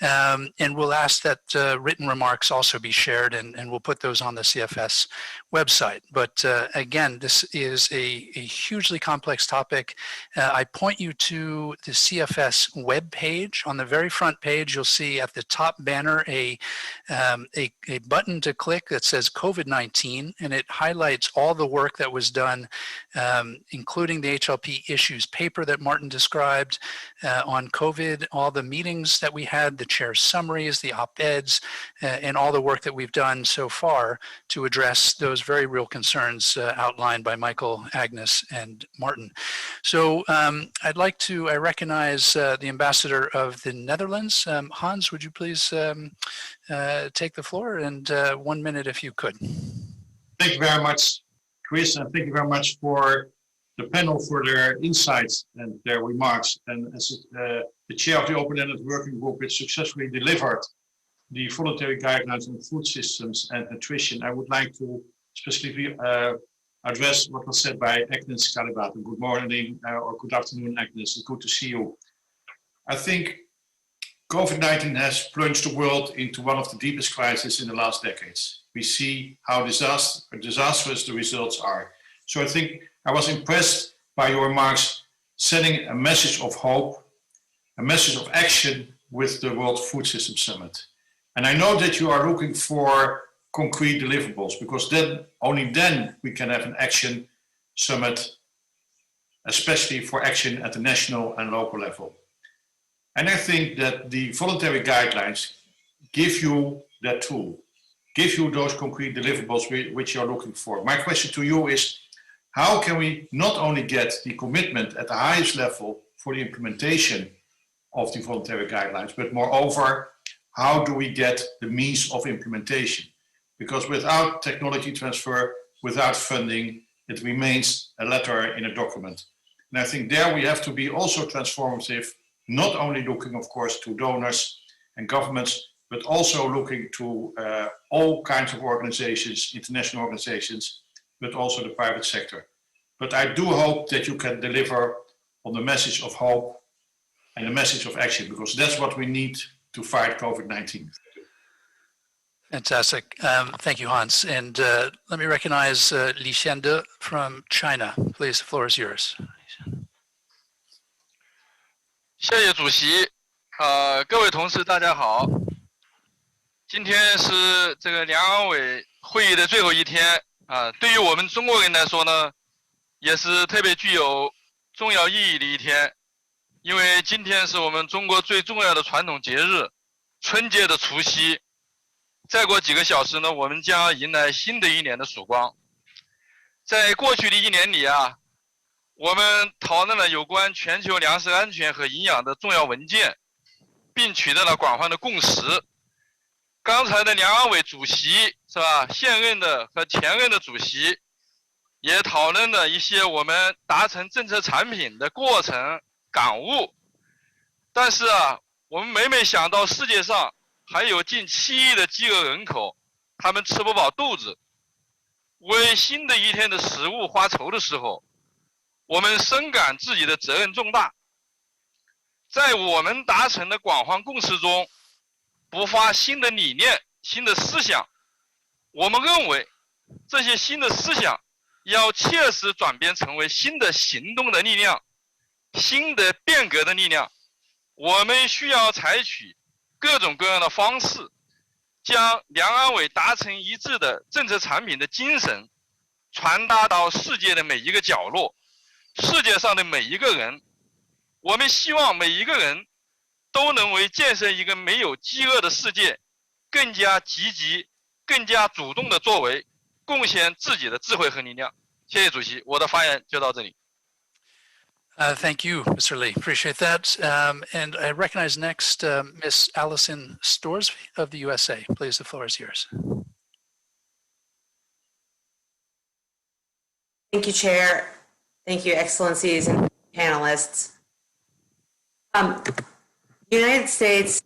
And we'll ask that written remarks also be shared, and we'll put those on the CFS website. But again, this is a hugely complex topic. I point you to the CFS webpage. On the very front page, you'll see at the top banner a button to click that says COVID-19, and it highlights all the work that was done, including the HLP issues paper that Martin described on COVID, all the meetings that we had, the chair's summaries, the op-eds, and all the work that we've done so far to address those very real concerns outlined by Michael, Agnes, and Martin. So I recognize the ambassador of the Netherlands. Hans, would you please take the floor, and 1 minute if you could. Thank you very much, Chris, and thank you very much for the panel for their insights and their remarks. And as the chair of the Open-Ended Working Group, which successfully delivered the voluntary guidelines on food systems and nutrition, I would like to specifically address what was said by Agnes Kalibat. Good morning or good afternoon, Agnes. It's good to see you. I think COVID-19 has plunged the world into one of the deepest crises in the last decades. We see how disastrous the results are. So I think I was impressed by your remarks, sending a message of hope, a message of action with the World Food System Summit. And I know that you are looking for concrete deliverables, because only then we can have an action summit, especially for action at the national and local level. And I think that the voluntary guidelines give you that tool, give you those concrete deliverables which you're looking for. My question to you is, how can we not only get the commitment at the highest level for the implementation of the voluntary guidelines, but moreover, how do we get the means of implementation? Because without technology transfer, without funding, it remains a letter in a document. And I think there we have to be also transformative, not only looking, of course, to donors and governments, but also looking to all kinds of organizations, international organizations, but also the private sector. But I do hope that you can deliver on the message of hope and the message of action, because that's what we need to fight COVID-19. Fantastic. Thank you, Hans. And let me recognize Li Xiande from China. Please, the floor is yours. 谢谢主席，各位同事，大家好。今天是这个两岸委会议的最后一天啊，对于我们中国人来说呢，也是特别具有重要意义的一天，因为今天是我们中国最重要的传统节日——春节的除夕。再过几个小时呢，我们将迎来新的一年的曙光。在过去的一年里啊，我们讨论了有关全球粮食安全和营养的重要文件，并取得了广泛的共识。刚才的两岸委主席是吧，现任的和前任的主席也讨论了一些我们达成政策产品的过程感悟。但是啊，我们每每想到世界上还有近7亿的饥饿人口，他们吃不饱肚子，为新的一天的食物发愁的时候，我们深感自己的责任重大。在我们达成的广泛共识中，不发新的理念、新的思想。我们认为，这些新的思想要切实转变成为新的行动的力量、新的变革的力量。我们需要采取各种各样的方式，将两岸委达成一致的政策产品的精神传达到世界的每一个角落，世界上的每一个人。我们希望每一个人都能为建设一个没有饥饿的世界更加积极、更加主动的作为，贡献自己的智慧和力量。谢谢主席，我的发言就到这里。Thank you, Mr. Lee. Appreciate that. And I recognize next Miss Allison Stores of the USA. Please, the floor is yours. Thank you, Chair. Thank you, Excellencies and panelists. The United States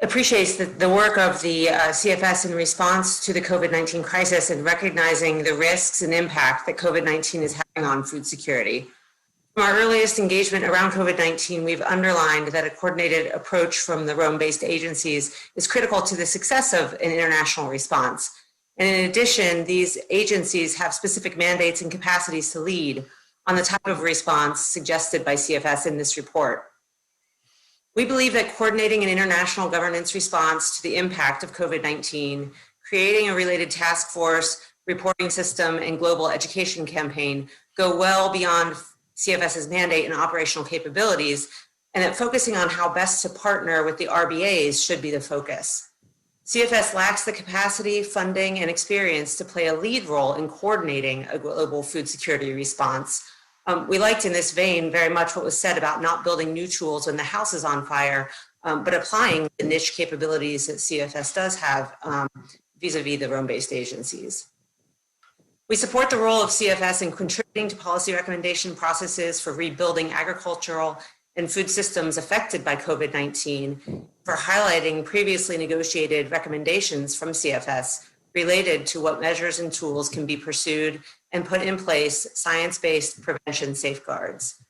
appreciates the work of the CFS in response to the COVID-19 crisis and recognizing the risks and impact that COVID-19 is having on food security. From our earliest engagement around COVID-19, we've underlined that a coordinated approach from the Rome-based agencies is critical to the success of an international response. And in addition, these agencies have specific mandates and capacities to lead on the type of response suggested by CFS in this report. We believe that coordinating an international governance response to the impact of COVID-19, creating a related task force, reporting system, and global education campaign go well beyond CFS's mandate and operational capabilities, and that focusing on how best to partner with the RBAs should be the focus. CFS lacks the capacity, funding, and experience to play a lead role in coordinating a global food security response. We liked in this vein very much what was said about not building new tools when the house is on fire, but applying the niche capabilities that CFS does have vis-a-vis the Rome-based agencies. We support the role of CFS in contributing to policy recommendation processes for rebuilding agricultural and food systems affected by COVID-19, for highlighting previously negotiated recommendations from CFS related to what measures and tools can be pursued and put in place science-based prevention safeguards.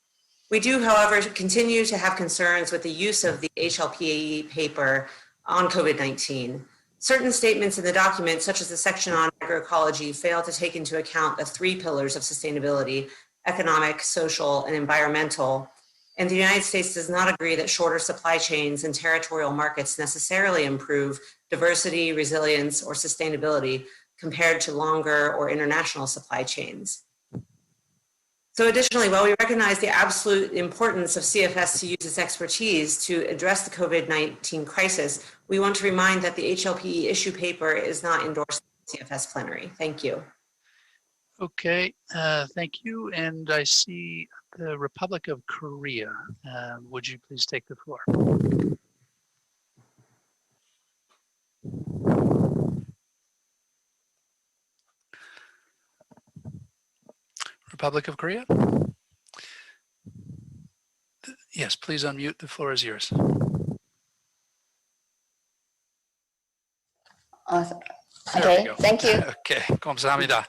We do, however, continue to have concerns with the use of the HLPAE paper on COVID-19. Certain statements in the document, such as the section on agroecology, fail to take into account the 3 pillars of sustainability: economic, social, and environmental. And the United States does not agree that shorter supply chains and territorial markets necessarily improve diversity, resilience, or sustainability compared to longer or international supply chains. So additionally, while we recognize the absolute importance of CFS to use its expertise to address the COVID-19 crisis, we want to remind that the HLPE issue paper is not endorsed by CFS Plenary. Thank you. Okay, thank you. And I see the Republic of Korea. Would you please take the floor? Republic of Korea? Yes, please unmute. The floor is yours. Okay, thank you. Okay, 감사합니다.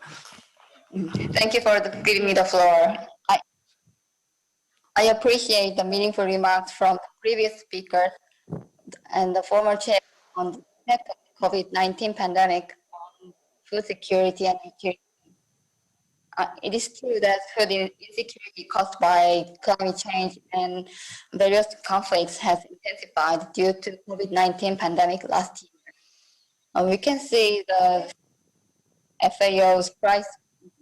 Thank you for giving me the floor. I appreciate the meaningful remarks from the previous speakers and the former chair on the effect of the COVID-19 pandemic on food security and nutrition. It is true that food insecurity caused by climate change and various conflicts has intensified due to the COVID-19 pandemic last year. We can see the FAO's price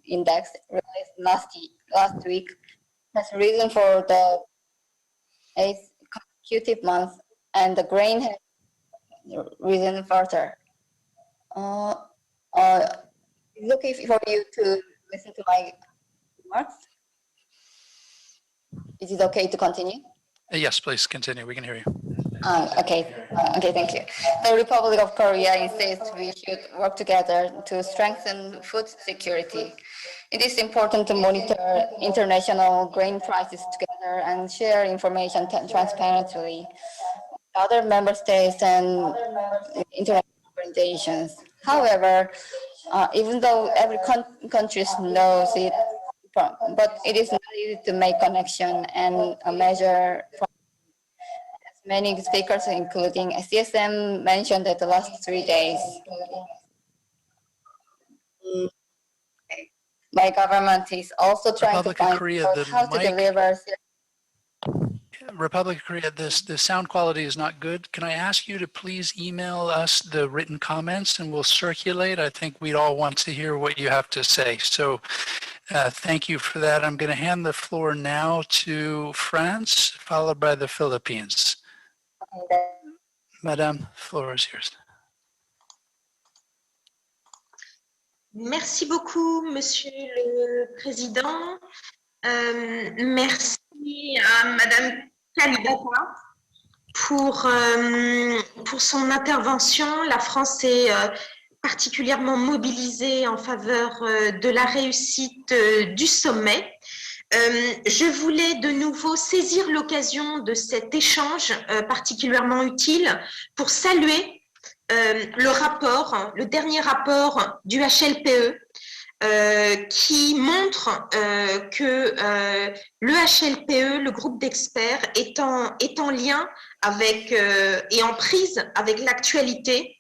index released last week has risen for the 8th consecutive month, and the grain has risen further. It's okay for you to listen to my remarks? Is it okay to continue? Yes, please continue. We can hear you. Okay, thank you. The Republic of Korea insists we should work together to strengthen food security. It is important to monitor international grain prices together and share information transparently with other member states and international organizations. However, even though every country knows it, but it is not easy to make connection and measure. As many speakers, including CSM, mentioned that the last 3 days. My government is also trying to find out how to deliver. Republic of Korea, the sound quality is not good. Can I ask you to please email us the written comments and we'll circulate? I think we'd all want to hear what you have to say. So thank you for that. I'm going to hand the floor now to France, followed by the Philippines. Madame, the floor is yours. Merci beaucoup, Monsieur le Président. Merci à Madame Kalibata pour son intervention. La France est particulièrement mobilisée en faveur de la réussite du sommet. Je voulais de nouveau saisir l'occasion de cet échange particulièrement utile pour saluer le dernier rapport du HLPE qui montre que le HLPE, le groupe d'experts, est en lien avec et en prise avec l'actualité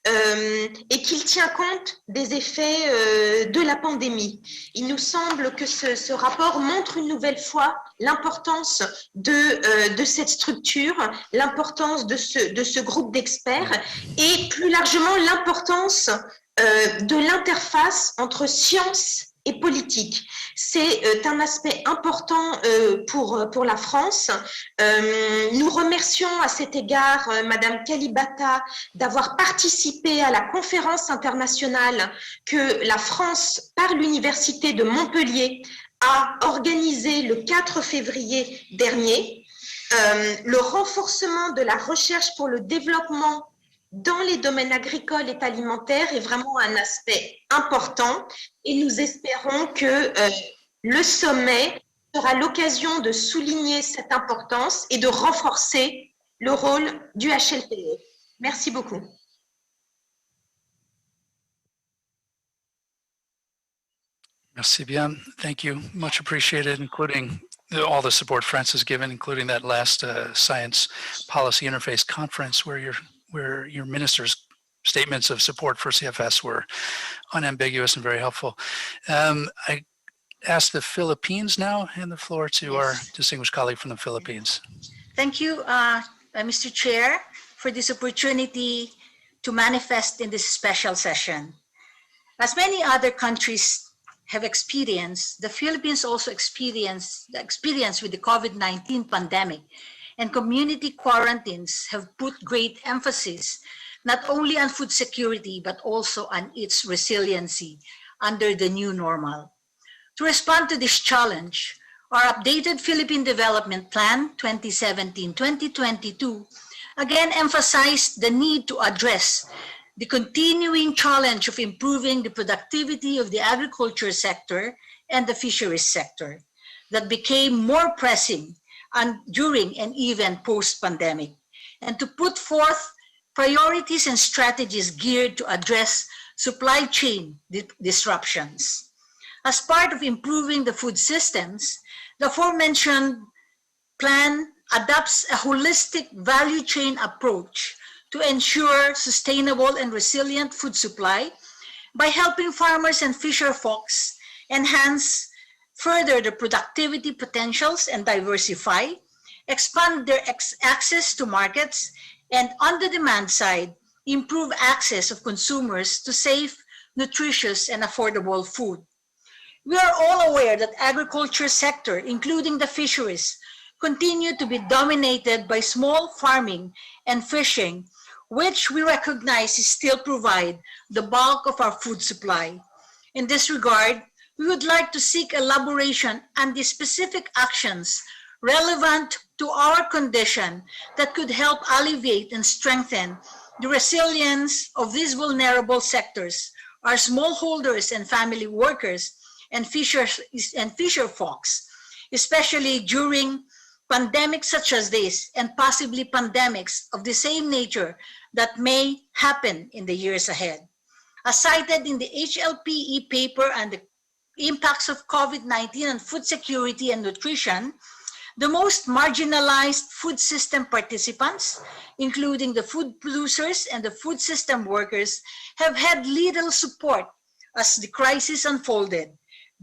et qu'il tient compte des effets de la pandémie. Il nous semble que ce rapport montre une nouvelle fois l'importance de cette structure, l'importance de ce groupe d'experts et plus largement l'importance de l'interface entre science et politique. C'est un aspect important pour la France. Nous remercions à cet égard Madame Kalibata d'avoir participé à la conférence internationale que la France, par l'Université de Montpellier, a organisée le 4 février dernier. Le renforcement de la recherche pour le développement dans les domaines agricoles et alimentaires est vraiment un aspect important et nous espérons que le sommet sera l'occasion de souligner cette importance et de renforcer le rôle du HLPE. Merci beaucoup. Merci bien. Thank you. Much appreciated, including all the support France has given, including that last Science Policy Interface Conference where your minister's statements of support for CFS were unambiguous and very helpful. I ask the Philippines now, and the floor to our distinguished colleague from the Philippines. Thank you, Mr. Chair, for this opportunity to manifest in this special session. As many other countries have experienced, the Philippines also experienced the experience with the COVID-19 pandemic, and community quarantines have put great emphasis not only on food security, but also on its resiliency under the new normal. To respond to this challenge, our updated Philippine Development Plan 2017-2022 again emphasized the need to address the continuing challenge of improving the productivity of the agriculture sector and the fisheries sector that became more pressing during and even post-pandemic, and to put forth priorities and strategies geared to address supply chain disruptions. As part of improving the food systems, the aforementioned plan adopts a holistic value chain approach to ensure sustainable and resilient food supply by helping farmers and fisher folks enhance further the productivity potentials and diversify, expand their access to markets, and on the demand side, improve access of consumers to safe, nutritious, and affordable food. We are all aware that agriculture sector, including the fisheries, continue to be dominated by small farming and fishing, which we recognize still provide the bulk of our food supply. In this regard, we would like to seek elaboration on the specific actions relevant to our condition that could help alleviate and strengthen the resilience of these vulnerable sectors, our smallholders and family workers and fisher folks, especially during pandemics such as this and possibly pandemics of the same nature that may happen in the years ahead. As cited in the HLPE paper on the impacts of COVID-19 on food security and nutrition, the most marginalized food system participants, including the food producers and the food system workers, have had little support as the crisis unfolded,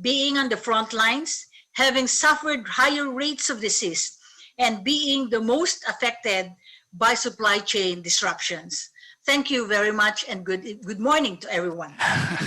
being on the front lines, having suffered higher rates of disease, and being the most affected by supply chain disruptions. Thank you very much, and good morning to everyone.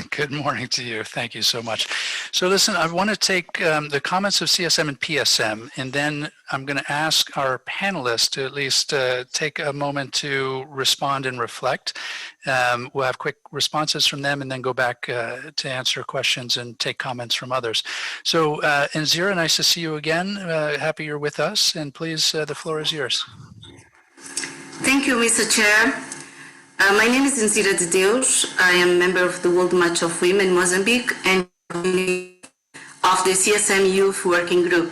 Good morning to you. Thank you so much. So listen, I want to take the comments of CSM and PSM, and then I'm going to ask our panelists to at least take a moment to respond and reflect. We'll have quick responses from them and then go back to answer questions and take comments from others. So Nzira, nice to see you again. Happy you're with us, and please, the floor is yours. Thank you, Mr. Chair. My name is Nzira de Deus. I am a member of the World March of Women Mozambique and of the CSM Youth Working Group.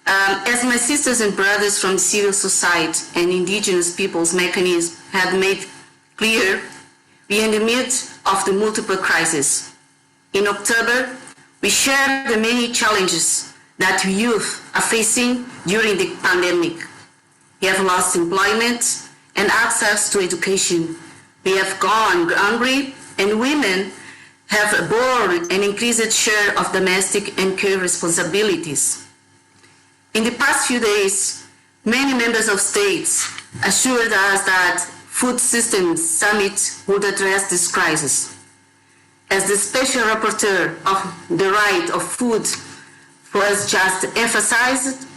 As my sisters and brothers from civil society and indigenous peoples mechanism have made clear, we are in the midst of the multiple crises. In October, we shared the many challenges that youth are facing during the pandemic. We have lost employment and access to education. We have gone hungry, and women have borne an increased share of domestic and care responsibilities. In the past few days, many members of states assured us that Food Systems Summit would address this crisis. As the Special Rapporteur of the Right of Food was just emphasized,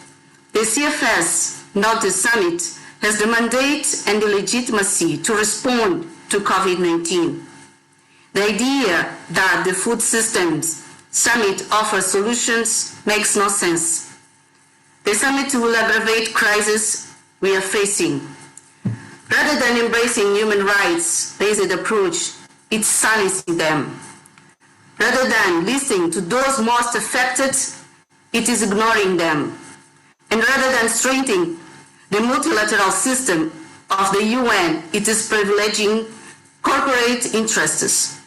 the CFS, not the summit, has the mandate and the legitimacy to respond to COVID-19. The idea that the Food Systems Summit offers solutions makes no sense. The summit will aggravate crises we are facing. Rather than embracing human rights-based approach, it's silencing them. Rather than listening to those most affected, it is ignoring them. And rather than strengthening the multilateral system of the UN, it is privileging corporate interests.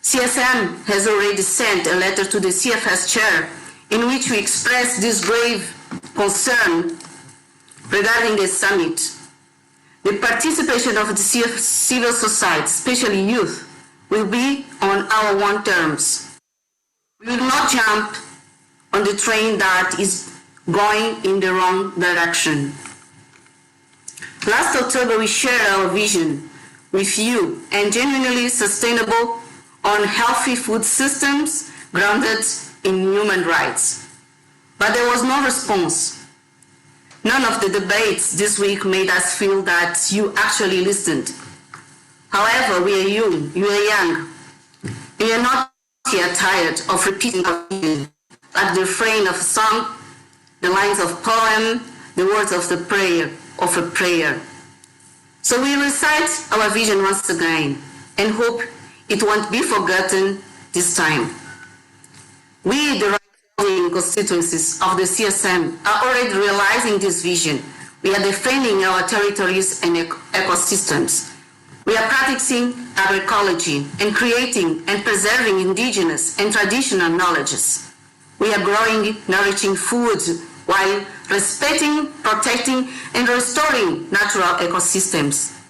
CSM has already sent a letter to the CFS chair in which we express this grave concern regarding the summit. The participation of the civil society, especially youth, will be on our own terms. We will not jump on the train that is going in the wrong direction. Last October, we shared our vision with you and genuinely sustainable on healthy food systems grounded in human rights. But there was no response. None of the debates this week made us feel that you actually listened. However, we are young, you are young. We are not yet tired of repeating our vision, like the refrain of a song, the lines of a poem, the words of a prayer. So we recite our vision once again and hope it won't be forgotten this time. We, the constituencies of the CSM, are already realizing this vision. We are defending our territories and ecosystems. We are practicing agroecology and creating and preserving indigenous and traditional knowledges. We are growing, nourishing food while respecting, protecting, and restoring natural ecosystems.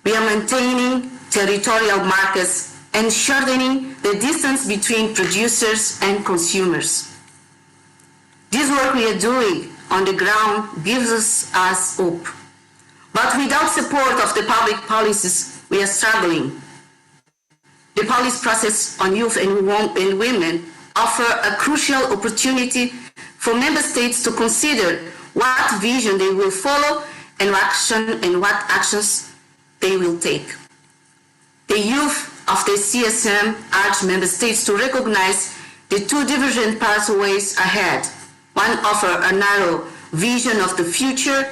We are maintaining territorial markers and shortening the distance between producers and consumers. This work we are doing on the ground gives us hope. But without support of the public policies, we are struggling. The policy process on youth and women offer a crucial opportunity for member states to consider what vision they will follow and what actions they will take. The youth of the CSM urge member states to recognize the two divergent pathways ahead. One offers a narrow vision of the future,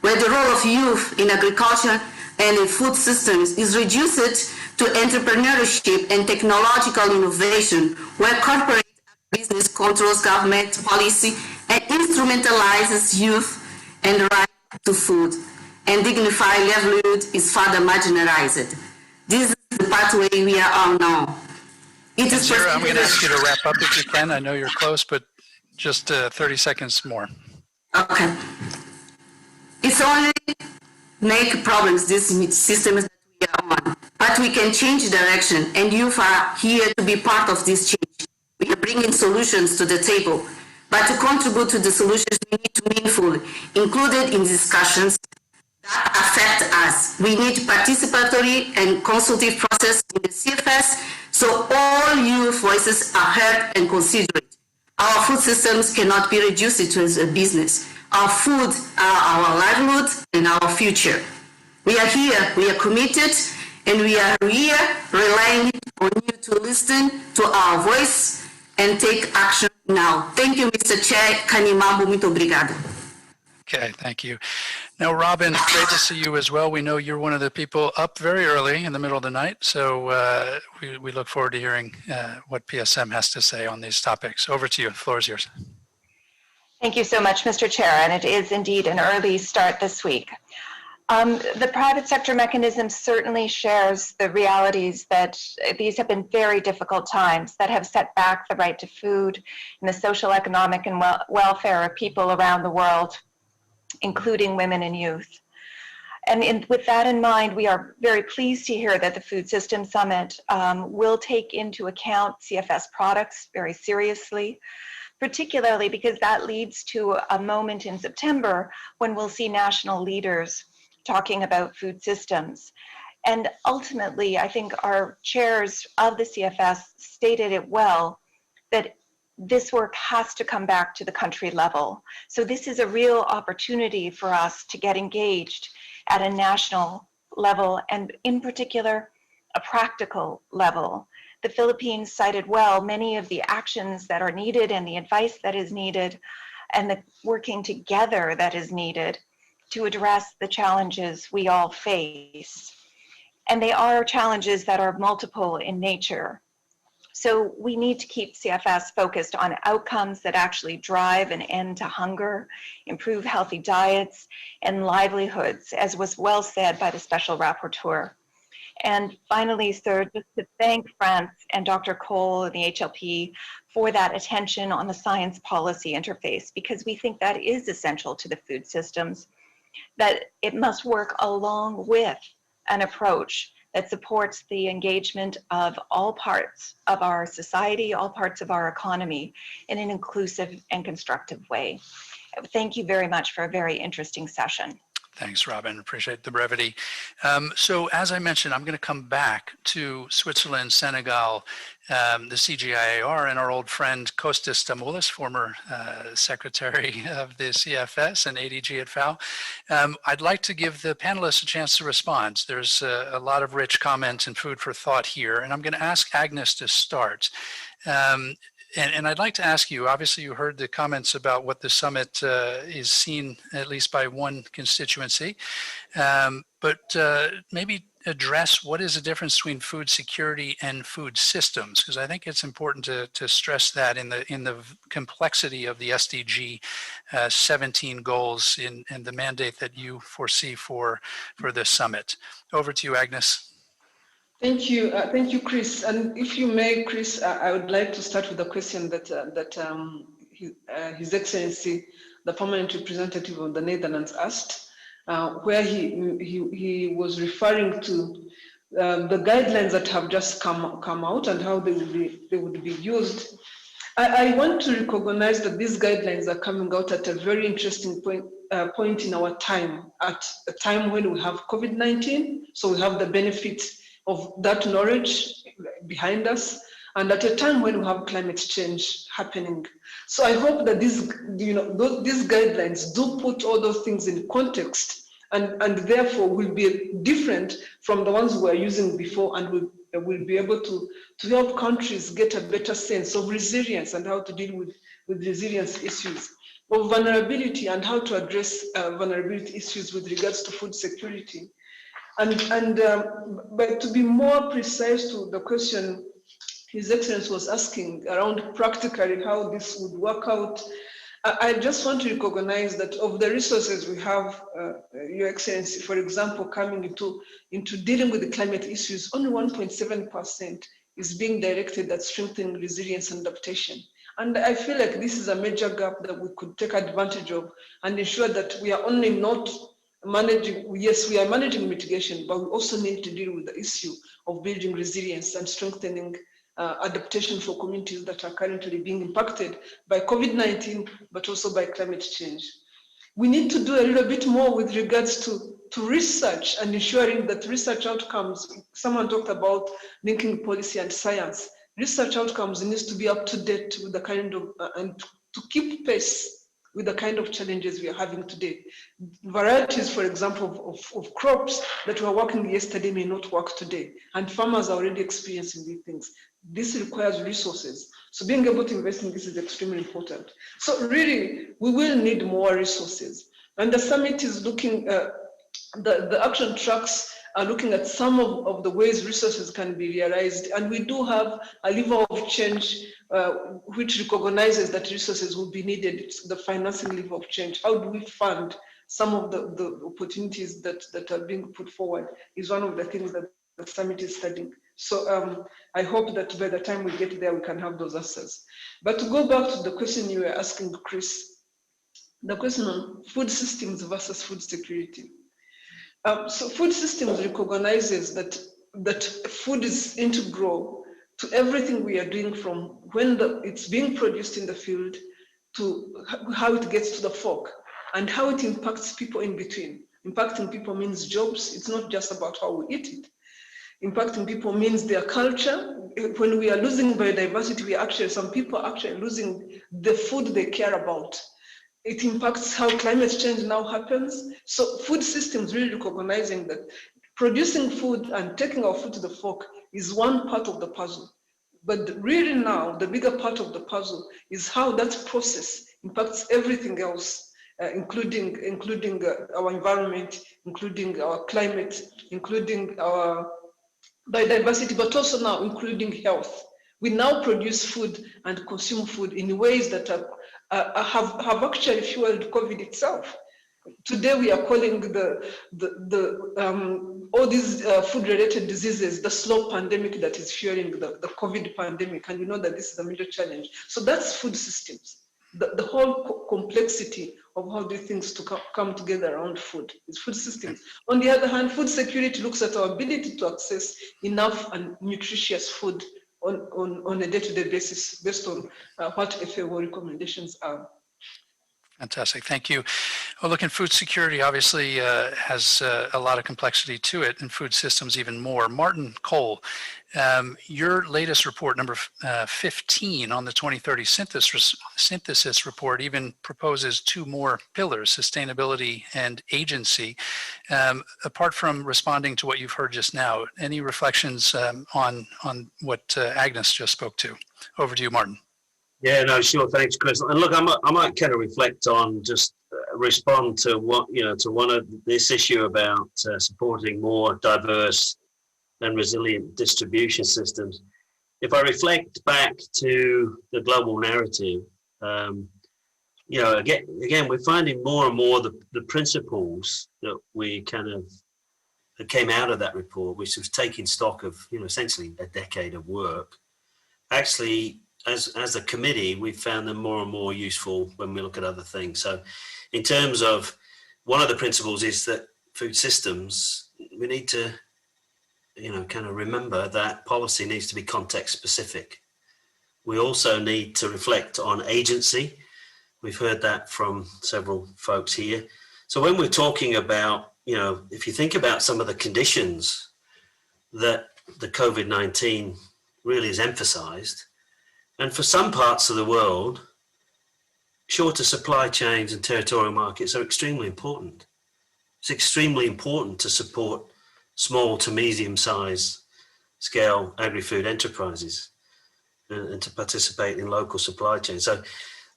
where the role of youth in agriculture and in food systems is reduced to entrepreneurship and technological innovation, where corporate business controls government policy and instrumentalizes youth and the right to food, and dignified livelihood is further marginalized. This is the pathway we are on now. Sarah, I'm going to ask you to wrap up if you can. I know you're close, but just 30 seconds more. Okay. It's only make problems this system that we are on, but we can change direction, and youth are here to be part of this change. We are bringing solutions to the table, but to contribute to the solutions, we need to be meaningful, included in discussions that affect us. We need participatory and consultative process in the CFS, so all youth voices are heard and considered. Our food systems cannot be reduced to a business. Our food are our livelihood and our future. We are here, we are committed, and we are here relying on you to listen to our voice and take action now. Thank you, Mr. Chair. Kanimambo, muito obrigada. Okay, thank you. Now, Robin, great to see you as well. We know you're one of the people up very early in the middle of the night, so we look forward to hearing what PSM has to say on these topics. Over to you. The floor is yours. Thank you so much, Mr. Chair, and it is indeed an early start this week. The private sector mechanism certainly shares the realities that these have been very difficult times that have set back the right to food and the social, economic, and welfare of people around the world, including women and youth. And with that in mind, we are very pleased to hear that the Food Systems Summit will take into account CFS products very seriously, particularly because that leads to a moment in September when we'll see national leaders talking about food systems. And ultimately, I think our chairs of the CFS stated it well, that this work has to come back to the country level. So this is a real opportunity for us to get engaged at a national level, and in particular, a practical level. The Philippines cited well many of the actions that are needed and the advice that is needed and the working together that is needed to address the challenges we all face. And they are challenges that are multiple in nature. So we need to keep CFS focused on outcomes that actually drive an end to hunger, improve healthy diets and livelihoods, as was well said by the Special Rapporteur. And finally, third, just to thank France and Dr. Cole and the HLP for that attention on the science policy interface, because we think that is essential to the food systems, that it must work along with an approach that supports the engagement of all parts of our society, all parts of our economy in an inclusive and constructive way. Thank you very much for a very interesting session. Thanks, Robin. Appreciate the brevity. So as I mentioned, I'm going to come back to Switzerland, Senegal, the CGIAR, and our old friend Kostas Stamoulis, former secretary of the CFS and ADG at FAO. I'd like to give the panelists a chance to respond. There's a lot of rich comment and food for thought here, and I'm going to ask Agnes to start. And I'd like to ask you, obviously you heard the comments about what the summit is seen, at least by one constituency, but maybe address what is the difference between food security and food systems, because I think it's important to stress that in the complexity of the SDG 17 goals and the mandate that you foresee for this summit. Over to you, Agnes. Thank you, Chris. And if you may, Chris, I would like to start with a question that His Excellency, the permanent representative of the Netherlands, asked, where he was referring to the guidelines that have just come out and how they would be used. I want to recognize that these guidelines are coming out at a very interesting point in our time, at a time when we have COVID-19, so we have the benefits of that knowledge behind us, and at a time when we have climate change happening. So I hope that these guidelines do put all those things in context, and therefore will be different from the ones we were using before, and will be able to help countries get a better sense of resilience and how to deal with resilience issues, of vulnerability and how to address vulnerability issues with regards to food security. But to be more precise to the question His Excellency was asking around practically how this would work out, I just want to recognize that of the resources we have, Your Excellency, for example, coming into dealing with the climate issues, only 1.7% is being directed at strengthening resilience and adaptation. And I feel like this is a major gap that we could take advantage of and ensure that we are only not managing, yes, we are managing mitigation, but we also need to deal with the issue of building resilience and strengthening adaptation for communities that are currently being impacted by COVID-19, but also by climate change. We need to do a little bit more with regards to research and ensuring that research outcomes, someone talked about linking policy and science, research outcomes needs to be up to date with the kind of, and to keep pace with the kind of challenges we are having today. Varieties, for example, of crops that were working yesterday may not work today, and farmers are already experiencing these things. This requires resources. So being able to invest in this is extremely important. So really, we will need more resources. And the summit is looking, the action tracks are looking at some of the ways resources can be realized. And we do have a lever of change which recognizes that resources will be needed. It's the financing lever of change. How do we fund some of the opportunities that are being put forward is one of the things that the summit is studying. So I hope that by the time we get there, we can have those answers. But to go back to the question you were asking, Chris, the question on food systems versus food security. So food systems recognizes that food is integral to everything we are doing, from when it's being produced in the field to how it gets to the fork and how it impacts people in between. Impacting people means jobs. It's not just about how we eat it. Impacting people means their culture. When we are losing biodiversity, some people are actually losing the food they care about. It impacts how climate change now happens. So food systems really recognizing that producing food and taking our food to the fork is one part of the puzzle. But really now, the bigger part of the puzzle is how that process impacts everything else, including our environment, including our climate, including our biodiversity, but also now including health. We now produce food and consume food in ways that have actually fueled COVID itself. Today we are calling all these food-related diseases the slow pandemic that is fueling the COVID pandemic, and you know that this is a major challenge. So that's food systems. The whole complexity of how these things to come together around food is food systems. On the other hand, food security looks at our ability to access enough and nutritious food on a day-to-day basis based on what FAO recommendations are. Fantastic, thank you. Well, look, food security obviously has a lot of complexity to it, and food systems even more. Martin Cole, your latest report, number 15 on the 2030 synthesis report, even proposes two more pillars, sustainability and agency. Apart from responding to what you've heard just now, any reflections on what Agnes just spoke to? Over to you, Martin. Yeah, no, sure. Thanks, Chris. And look, I might kind of reflect on just respond to what, to one of this issue about supporting more diverse and resilient distribution systems. If I reflect back to the global narrative, again, we're finding more and more the principles that we that came out of that report, which was taking stock of, essentially a decade of work, actually, as a committee, we've found them more and more useful when we look at other things. So in terms of, one of the principles is that food systems, we need to, kind of remember that policy needs to be context specific. We also need to reflect on agency. We've heard that from several folks here. So when we're talking about, if you think about some of the conditions that the COVID-19 really is emphasized, and for some parts of the world, shorter supply chains and territorial markets are extremely important. It's extremely important to support small to medium-sized scale agri-food enterprises and to participate in local supply chains. So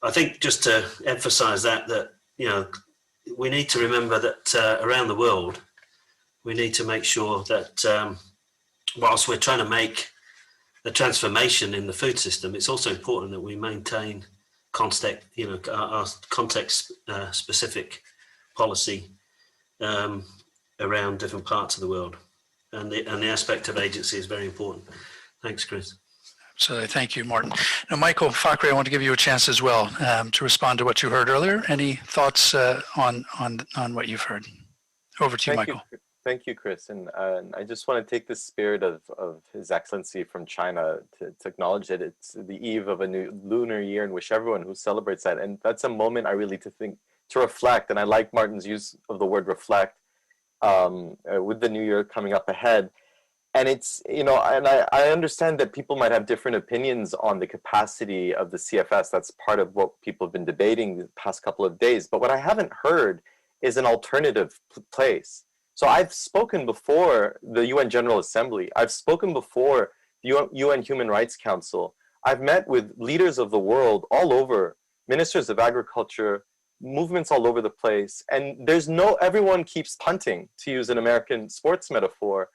I think just to emphasize that we need to remember that around the world, we need to make sure that whilst we're trying to make the transformation in the food system, it's also important that we maintain context, our context specific policy around different parts of the world, and the aspect of agency is very important. Thanks, Chris. So thank you, Martin. Now, Michael Fakri, I want to give you a chance as well to respond to what you heard earlier. Any thoughts on what you've heard? Over to you, Michael. Thank you, Chris. And I just want to take the spirit of His Excellency from China to acknowledge that it's the eve of a new lunar year and wish everyone who celebrates that. And that's a moment I really to reflect. And I like Martin's use of the word reflect with the new year coming up ahead. And it's, and I understand that people might have different opinions on the capacity of the CFS. That's part of what people have been debating the past couple of days. But what I haven't heard is an alternative place. So I've spoken before the UN General Assembly. I've spoken before the UN Human Rights Council. I've met with leaders of the world all over, ministers of agriculture, movements all over the place. And everyone keeps punting, to use an American sports metaphor,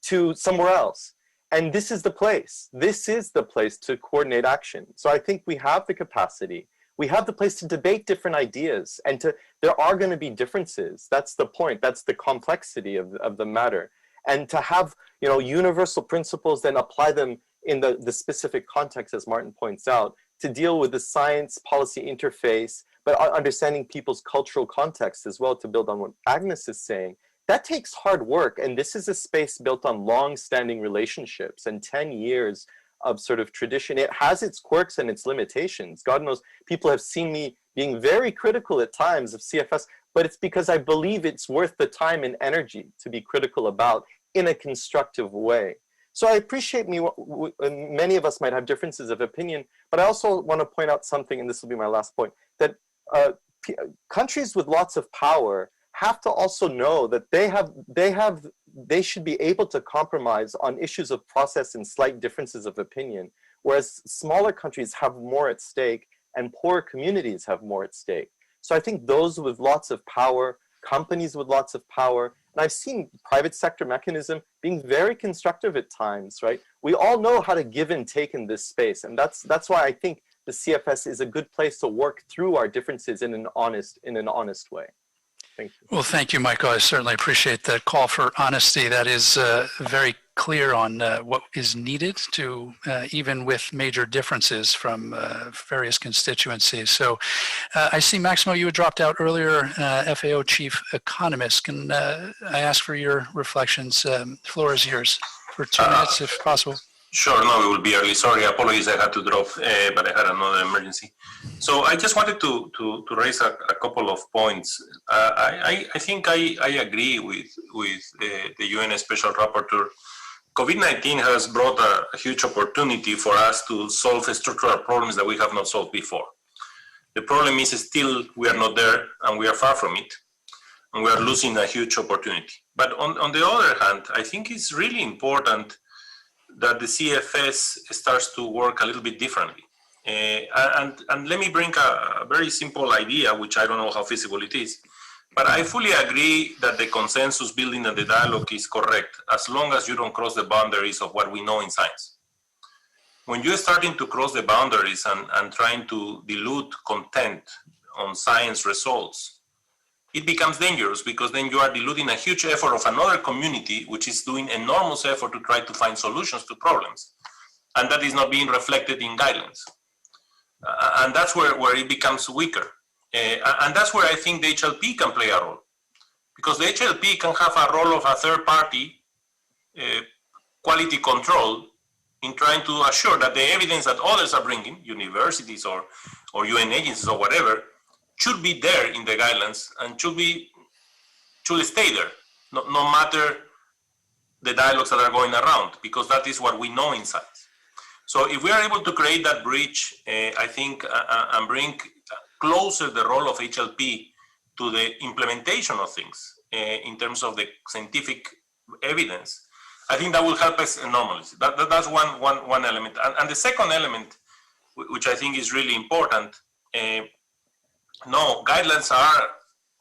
to somewhere else. And this is the place. This is the place to coordinate action. So I think we have the capacity. We have the place to debate different ideas, and there are going to be differences. That's the point. That's the complexity of the matter. And to have, you know, universal principles, then apply them in the specific context, as Martin points out, to deal with the science policy interface, but understanding people's cultural context as well, to build on what Agnes is saying. That takes hard work, and this is a space built on long-standing relationships and 10 years of sort of tradition. It has its quirks and its limitations. God knows, people have seen me being very critical at times of CFS, but it's because I believe it's worth the time and energy to be critical about in a constructive way. So I appreciate many of us might have differences of opinion, but I also want to point out something, and this will be my last point, that countries with lots of power have to also know that they should be able to compromise on issues of process and slight differences of opinion, whereas smaller countries have more at stake and poorer communities have more at stake. So I think those with lots of power, companies with lots of power, and I've seen private sector mechanism being very constructive at times, right? We all know how to give and take in this space, and that's why I think the CFS is a good place to work through our differences in an honest way. Thank you. Well, thank you, Michael. I certainly appreciate that call for honesty. That is very clear on what is needed to, even with major differences from various constituencies. So I see, Maximo, you had dropped out earlier, FAO Chief Economist. Can I ask for your reflections? Floor is yours for 2 minutes, if possible. Sure, no, it will be early. Sorry, apologies, I had to drop, but I had another emergency. So I just wanted to raise a couple of points. I think I agree with the UN Special Rapporteur. COVID-19 has brought a huge opportunity for us to solve structural problems that we have not solved before. The problem is still we are not there and we are far from it, and we are losing a huge opportunity. But on the other hand, I think it's really important that the CFS starts to work a little bit differently. And let me bring a very simple idea, which I don't know how feasible it is, but I fully agree that the consensus building and the dialogue is correct, as long as you don't cross the boundaries of what we know in science. When you're starting to cross the boundaries and trying to dilute content on science results, it becomes dangerous, because then you are diluting a huge effort of another community, which is doing enormous effort to try to find solutions to problems. And that is not being reflected in guidelines. And that's where it becomes weaker. And that's where I think the HLP can play a role. Because the HLP can have a role of a third party quality control in trying to assure that the evidence that others are bringing, universities or UN agencies or whatever, should be there in the guidelines and should stay there, no matter the dialogues that are going around, because that is what we know in science. So if we are able to create that bridge, I think, and bring closer the role of HLP to the implementation of things in terms of the scientific evidence, I think that will help us enormously. That's one element. And the second element, which I think is really important, no, guidelines are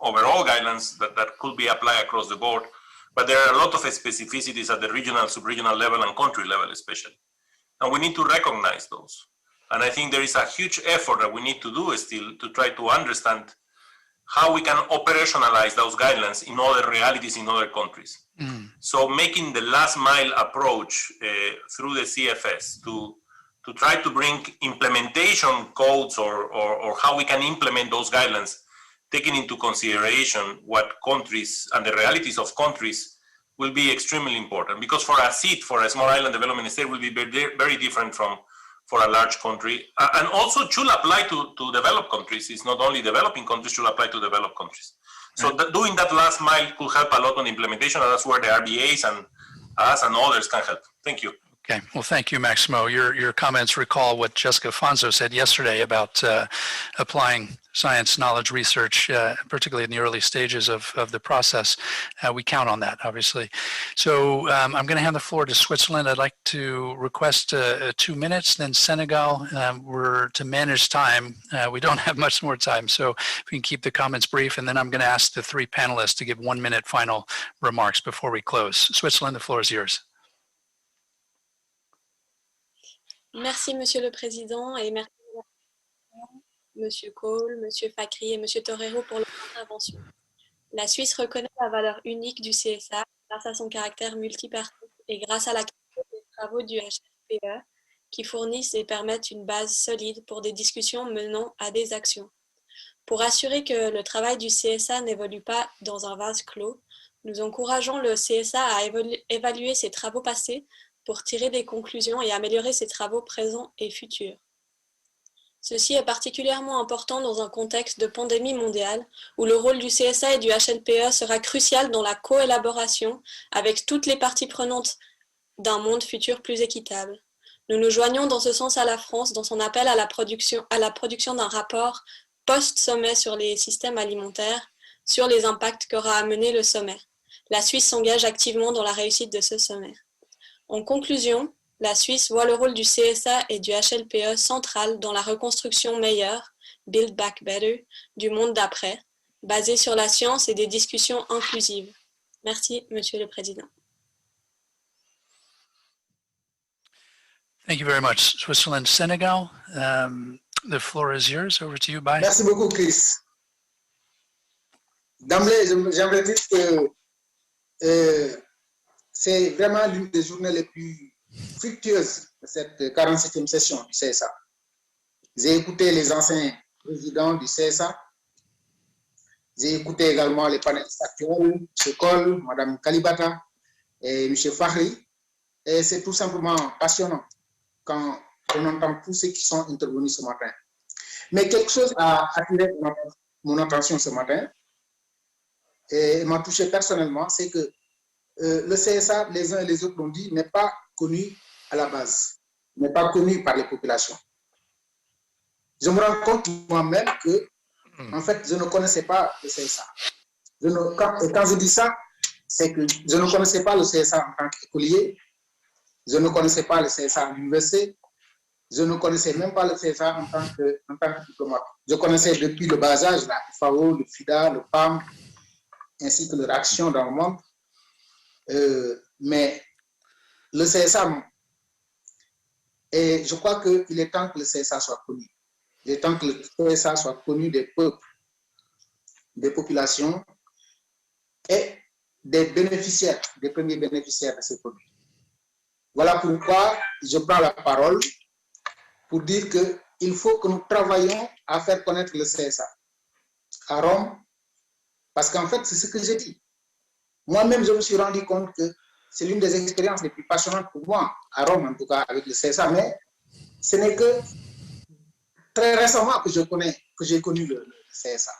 overall guidelines that could be applied across the board, but there are a lot of specificities at the regional, sub-regional level and country level especially. And we need to recognize those. And I think there is a huge effort that we need to do still to try to understand how we can operationalize those guidelines in other realities in other countries. So making the last mile approach through the CFS to try to bring implementation codes or how we can implement those guidelines, taking into consideration what countries and the realities of countries, will be extremely important. Because for a seat, for a small island development state, will be very different from for a large country. And also should apply to developed countries. It's not only developing countries, should apply to developed countries. So doing that last mile could help a lot on implementation, and that's where the RBAs and us and others can help. Thank you. Okay, well, thank you, Maximo. Your comments recall what Jessica Fonzo said yesterday about applying science, knowledge, research, particularly in the early stages of the process. We count on that, obviously. So I'm going to hand the floor to Switzerland. I'd like to request 2 minutes, then Senegal. We're to manage time. We don't have much more time, so if we can keep the comments brief, and then I'm going to ask the three panelists to give 1 minute final remarks before we close. Switzerland, the floor is yours. Merci, Monsieur le Président, et merci. Monsieur Cole, Monsieur Fakri et Monsieur Torero pour leur intervention. La Suisse reconnaît la valeur unique du CSA grâce à son caractère multipartite et grâce à la qualité des travaux du HFPE qui fournissent et permettent une base solide pour des discussions menant à des actions. Pour assurer que le travail du CSA n'évolue pas dans un vase clos, nous encourageons le CSA à évaluer ses travaux passés pour tirer des conclusions et améliorer ses travaux présents et futurs. Ceci est particulièrement important dans un contexte de pandémie mondiale où le rôle du CSA et du HLPE sera crucial dans la coélaboration avec toutes les parties prenantes d'un monde futur plus équitable. Nous nous joignons dans ce sens à la France dans son appel à la production d'un rapport post-sommet sur les systèmes alimentaires, sur les impacts qu'aura amené le sommet. La Suisse s'engage activement dans la réussite de ce sommet. En conclusion, la Suisse voit le rôle du CSA et du HLPE central dans la reconstruction meilleure, Build Back Better, du monde d'après, basée sur la science et des discussions inclusives. Merci, Monsieur le Président. Thank you very much. Switzerland, Senegal. The floor is yours. Over to you. Bye. Merci beaucoup, Chris. D'emblée, j'aimerais dire que c'est vraiment l'une des journées les plus fructueuses de cette 47e session du CSA. J'ai écouté les anciens présidents du CSA. J'ai écouté également les panélistes actuels, M. Cole, Mme Kalibata et M. Fahri. Et c'est tout simplement passionnant quand on entend tous ceux qui sont intervenus ce matin. Mais quelque chose a attiré mon attention ce matin et m'a touché personnellement, c'est que le CSA, les uns et les autres l'ont dit, n'est pas connu à la base, n'est pas connu par les populations. Je me rends compte moi-même que, en fait, je ne connaissais pas le CSA. Quand je dis ça, c'est que je ne connaissais pas le CSA en tant qu'écolier, je ne connaissais pas le CSA à l'université, je ne connaissais même pas le CSA en tant que diplomate. Je connaissais depuis le bas âge la FAO, le FIDA, le PAM, ainsi que leur action dans le monde. Mais le CSA, non. Et je crois qu'il est temps que le CSA soit connu. Il est temps que le CSA soit connu des peuples, des populations et des bénéficiaires, des premiers bénéficiaires de ces produits. Voilà pourquoi je prends la parole pour dire qu'il faut que nous travaillions à faire connaître le CSA à Rome, parce qu'en fait, c'est ce que j'ai dit. Moi-même, je me suis rendu compte que c'est l'une des expériences les plus passionnantes pour moi, à Rome en tout cas, avec le CSA, mais ce n'est que très récemment que j'ai connu le CSA.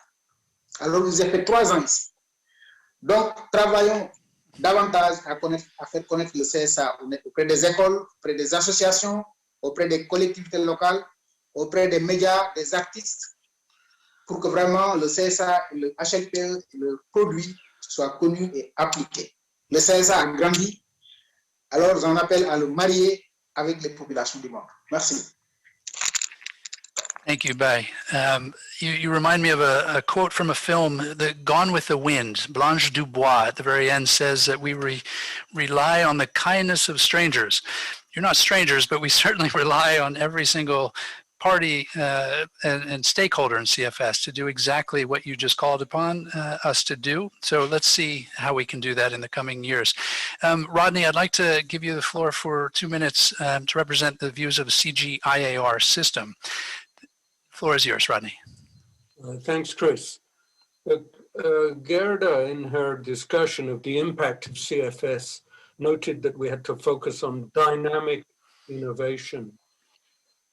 Alors, j'ai fait 3 ans ici. Donc, travaillons davantage à faire connaître le CSA auprès des écoles, auprès des associations, auprès des collectivités locales, auprès des médias, des artistes, pour que vraiment le CSA, le HLPE, le produit soient connus et appliqués. Le CSA a grandi, alors j'en appelle à le marier avec les populations du monde. Merci. Thank you, Bai. You remind me of a quote from a film, Gone with the Wind. Blanche Dubois at the very end says that we rely on the kindness of strangers. You're not strangers, but we certainly rely on every single party and stakeholder in CFS to do exactly what you just called upon us to do. So let's see how we can do that in the coming years. Rodney, I'd like to give you the floor for 2 minutes to represent the views of the CGIAR system. The floor is yours, Rodney. Thanks, Chris. Gerda, in her discussion of the impact of CFS, noted that we had to focus on dynamic innovation.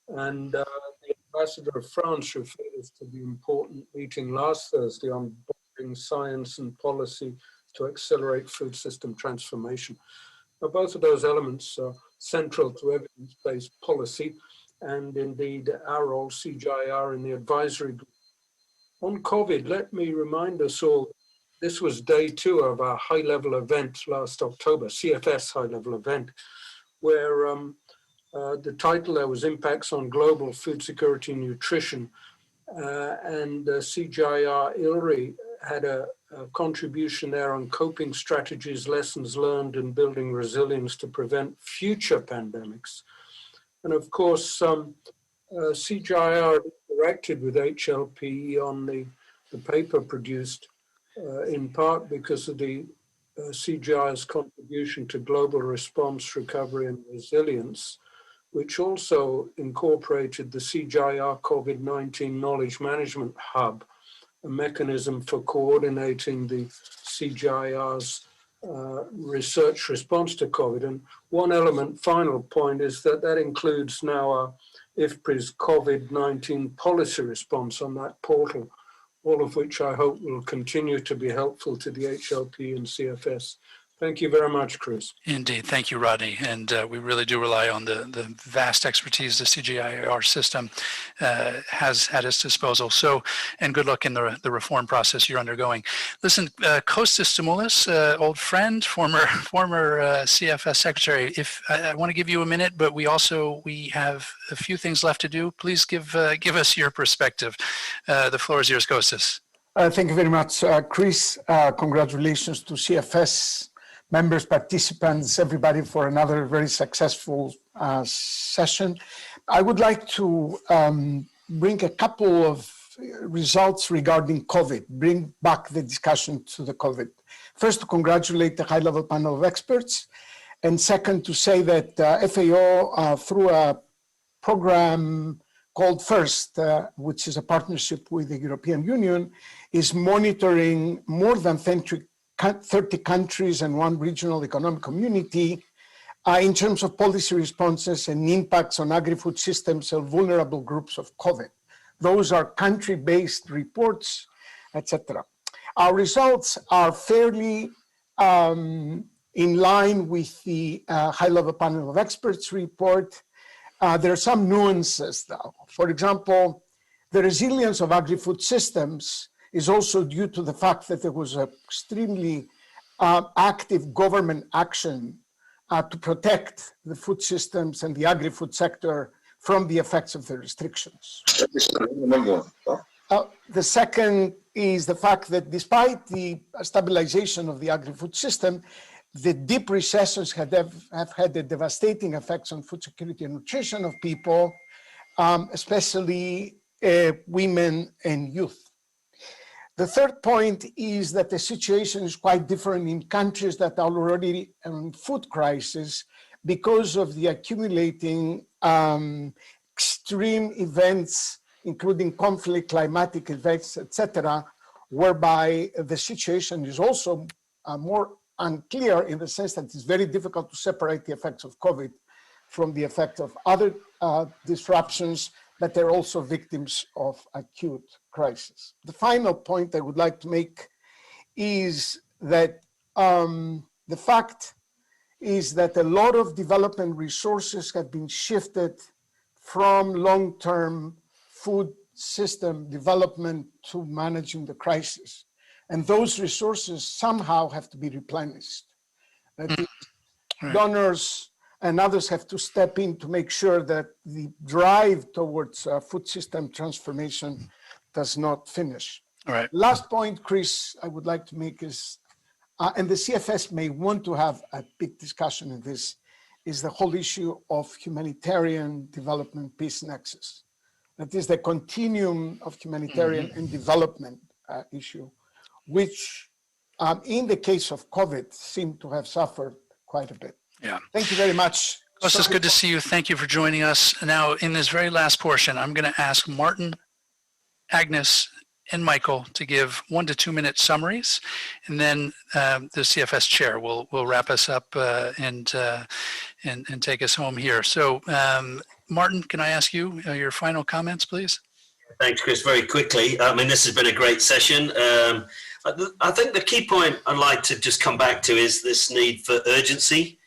And the Ambassador of France referred us to the important meeting last Thursday on bonding science and policy to accelerate food system transformation. Now, both of those elements are central to evidence-based policy, and indeed our role, CGIAR, in the advisory group. On COVID, let me remind us all, this was day 2 of our high-level event last October, CFS high-level event, where the title there was Impacts on Global Food Security and Nutrition, and CGIAR ILRI had a contribution there on coping strategies, lessons learned, and building resilience to prevent future pandemics. And of course, CGIAR interacted with HLPE on the paper produced in part because of the CGIAR's contribution to global response, recovery and resilience, which also incorporated the CGIAR COVID-19 Knowledge Management Hub, a mechanism for coordinating the CGIAR's research response to COVID. And one element, final point, is that includes now our IFPRI's COVID-19 policy response on that portal, all of which I hope will continue to be helpful to the HLP and CFS. Thank you very much, Chris. Indeed. Thank you, Rodney. And we really do rely on the vast expertise the CGIAR system has at its disposal. So, and good luck in the reform process you're undergoing. Listen, Kostas Stamoulis, old friend, former CFS secretary, if I want to give you a minute, but we have a few things left to do. Please give us your perspective. The floor is yours, Kostas. Thank you very much, Chris. Congratulations to CFS members, participants, everybody for another very successful session. I would like to bring a couple of results regarding COVID, bring back the discussion to the COVID. First, to congratulate the high-level panel of experts, and second, to say that FAO, through a program called FIRST, which is a partnership with the European Union, is monitoring more than 30 countries and one regional economic community in terms of policy responses and impacts on agri-food systems and vulnerable groups of COVID. Those are country-based reports, etc. Our results are fairly in line with the high-level panel of experts report. There are some nuances though. For example, the resilience of agri-food systems is also due to the fact that there was extremely active government action to protect the food systems and the agri-food sector from the effects of the restrictions. The second is the fact that despite the stabilization of the agri-food system, the deep recessions have had a devastating effects on food security and nutrition of people, especially women and youth. The third point is that the situation is quite different in countries that are already in food crisis because of the accumulating extreme events, including conflict, climatic events, etc., whereby the situation is also more unclear in the sense that it's very difficult to separate the effects of COVID from the effect of other disruptions, but they're also victims of acute crisis. The final point I would like to make is that the fact is that a lot of development resources have been shifted from long-term food system development to managing the crisis. And those resources somehow have to be replenished. That donors and others have to step in to make sure that the drive towards food system transformation does not finish. All right. Last point, Chris, I would like to make is, and the CFS may want to have a big discussion in this, is the whole issue of humanitarian development peace nexus. That is the continuum of humanitarian and development issue, which in the case of COVID seemed to have suffered quite a bit. Yeah. Thank you very much. Kostas, good to see you. Thank you for joining us. Now, in this very last portion, I'm going to ask Martin, Agnes, and Michael to give 1 to 2 minute summaries, and then the CFS chair will wrap us up and take us home here. So, Martin, can I ask you your final comments, please? Thanks, Chris. Very quickly. I mean, this has been a great session. I think the key point I'd like to just come back to is this need for urgency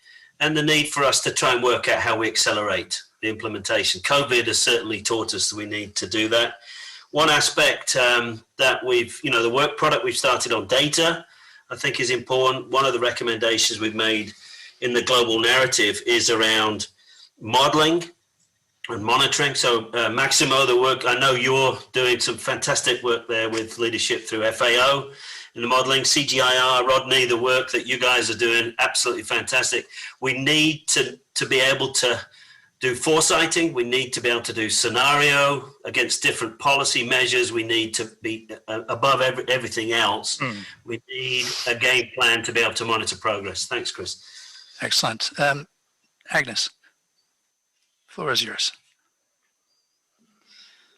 and the need for us to try and work out how we accelerate the implementation. COVID has certainly taught us that we need to do that. One aspect that we've, the work product we've started on data, I think is important. One of the recommendations we've made in the global narrative is around modeling and monitoring. So Maximo, the work, I know you're doing some fantastic work there with leadership through FAO in the modeling. CGIAR, Rodney, the work that you guys are doing, absolutely fantastic. We need to be able to do foresighting. We need to be able to do scenario against different policy measures. We need to be above everything else. We need a game plan to be able to monitor progress. Thanks, Chris. Excellent. Agnes, floor is yours.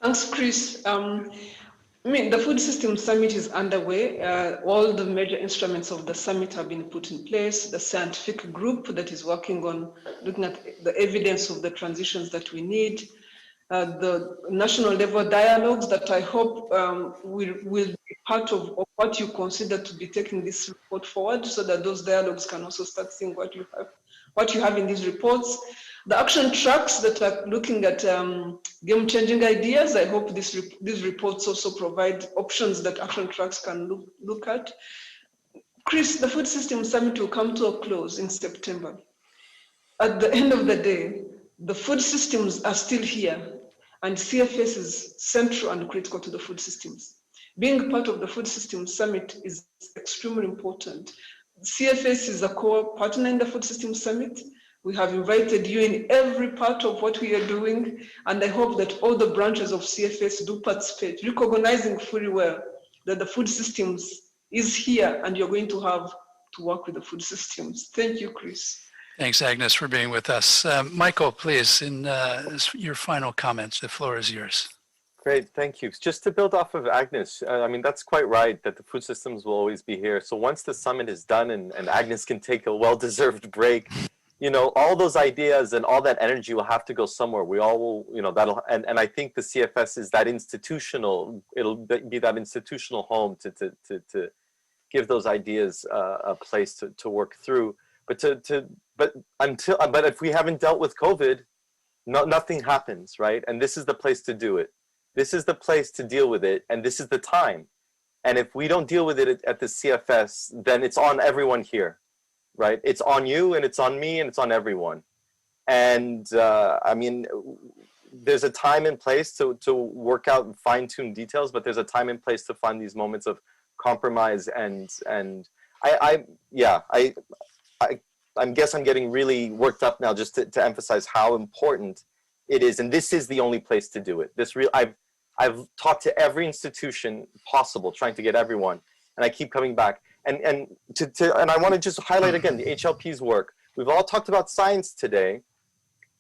Thanks, Chris. I mean, the Food Systems Summit is underway. All the major instruments of the summit have been put in place. The scientific group that is working on looking at the evidence of the transitions that we need, the national level dialogues that I hope will be part of what you consider to be taking this report forward, so that those dialogues can also start seeing what you have in these reports. The action tracks that are looking at game-changing ideas, I hope these reports also provide options that action tracks can look at. Chris, the Food Systems Summit will come to a close in September. At the end of the day, the food systems are still here, and CFS is central and critical to the food systems. Being part of the Food Systems Summit is extremely important. CFS is a core partner in the Food Systems Summit. We have invited you in every part of what we are doing, and I hope that all the branches of CFS do participate, recognizing fully well that the food systems is here and you're going to have to work with the food systems. Thank you, Chris. Thanks, Agnes, for being with us. Michael, please, in your final comments, the floor is yours. Great, thank you. Just to build off of Agnes, I mean, that's quite right that the food systems will always be here. So once the summit is done and Agnes can take a well-deserved break, you know, all those ideas and all that energy will have to go somewhere. We all will, you know, and I think the CFS is that institutional, it'll be that institutional home to give those ideas a place to work through. But but if we haven't dealt with COVID, nothing happens, right? And this is the place to do it. This is the place to deal with it, and this is the time. And if we don't deal with it at the CFS, then it's on everyone here, right? It's on you, and it's on me, and it's on everyone. And I mean, there's a time and place to work out and fine-tune details, but there's a time and place to find these moments of compromise. And I guess I'm getting really worked up now just to emphasize how important it is. And this is the only place to do it. I've talked to every institution possible, trying to get everyone, and I keep coming back. And I want to just highlight again the HLP's work. We've all talked about science today,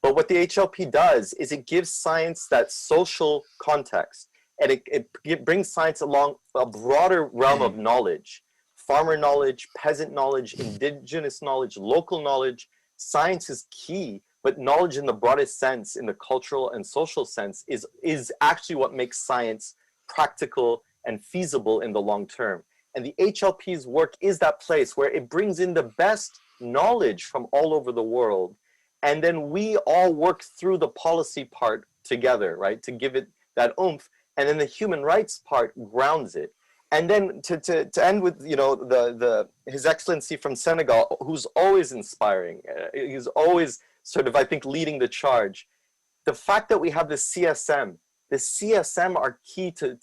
but what the HLP does is it gives science that social context, and it brings science along a broader realm of knowledge. Farmer knowledge, peasant knowledge, indigenous knowledge, local knowledge. Science is key, but knowledge in the broadest sense, in the cultural and social sense, is actually what makes science practical and feasible in the long term. And the HLP's work is that place where it brings in the best knowledge from all over the world. And then we all work through the policy part together, right? To give it that oomph. And then the human rights part grounds it. And then to end with, you know, His Excellency from Senegal, who's always inspiring. He's always sort of, I think, leading the charge. The fact that we have the CSM are key to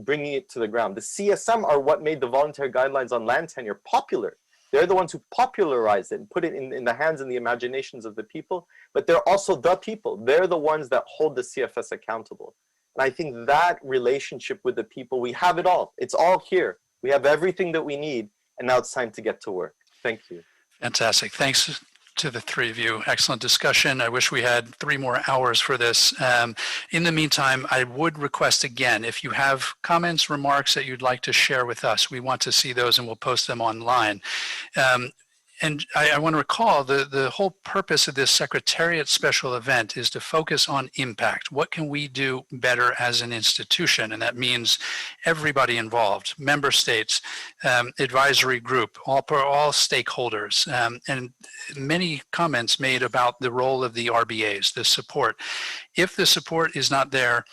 bringing it to the ground. The CSM are what made the voluntary guidelines on land tenure popular. They're the ones who popularized it and put it in the hands and the imaginations of the people, but they're also the people. They're the ones that hold the CFS accountable. And I think that relationship with the people, we have it all. It's all here. We have everything that we need, and now it's time to get to work. Thank you. Fantastic. Thanks to the three of you. Excellent discussion. I wish we had 3 more hours for this. In the meantime, I would request again, if you have comments, remarks that you'd like to share with us, we want to see those and we'll post them online. And I want to recall the whole purpose of this Secretariat special event is to focus on impact. What can we do better as an institution? And that means everybody involved, member states, advisory group, all stakeholders, and many comments made about the role of the RBAs, the support. If the support is not there,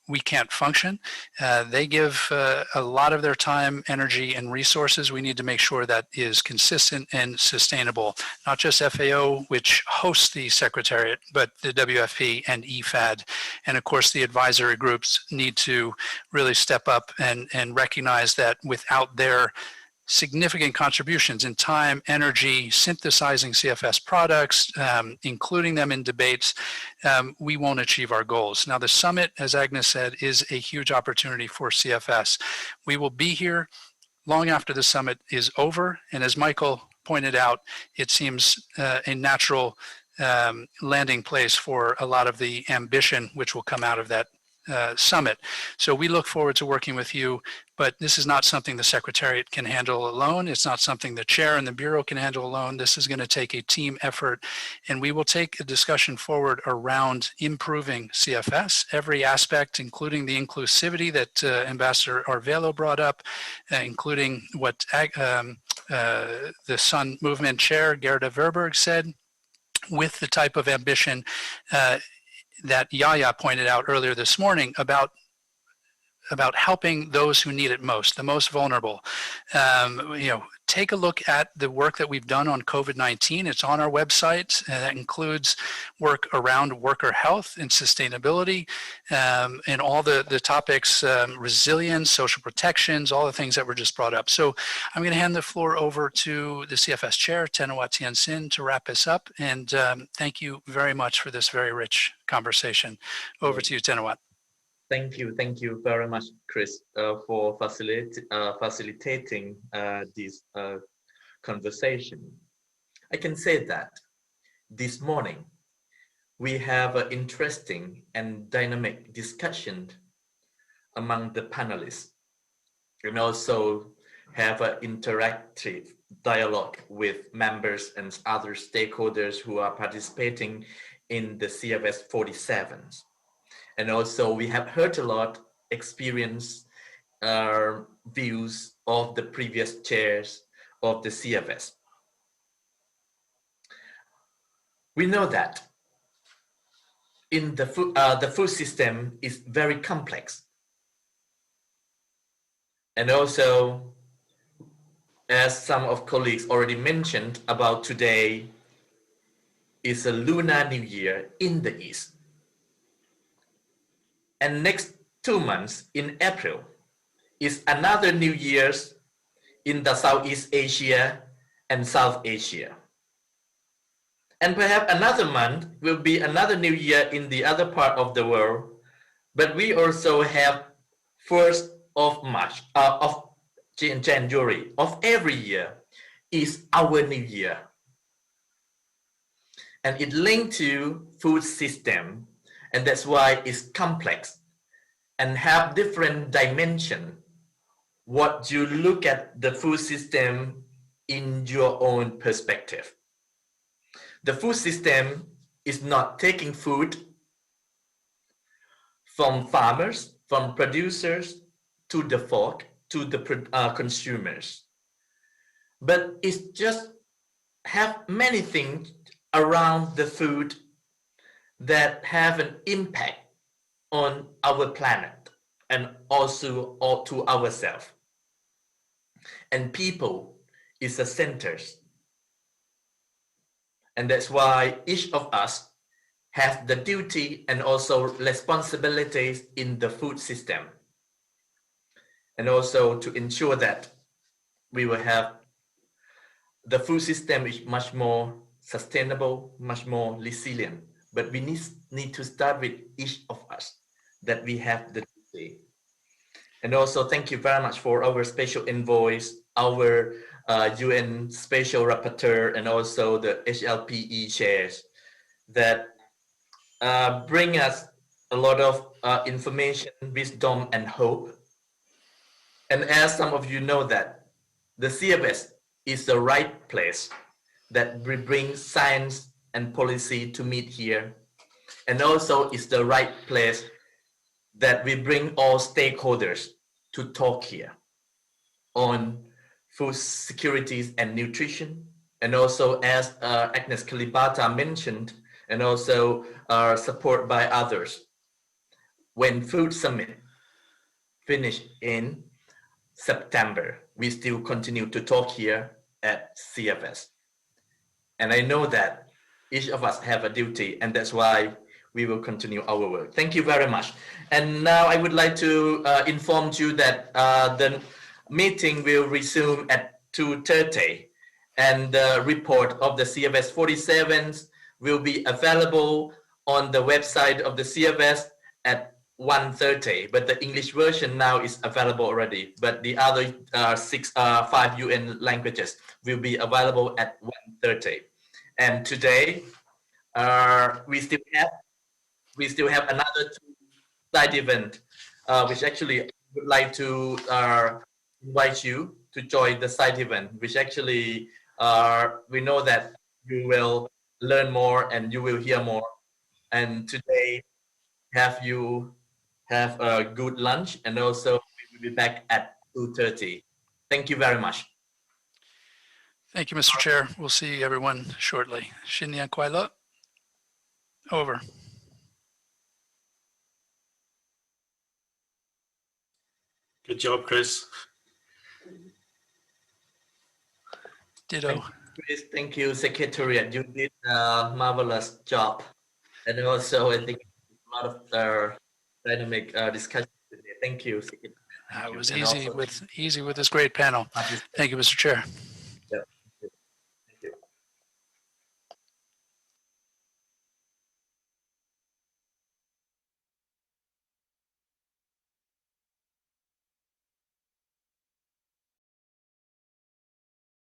we can't function. They give a lot of their time, energy, and resources. We need to make sure that is consistent and sustainable. Not just FAO, which hosts the Secretariat, but the WFP and EFAD. And of course, the advisory groups need to really step up and recognize that without their significant contributions in time, energy, synthesizing CFS products, including them in debates, we won't achieve our goals. Now, the summit, as Agnes said, is a huge opportunity for CFS. We will be here long after the summit is over, and as Michael pointed out, it seems a natural landing place for a lot of the ambition which will come out of that summit. So we look forward to working with you, but this is not something the Secretariat can handle alone. It's not something the chair and the Bureau can handle alone. This is going to take a team effort, and we will take a discussion forward around improving CFS, every aspect, including the inclusivity that Ambassador Arvelo brought up, including what the Sun Movement Chair, Gerda Verberg, said, with the type of ambition that Yaya pointed out earlier this morning about helping those who need it most, the most vulnerable. Take a look at the work that we've done on COVID-19. It's on our website. That includes work around worker health and sustainability, and all the topics, resilience, social protections, all the things that were just brought up. So I'm going to hand the floor over to the CFS Chair, Tenowa Tiansin, to wrap us up. And thank you very much for this very rich conversation. Over to you, Tenowa. Thank you very much, Chris, for facilitating this conversation. I can say that this morning we have an interesting and dynamic discussion among the panelists, and also have an interactive dialogue with members and other stakeholders who are participating in the CFS 47s. And also we have heard a lot, experience, views of the previous chairs of the CFS. We know that in the food system is very complex. And also, as some of colleagues already mentioned about today, is a Lunar New Year in the East. And next 2 months in April is another New Year's in the Southeast Asia and South Asia. And perhaps another month will be another New Year in the other part of the world. But we also have 1st of March, of January of every year is our New Year. And it linked to food system. And that's why it's complex and have different dimension. What you look at the food system in your own perspective. The food system is not taking food from farmers, from producers to the fork, to the consumers. But it's just have many things around the food that have an impact on our planet and also to ourselves. And people is the centers. And that's why each of us has the duty and also responsibilities in the food system. And also to ensure that we will have the food system is much more sustainable, much more resilient. But we need to start with each of us, that we have the duty. And also thank you very much for our special envoys, our UN special rapporteur, and also the HLPE chairs that bring us a lot of information, wisdom, and hope. And as some of you know that the CFS is the right place that we bring science and policy to meet here. And also it's the right place that we bring all stakeholders to talk here on food security and nutrition. And also as Agnes Kalibata mentioned, and also support by others. When Food Summit finished in September, we still continue to talk here at CFS. And I know that each of us have a duty, and that's why we will continue our work. Thank you very much. And now I would like to inform you that the meeting will resume at 2:30. And the report of the CFS 47s will be available on the website of the CFS at 1:30, but the English version now is available already. But the other 5 UN languages will be available at 1:30. And today, we still have another 2 side event, which actually I would like to invite you to join the side event, which actually we know that you will learn more and you will hear more. And today, you have a good lunch, and also we will be back at 2:30. Thank you very much. Thank you, Mr. Chair. We'll see everyone shortly. Xin Nian Kuai Le. Over. Good job, Chris. Ditto. Thank you, Secretariat. You did a marvelous job. And also, I think a lot of dynamic discussion today. Thank you, Secretariat. It was easy with this great panel. Thank you, Mr. Chair.